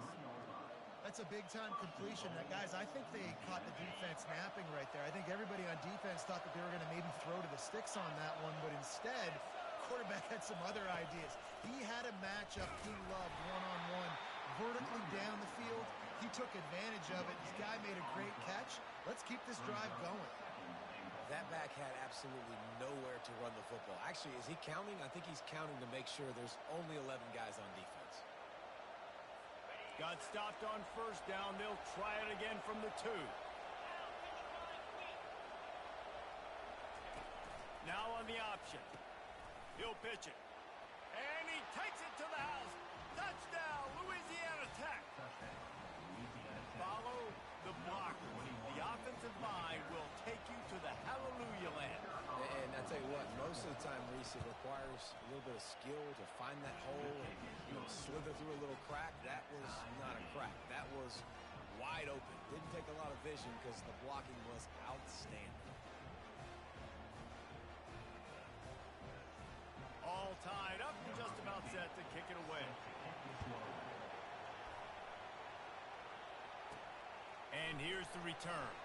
Speaker 2: That's a big-time completion. Guys, I think they caught the defense napping right there. I think everybody on defense thought that they were going to maybe throw to the sticks on that one, but instead, quarterback had some other ideas. He had a matchup he loved one-on-one, vertically down the field. He took advantage of it. This guy made a great catch. Let's keep this drive going.
Speaker 3: That back had absolutely nowhere to run the football. Actually, is he counting? I think he's counting to make sure there's only 11 guys on defense.
Speaker 1: Got stopped on first down. They'll try it again from the 2. Now on the option. He'll pitch it. And he takes it to the house. Touchdown, Louisiana Tech. Follow the blocker. The offensive line will take you to the hallelujah land.
Speaker 3: And I tell you what, most of the time, Reese, it requires a little bit of skill to find that hole and slither through a little crack. That was not a crack. That was wide open. Didn't take a lot of vision because the blocking was outstanding.
Speaker 1: All tied up and just about set to kick it away. And here's the return.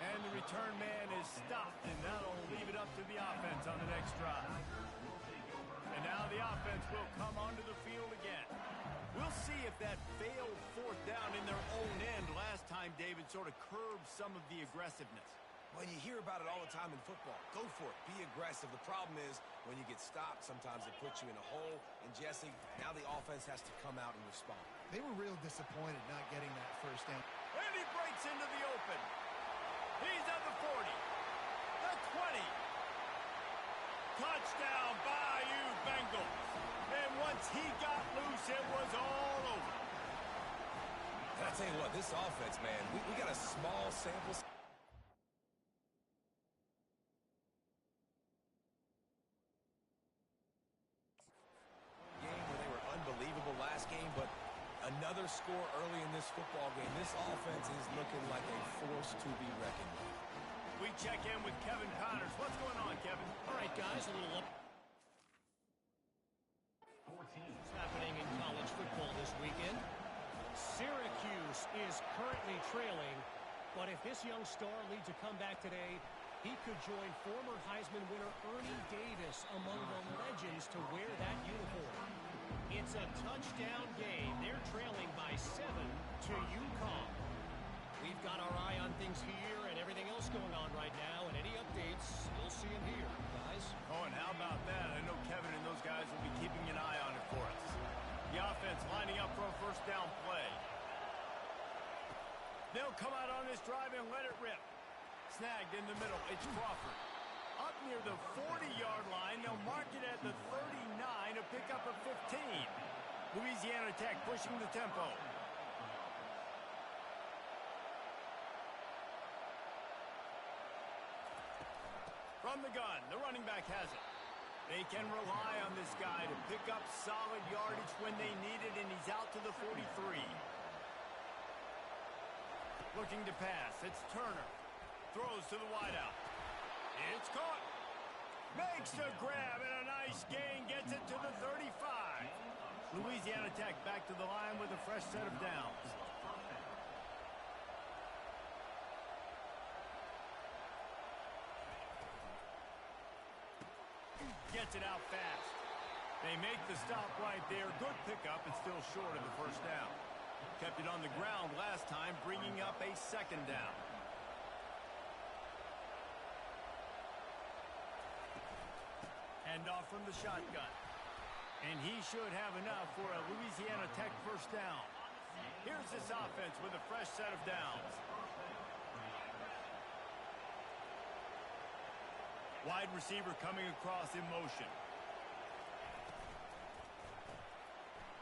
Speaker 1: And the return man is stopped, and that'll leave it up to the offense on the next drive. And now the offense will come onto the field again. We'll see if that failed 4th down in their own end last time, David, sort of curbed some of the aggressiveness.
Speaker 3: When you hear about it all the time in football, go for it. Be aggressive. The problem is when you get stopped, sometimes it puts you in a hole. And, Jesse, now the offense has to come out and respond.
Speaker 2: They were real disappointed not getting that first down.
Speaker 1: And he breaks into the open. He's at the 40. The 20. Touchdown, Bayou Bengals. And once he got loose, it was all over.
Speaker 3: And I tell you what, this offense, man, we got a small sample. Another score early in this football game. This offense is looking like a force to be reckoned with.
Speaker 1: We check in with Kevin Connors. What's going on, Kevin?
Speaker 4: All right, guys, a little up. What's happening in college football this weekend? Syracuse is currently trailing, but if this young star leads a comeback today, he could join former Heisman winner Ernie Davis among the legends to wear that uniform. It's a touchdown game. They're trailing by 7 to UConn. We've got our eye on things here and everything else going on right now, and any updates, you'll see them here, guys.
Speaker 1: Oh, and how about that? I know Kevin and those guys will be keeping an eye on it for us. The offense lining up for a first down play. They'll come out on this drive and let it rip. Snagged in the middle. It's Crawford. Up near the 40-yard line, they'll mark it at the 39, a pickup of 15. Louisiana Tech pushing the tempo. From the gun, the running back has it. They can rely on this guy to pick up solid yardage when they need it, and he's out to the 43. Looking to pass, it's Turner. Throws to the wideout. It's caught. Makes the grab and a nice gain. Gets it to the 35. Louisiana Tech back to the line with a fresh set of downs. Gets it out fast. They make the stop right there. Good pickup and still short of the first down. Kept it on the ground last time, bringing up a second down. Handoff from the shotgun. And he should have enough for a Louisiana Tech first down. Here's this offense with a fresh set of downs. Wide receiver coming across in motion.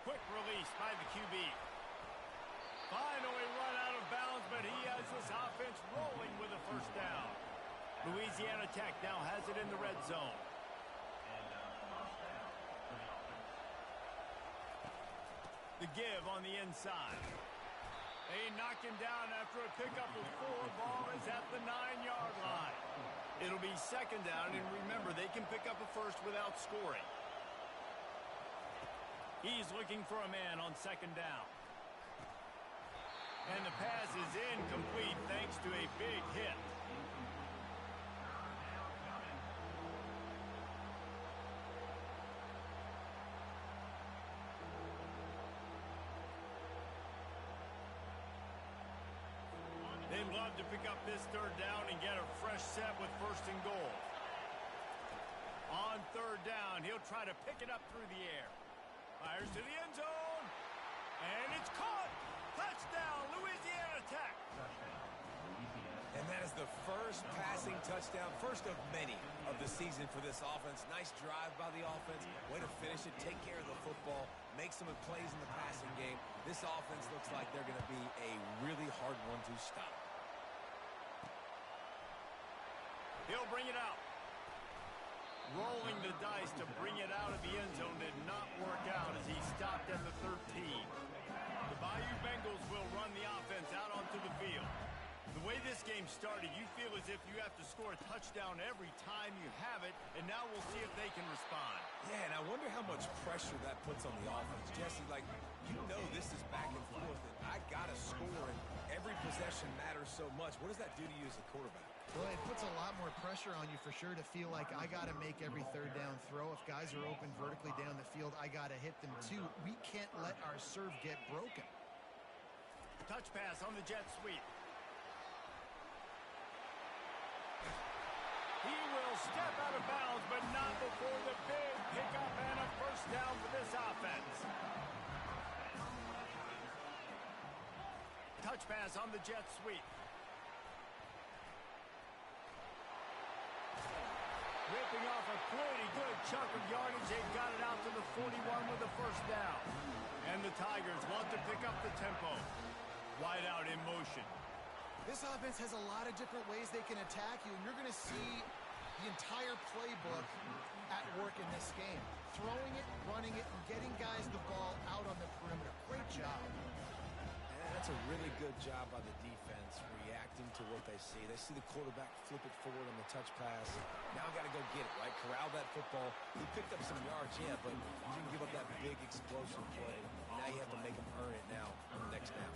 Speaker 1: Quick release by the QB. Finally run out of bounds, but he has this offense rolling with a first down. Louisiana Tech now has it in the red zone. The give on the inside. They knock him down after a pickup of 4. Ball is at the 9-yard line. It'll be second down, and remember, they can pick up a first without scoring. He's looking for a man on second down. And the pass is incomplete thanks to a big hit. They'd love to pick up this third down and get a fresh set with first and goal. On third down, he'll try to pick it up through the air. Fires to the end zone. And it's caught. Touchdown, Louisiana Tech.
Speaker 3: And that is the first passing touchdown, first of many of the season for this offense. Nice drive by the offense. Way to finish it, take care of the football, make some plays in the passing game. This offense looks like they're going to be a really hard one to stop.
Speaker 1: He'll bring it out. Rolling the dice to bring it out of the end zone did not work out as he stopped at the 13. The Bayou Bengals will run the offense out onto the field. The way this game started, you feel as if you have to score a touchdown every time you have it, and now we'll see if they can respond.
Speaker 3: Yeah, and I wonder how much pressure that puts on the offense. Jesse, like, you know this is back and forth, and I got to score, and every possession matters so much. What does that do to you as a quarterback?
Speaker 2: Well, it puts a lot more pressure on you for sure to feel like I got to make every third down throw. If guys are open vertically down the field, I got to hit them too. We can't let our serve get broken.
Speaker 1: Touch pass on the jet sweep. He will step out of bounds, but not before the big pickup and a first down for this offense. Touch pass on the jet sweep. Ripping off a pretty good chunk of yardage. They got it out to the 41 with a first down. And the Tigers want to pick up the tempo. Wide out in motion.
Speaker 2: This offense has a lot of different ways they can attack you, and you're going to see the entire playbook at work in this game. Throwing it, running it, and getting guys the ball out on the perimeter. Great job.
Speaker 3: And that's a really good job by the defense, reacting to what they see. They see the quarterback flip it forward on the touch pass. Now I got to go get it, right? Corral that football. He picked up some yards, yeah, but you didn't give up that big explosive play. Now you have to make him earn it now on the next down.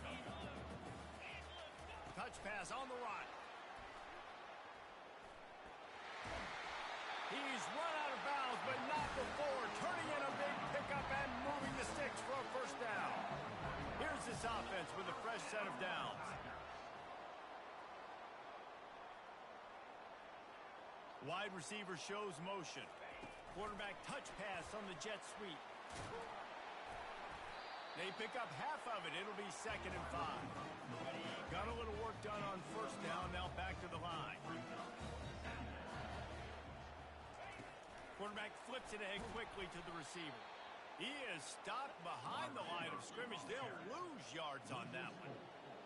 Speaker 1: Touch pass on the run. He's run out of bounds, but not before turning in a big pickup and moving the sticks for a first down. Here's this offense with a fresh set of downs. Wide receiver shows motion. Quarterback touch pass on the jet sweep. They pick up half of it. It'll be 2nd and 5. Got a little work done on first down. Now back to the line. Quarterback flips it ahead quickly to the receiver. He is stopped behind the line of scrimmage. They'll lose yards on that one.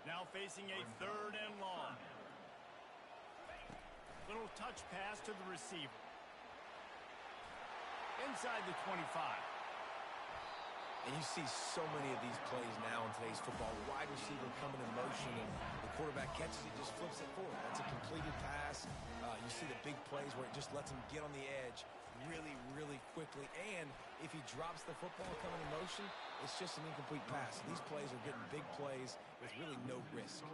Speaker 1: Now facing a 3rd and long. Little touch pass to the receiver. Inside the 25.
Speaker 3: And you see so many of these plays now in today's football. The wide receiver coming in motion, and the quarterback catches it, just flips it forward. That's a completed pass. You see the big plays where it just lets him get on the edge really, really quickly. And if he drops the football coming in motion, it's just an incomplete pass. These plays are getting big plays with really no risk.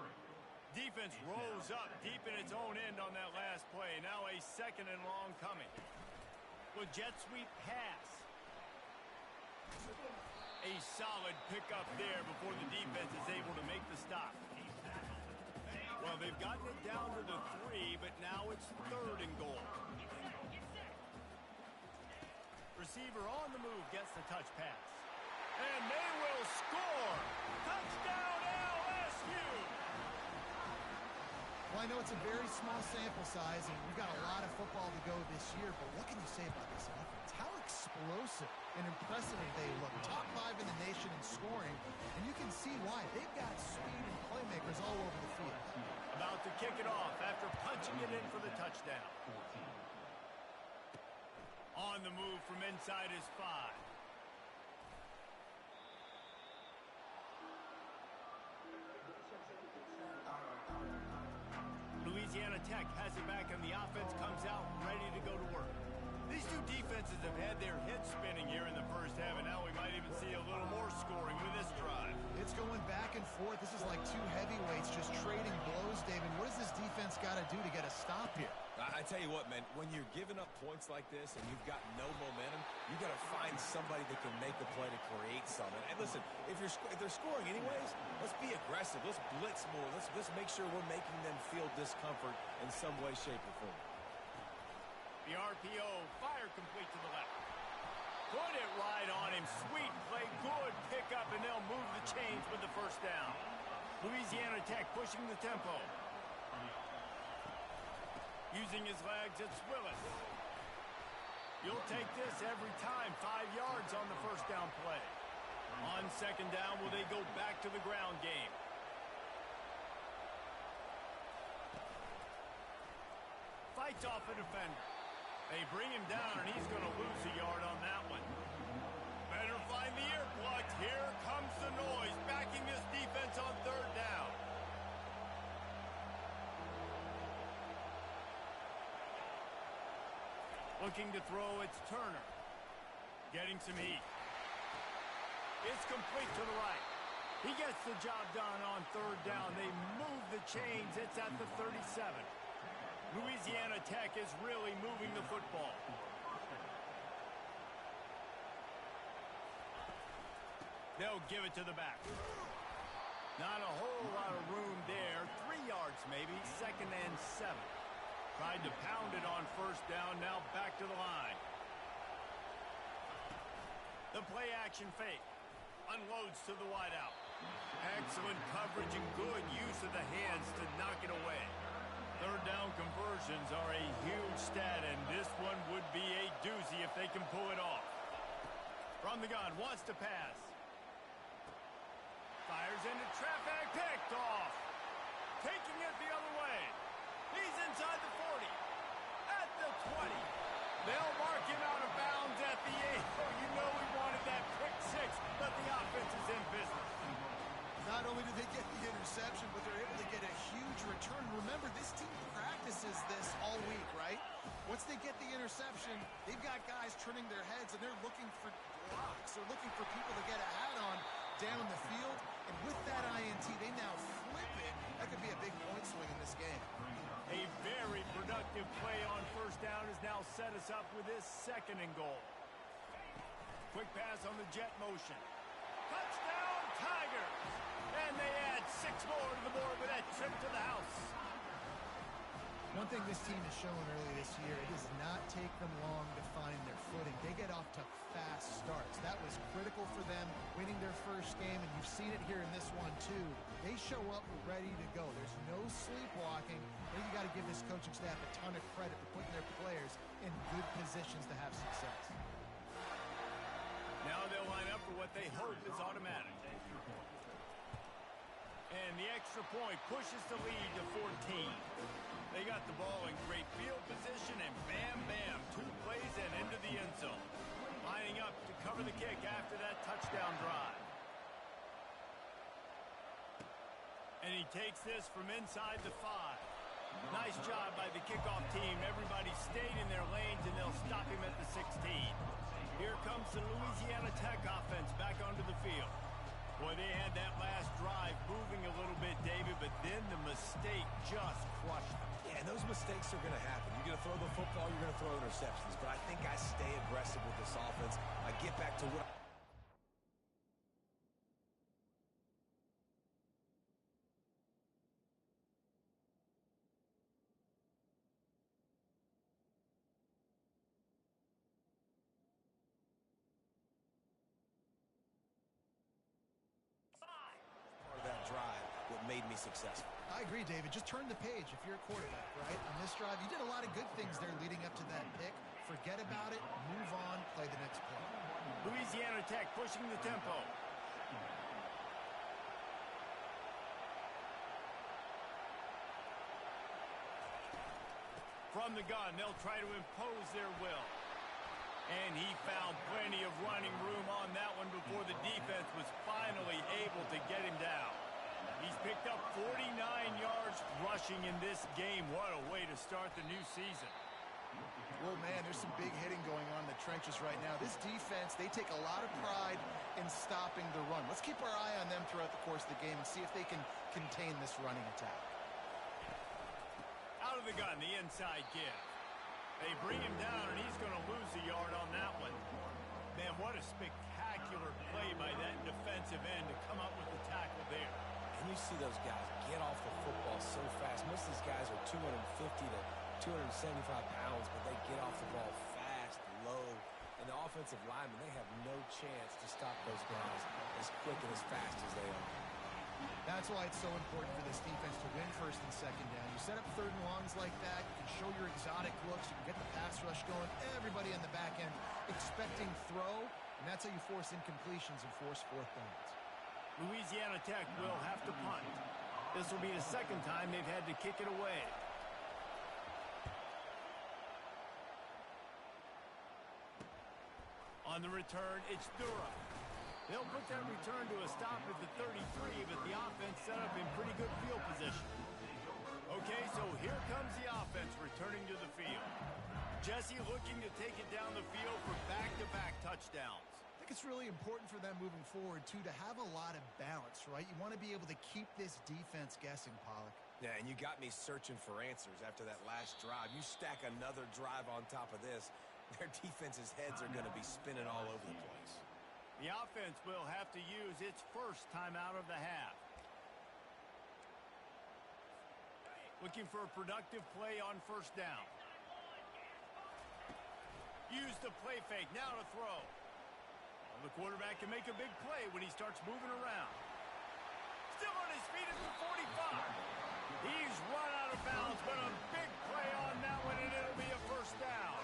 Speaker 1: Defense rolls up deep in its own end on that last play. Now a 2nd and long coming. With jet sweep pass. A solid pickup there before the defense is able to make the stop. Well, they've gotten it down to the 3, but now it's 3rd and goal. Receiver on the move gets the touch pass. And they will score! Touchdown LSU!
Speaker 2: Well, I know it's a very small sample size, and we've got a lot of football to go this year, but what can you say about this offense? How explosive and impressive they look. Top 5 in the nation in scoring, and you can see why. They've got speed and playmakers all over the field.
Speaker 1: About to kick it off after punching it in for the touchdown. On the move from inside his 5. Louisiana Tech has it back, and the offense comes out ready to go to work. These two defenses have had their heads spinning here in the first half, and now we might even see a little more scoring with this drive.
Speaker 2: It's going back and forth. This is like two heavyweights just trading blows, David. What does this defense got to do to get a stop here?
Speaker 3: I tell you what, man, when you're giving up points like this and you've got no momentum, you got to find somebody that can make a play to create something. And listen, if they're scoring anyways, let's be aggressive. Let's blitz more. Let's make sure we're making them feel discomfort in some way, shape, or form.
Speaker 1: The RPO, fire complete to the left. Put it right on him. Sweet play, good pickup, and they'll move the chains with the first down. Louisiana Tech pushing the tempo. Using his legs, it's Willis. You'll take this every time. 5 yards on the first down play. On second down, will they go back to the ground game? Fights off a defender. They bring him down, and he's going to lose a yard on that one. Better find the earplugs. Here comes the noise, backing this defense on third down. Looking to throw, it's Turner. Getting some heat. It's complete to the right. He gets the job done on third down. They move the chains. It's at the 37. Louisiana Tech is really moving the football. They'll give it to the back. Not a whole lot of room there. 3 yards maybe. Second and 7. Tried to pound it on first down. Now back to the line. The play action fake. Unloads to the wideout. Excellent coverage and good use of the hands to knock it away. Third down conversions are a huge stat, and this one would be a doozy if they can pull it off. From the gun, wants to pass. Fires into traffic, picked off. Taking it the other way. He's inside the 40. At the 20. They'll mark him out of bounds at the 8. Oh, you know he wanted that quick 6, but the offense is in business.
Speaker 2: Not only do they get the interception, but they're able to get a huge return. Remember, this team practices this all week, right? Once they get the interception, they've got guys turning their heads, and they're looking for blocks. They're looking for people to get a hat on down the field. And with that INT, they now flip it. That could be a big point swing in this game.
Speaker 1: A very productive play on first down has now set us up with this second and goal. Quick pass on the jet motion. Touchdown, Tigers! And they add 6 more to the board with that trip to the house.
Speaker 2: One thing this team has shown early this year, it does not take them long to find their footing. They get off to fast starts. That was critical for them winning their first game, and you've seen it here in this one too. They show up ready to go. There's no sleepwalking. And you got to give this coaching staff a ton of credit for putting their players in good positions to have success.
Speaker 1: Now they'll line up for what they hope is automatic. And the extra point pushes the lead to 14. They got the ball in great field position, and bam, bam, 2 plays and into the end zone. Lining up to cover the kick after that touchdown drive. And he takes this from inside the 5. Nice job by the kickoff team. Everybody stayed in their lanes, and they'll stop him at the 16. Here comes the Louisiana Tech offense back onto the field. Boy, they had that last drive moving a little bit, David, but then the mistake just crushed them.
Speaker 3: Yeah, and those mistakes are going to happen. You're going to throw the football, you're going to throw interceptions. But I think I stay aggressive with this offense. I get back to what that drive what made me successful.
Speaker 2: I agree, David. Just turn the page if you're a quarterback, right? On this drive, you did a lot of good things there leading up to that pick. Forget about it, move on, play the next play.
Speaker 1: Louisiana Tech pushing the tempo. From the gun, they'll try to impose their will. And he found plenty of running room on that one before the defense was finally able to get him down. He's picked up 49 yards rushing. rushing in this game. What a way to start the new season.
Speaker 2: Well, man, there's some big hitting going on in the trenches right now. This defense, they take a lot of pride in stopping the run. Let's keep our eye on them throughout the course of the game and see if they can contain this running attack.
Speaker 1: Out of the gun, the inside give. They bring him down, and he's going to lose a yard on that one. Man, what a spectacular play by that defensive end to come up with the tackle there.
Speaker 3: And you see those guys get off the football so fast. Most of these guys are 250 to 275 pounds, but they get off the ball fast, low. And the offensive linemen, they have no chance to stop those guys as quick and as fast as they are.
Speaker 2: That's why it's so important for this defense to win first and second down. You set up third and longs like that, you can show your exotic looks, you can get the pass rush going, everybody in the back end expecting throw, and that's how you force incompletions and force fourth downs.
Speaker 1: Louisiana Tech will have to punt. This will be the second time they've had to kick it away. On the return, it's Durham. They'll put that return to a stop at the 33, but the offense set up in pretty good field position. Okay, so here comes the offense returning to the field. Jesse looking to take it down the field for back-to-back touchdowns.
Speaker 2: I think it's really important for them moving forward, too, to have a lot of balance, right? You want to be able to keep this defense guessing, Pollock.
Speaker 3: Yeah, and you got me searching for answers after that last drive. You stack another drive on top of this, their defense's heads are going to be spinning all over the place.
Speaker 1: The offense will have to use its first timeout of the half. Looking for a productive play on first down. Use the play fake, now to throw. Well, the quarterback can make a big play when he starts moving around. Still on his feet at the 45. He's run out of bounds, but a big play on that one, and it'll be a first down.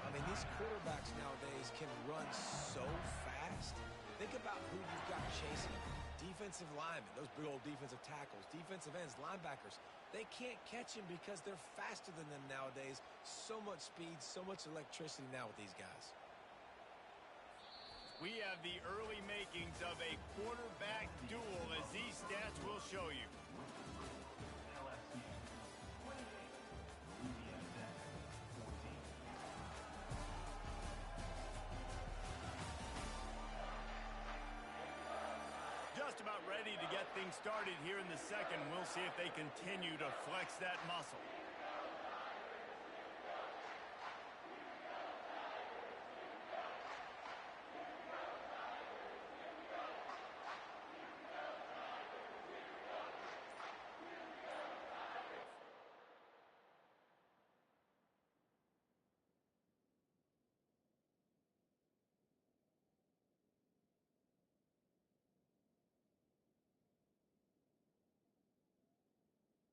Speaker 3: I mean, these quarterbacks nowadays can run so fast. Think about who you've got chasing them. Defensive linemen, those big old defensive tackles, defensive ends, linebackers. They can't catch him because they're faster than them nowadays. So much speed, so much electricity now with these guys.
Speaker 1: We have the early makings of a quarterback duel, as these stats will show you. Just about ready to get things started here in the second. We'll see if they continue to flex that muscle.